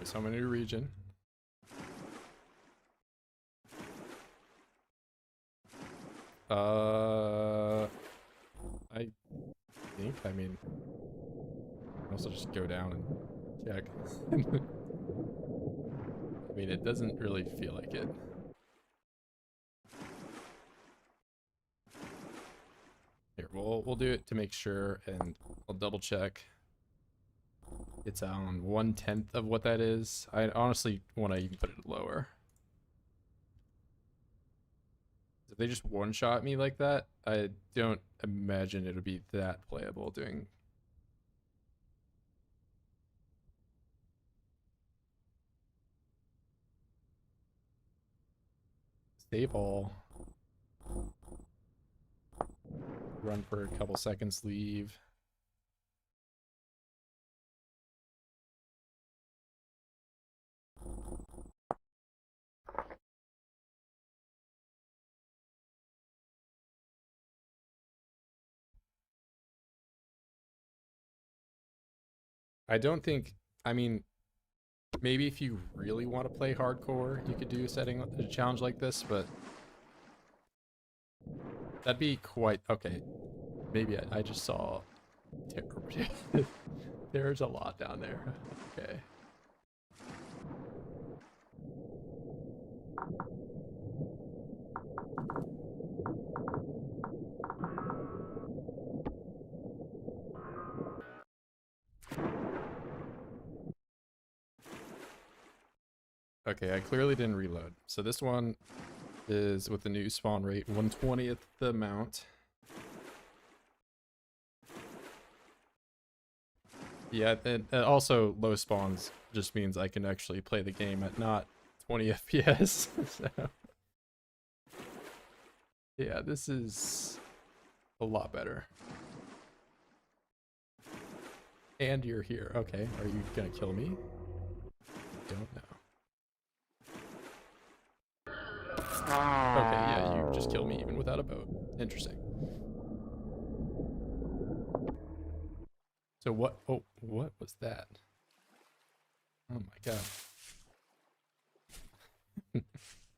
alright, so I'm in a new region. I think, I mean, I'll also just go down and check. I mean, it doesn't really feel like it. Here, we'll do it to make sure, and I'll double check. It's on 1/10 of what that is. I honestly want to even put it lower. If they just one-shot me like that, I don't imagine it'll be that playable doing... Save all. Run for a couple seconds, leave. I don't think, I mean, maybe if you really want to play hardcore, you could do a challenge like this, but that'd be quite, okay. Maybe I just saw terrible. There's a lot down there. Okay. Okay, I clearly didn't reload. So this one is with the new spawn rate, 1/20th the amount. Yeah, and also low spawns just means I can actually play the game at not 20 FPS. So, yeah, this is a lot better. And you're here. Okay, are you gonna kill me? Don't know. Okay, yeah, you just kill me even without a boat. Interesting. So what? Oh, what was that? Oh my god.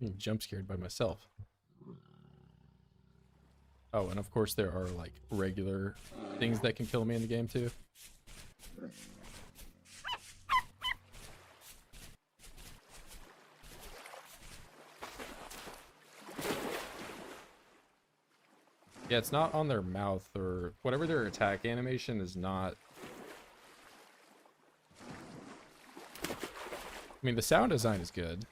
Being jump scared by myself. Oh, and of course there are like regular things that can kill me in the game too. Yeah, it's not on their mouth or whatever their attack animation is not. I mean, the sound design is good.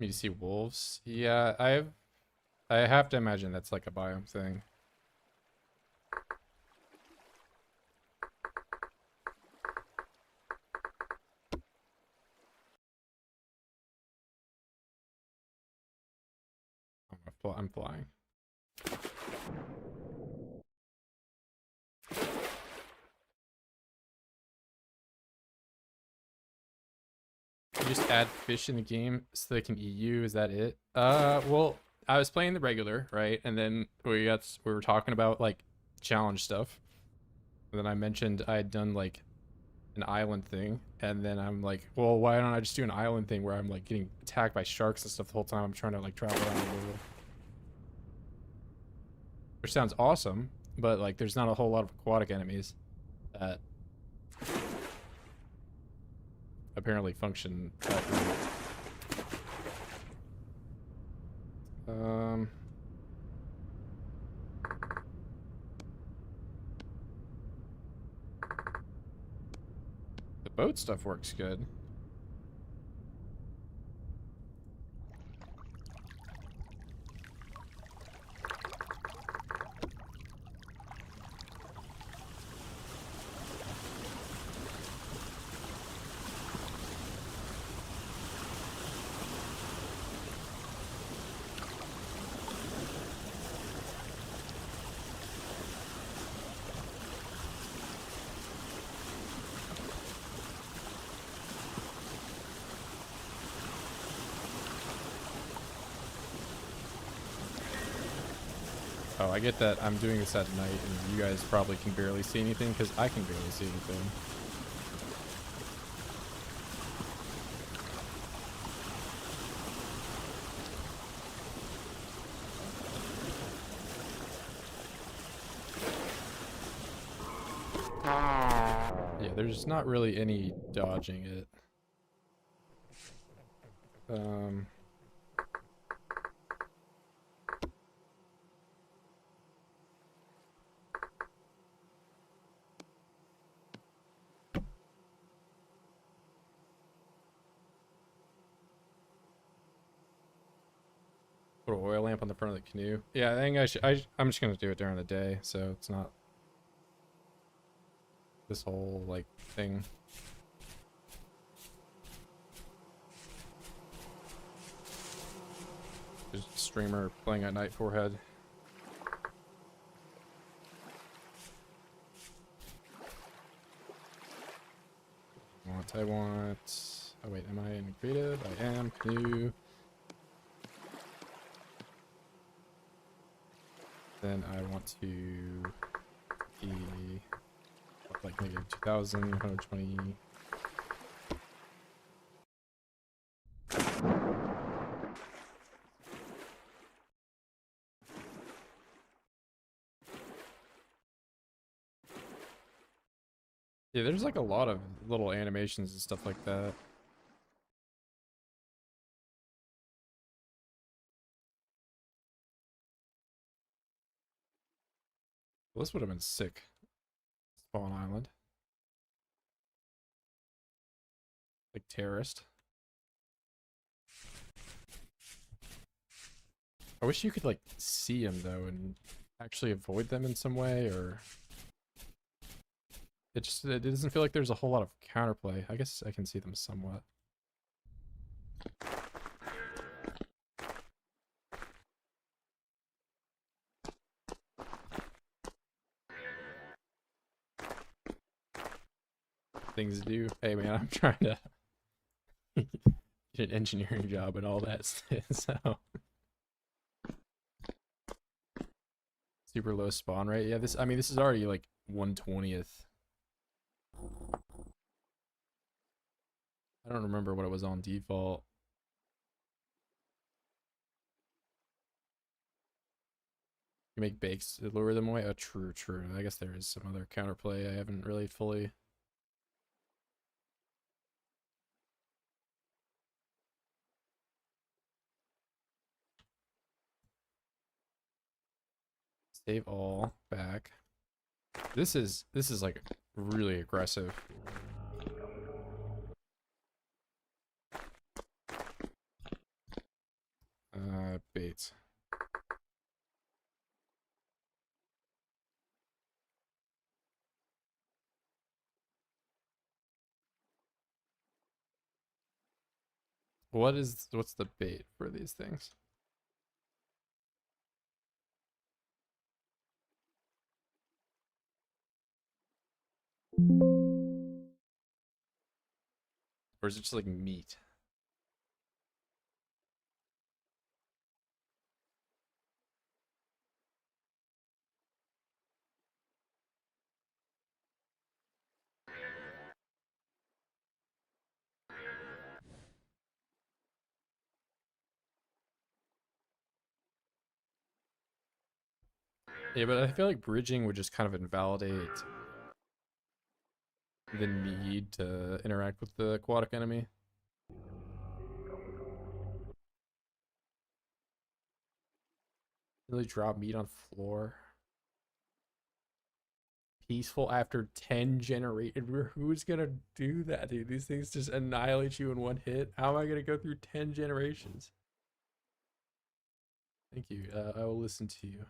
You see wolves? Yeah, I have to imagine that's like a biome thing. I'm flying. You just add fish in the game so they can eat you. Is that it? Well, I was playing the regular, right? And then we were talking about like challenge stuff. And then I mentioned I had done like an island thing, and then I'm like, well, why don't I just do an island thing where I'm like getting attacked by sharks and stuff the whole time I'm trying to like travel around the world, which sounds awesome, but like there's not a whole lot of aquatic enemies that apparently function that great. The boat stuff works good. Oh, I get that I'm doing this at night, and you guys probably can barely see anything, because I can barely see anything. Yeah, there's not really any dodging it. Put an oil lamp on the front of the canoe. Yeah, I think I'm just gonna do it during the day, so it's not this whole like thing. Just streamer playing at night forehead. I want. Oh wait, am I in creative? I am. Canoe. Then I want to be like maybe 2,000, 120. Yeah, there's like a lot of little animations and stuff like that. Well, this would have been sick. Spawn Island. Like terrorist. I wish you could like see them though and actually avoid them in some way, or it doesn't feel like there's a whole lot of counterplay. I guess I can see them somewhat. Things to do. Hey man, I'm trying to get an engineering job and all that so super low spawn rate. Yeah, this is already like 1/20th. I don't remember what it was on default. You make bakes to lure them away? Oh, true. I guess there is some other counterplay I haven't really fully. Save all, back. This is like really aggressive. What's the bait for these things? Or is it just like meat? Yeah, but I feel like bridging would just kind of invalidate the need to interact with the aquatic enemy. Really drop meat on floor. Peaceful after 10 generation. Who's gonna do that, dude? These things just annihilate you in one hit. How am I gonna go through 10 generations? Thank you. I will listen to you.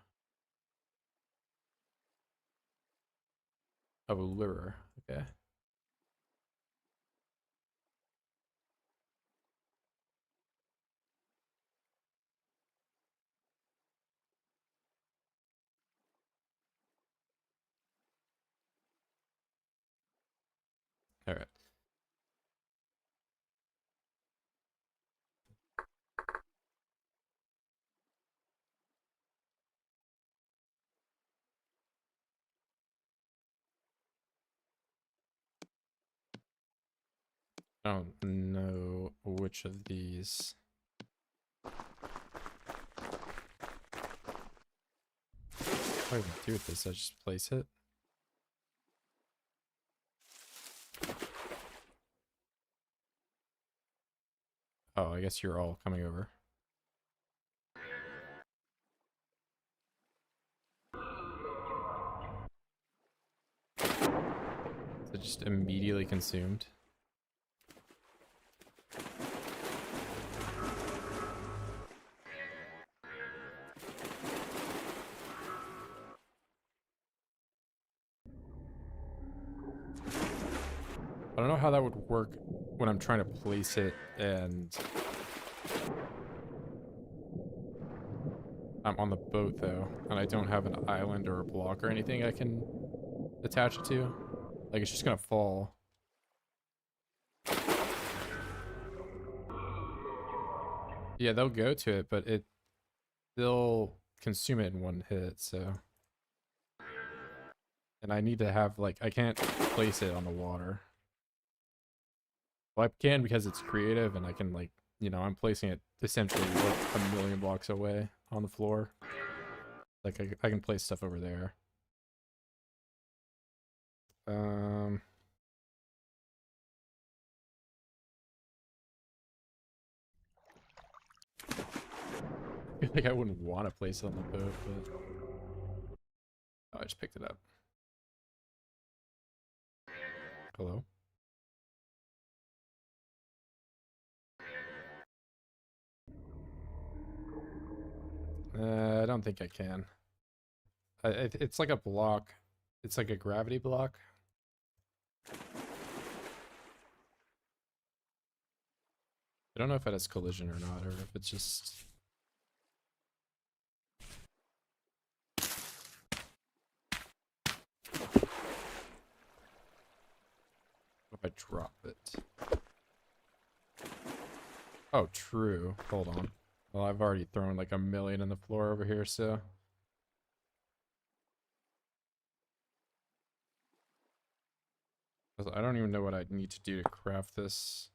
Oh, a lure. Okay. All right. I don't know which of these. What do I even do with this? I just place it. Oh, I guess you're all coming over. So just immediately consumed. I don't know how that would work when I'm trying to place it and I'm on the boat though, and I don't have an island or a block or anything I can attach it to. Like it's just gonna fall. Yeah, they'll go to it, but they'll consume it in one hit, so. And I need to have like I can't place it on the water. Well, I can because it's creative and I can like, you know, I'm placing it essentially like a million blocks away on the floor. Like I can place stuff over there. Um I feel like I wouldn't want to place it on the boat, but oh, I just picked it up. Hello? I don't think I can. It's like a block. It's like a gravity block. I don't know if it has collision or not, or if it's just... If I drop it. Oh, true. Hold on. Well, I've already thrown like a million in the floor over here, so... I don't even know what I'd need to do to craft this.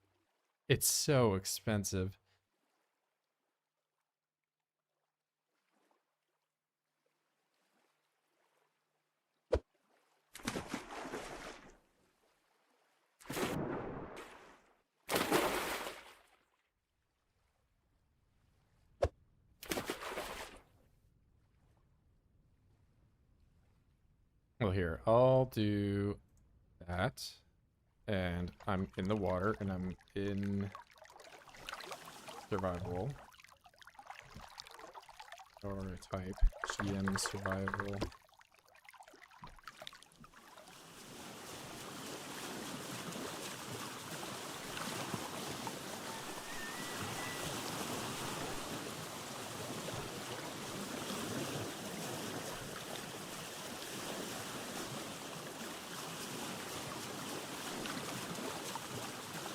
It's so expensive. Well, here, I'll do that. And I'm in the water, and I'm in survival. Or type GM survival.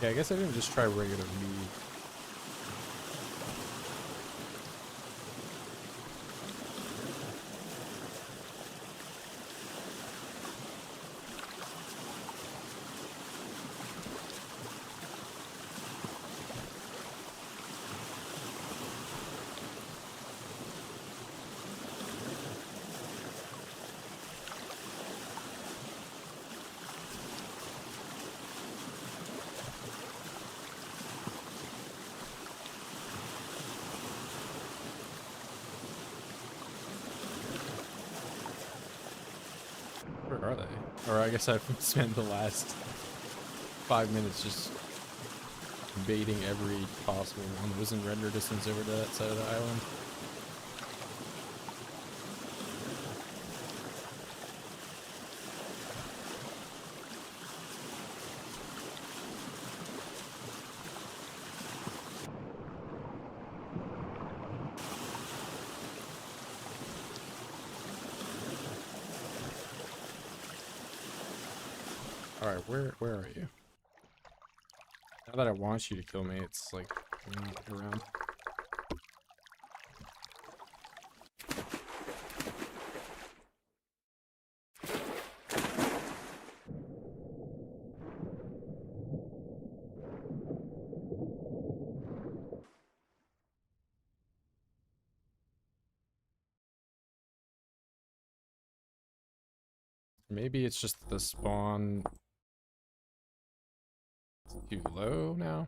Yeah, I guess I didn't just try regular meat. Where are they? Or I guess I've spent the last 5 minutes just baiting every possible one that was in render distance over to that side of the island. Alright, where are you? Now that I want you to kill me, it's like you're not around. Maybe it's just the spawn too low now.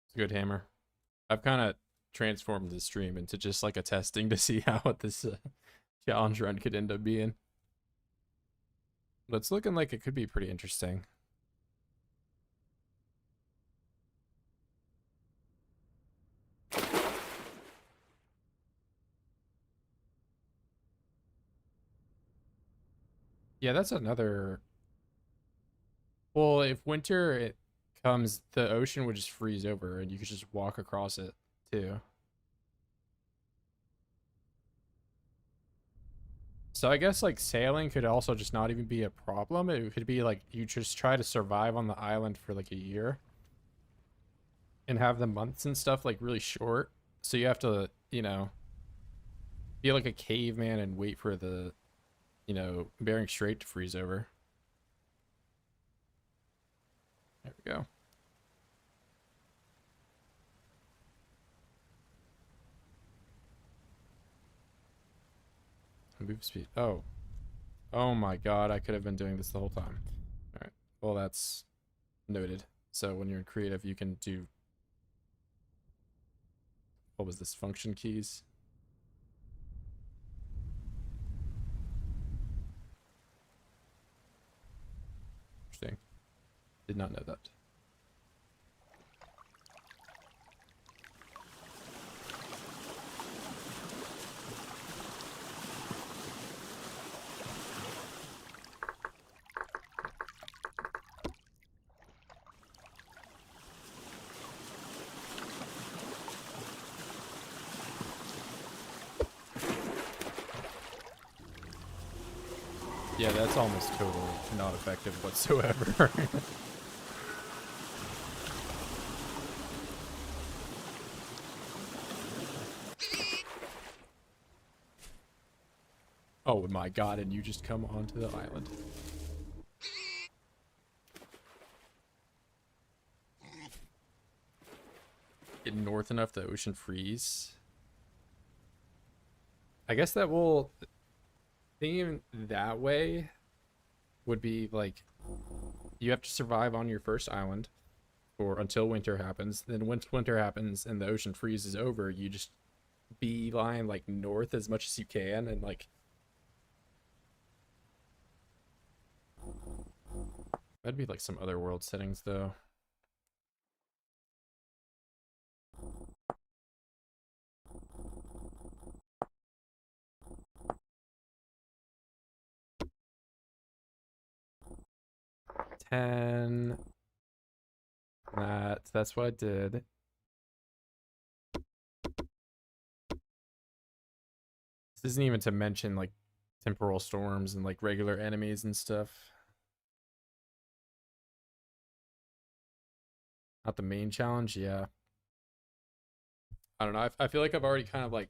It's a good hammer. I've kind of transformed the stream into just like a testing to see how this challenge run could end up being. But it's looking like it could be pretty interesting. Yeah, that's another. Well, if winter it comes, the ocean would just freeze over and you could just walk across it too. So I guess like sailing could also just not even be a problem. It could be like you just try to survive on the island for like a year and have the months and stuff like really short. So you have to, be like a caveman and wait for the, Bering Strait to freeze over. There we go. Move speed. Oh. Oh my god, I could have been doing this the whole time. Alright. Well, that's noted. So when you're in creative, you can do... What was this? Function keys? Interesting. Did not know that. Yeah, that's almost totally not effective whatsoever. Oh my god, and you just come onto the island. Get north enough the ocean freeze. I guess that will... Thinking that way would be like you have to survive on your first island or until winter happens. Then once winter happens and the ocean freezes over, you just beeline like north as much as you can and like that'd be like some other world settings though. 10. That's what I did. This isn't even to mention like temporal storms and like regular enemies and stuff. Not the main challenge, yeah. I don't know. I feel like I've already kind of like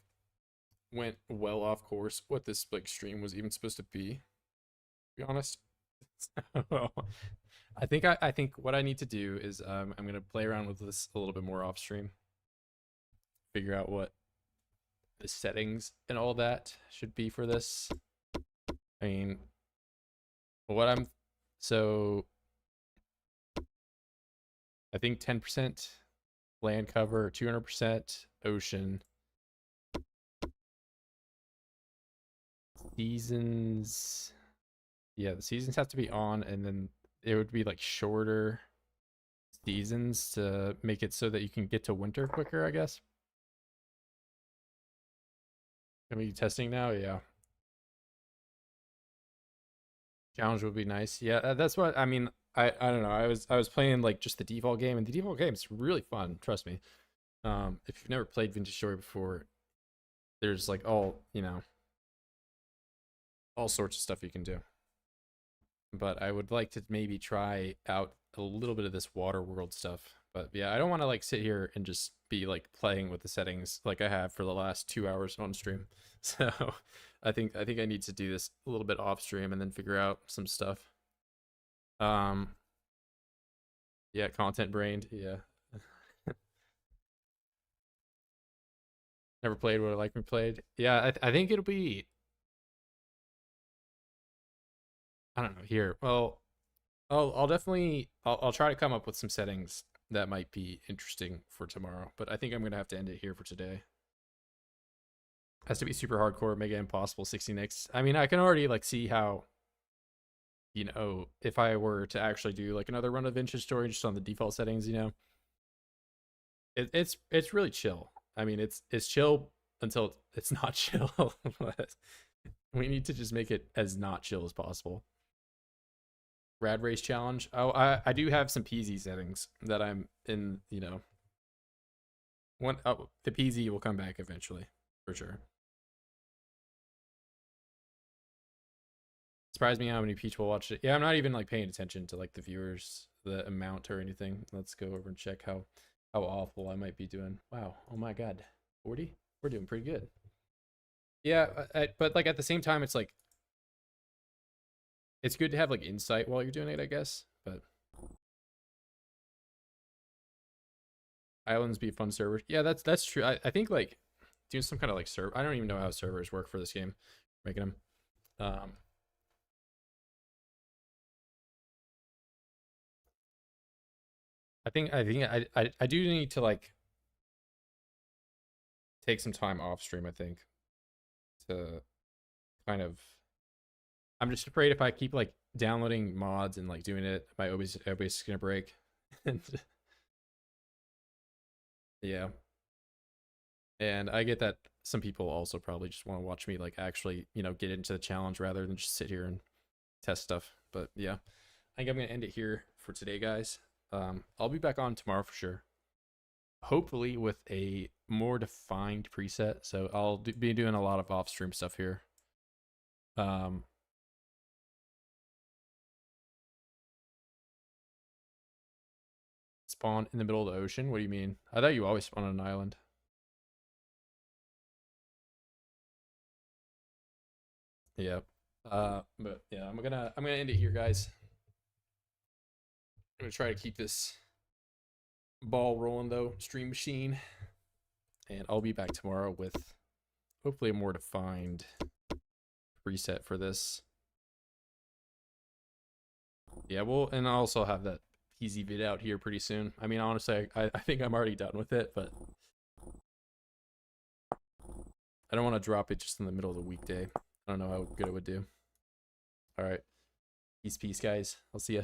went well off course what this like stream was even supposed to be honest. So, I think what I need to do is I'm gonna play around with this a little bit more off stream. Figure out what the settings and all that should be for this. I mean, so I think 10% land cover, 200% ocean. Seasons. Yeah, the seasons have to be on, and then it would be like shorter seasons to make it so that you can get to winter quicker, I guess. Are we testing now? Yeah. Challenge would be nice. Yeah, that's what I mean. I don't know. I was playing like just the default game, and the default game is really fun. Trust me. If you've never played Vintage Story before, there's like all sorts of stuff you can do. But I would like to maybe try out a little bit of this water world stuff. But yeah, I don't want to like sit here and just be like playing with the settings like I have for the last 2 hours on stream. So I think I need to do this a little bit off stream and then figure out some stuff. Yeah, content brained. Yeah. Never played what I like me played. Yeah, I think it'll be. I don't know here. Well, I'll definitely I'll try to come up with some settings that might be interesting for tomorrow. But I think I'm gonna have to end it here for today. Has to be super hardcore, mega impossible 60 nicks. I mean, I can already like see how, you know, if I were to actually do like another run of Vintage Story just on the default settings, you know, it's really chill. I mean, it's chill until it's not chill. But we need to just make it as not chill as possible. Rad race challenge. Oh, I do have some PZ settings that I'm in. You know, the PZ will come back eventually for sure. Surprised me how many people watched it. Yeah, I'm not even like paying attention to like the viewers, the amount or anything. Let's go over and check how awful I might be doing. Wow. Oh my god. 40? We're doing pretty good. Yeah, but like at the same time, it's like it's good to have like insight while you're doing it, I guess. But islands be a fun server. Yeah, that's true. I think like doing some kind of like server. I don't even know how servers work for this game. Making them. I think I do need to like take some time off stream, I think, to kind of. I'm just afraid if I keep like downloading mods and like doing it, my OBS is gonna break. And yeah. And I get that some people also probably just want to watch me like actually, you know, get into the challenge rather than just sit here and test stuff. But yeah, I think I'm gonna end it here for today, guys. I'll be back on tomorrow for sure. Hopefully with a more defined preset. So I'll be doing a lot of off-stream stuff here. Spawn in the middle of the ocean? What do you mean? I thought you always spawn on an island. Yeah. But yeah, I'm gonna end it here, guys. I'm gonna try to keep this ball rolling though, stream machine. And I'll be back tomorrow with hopefully a more defined preset for this. Yeah, and I'll also have that easy vid out here pretty soon. I mean, honestly, I think I'm already done with it, but I don't want to drop it just in the middle of the weekday. I don't know how good it would do. All right. Peace, guys. I'll see ya.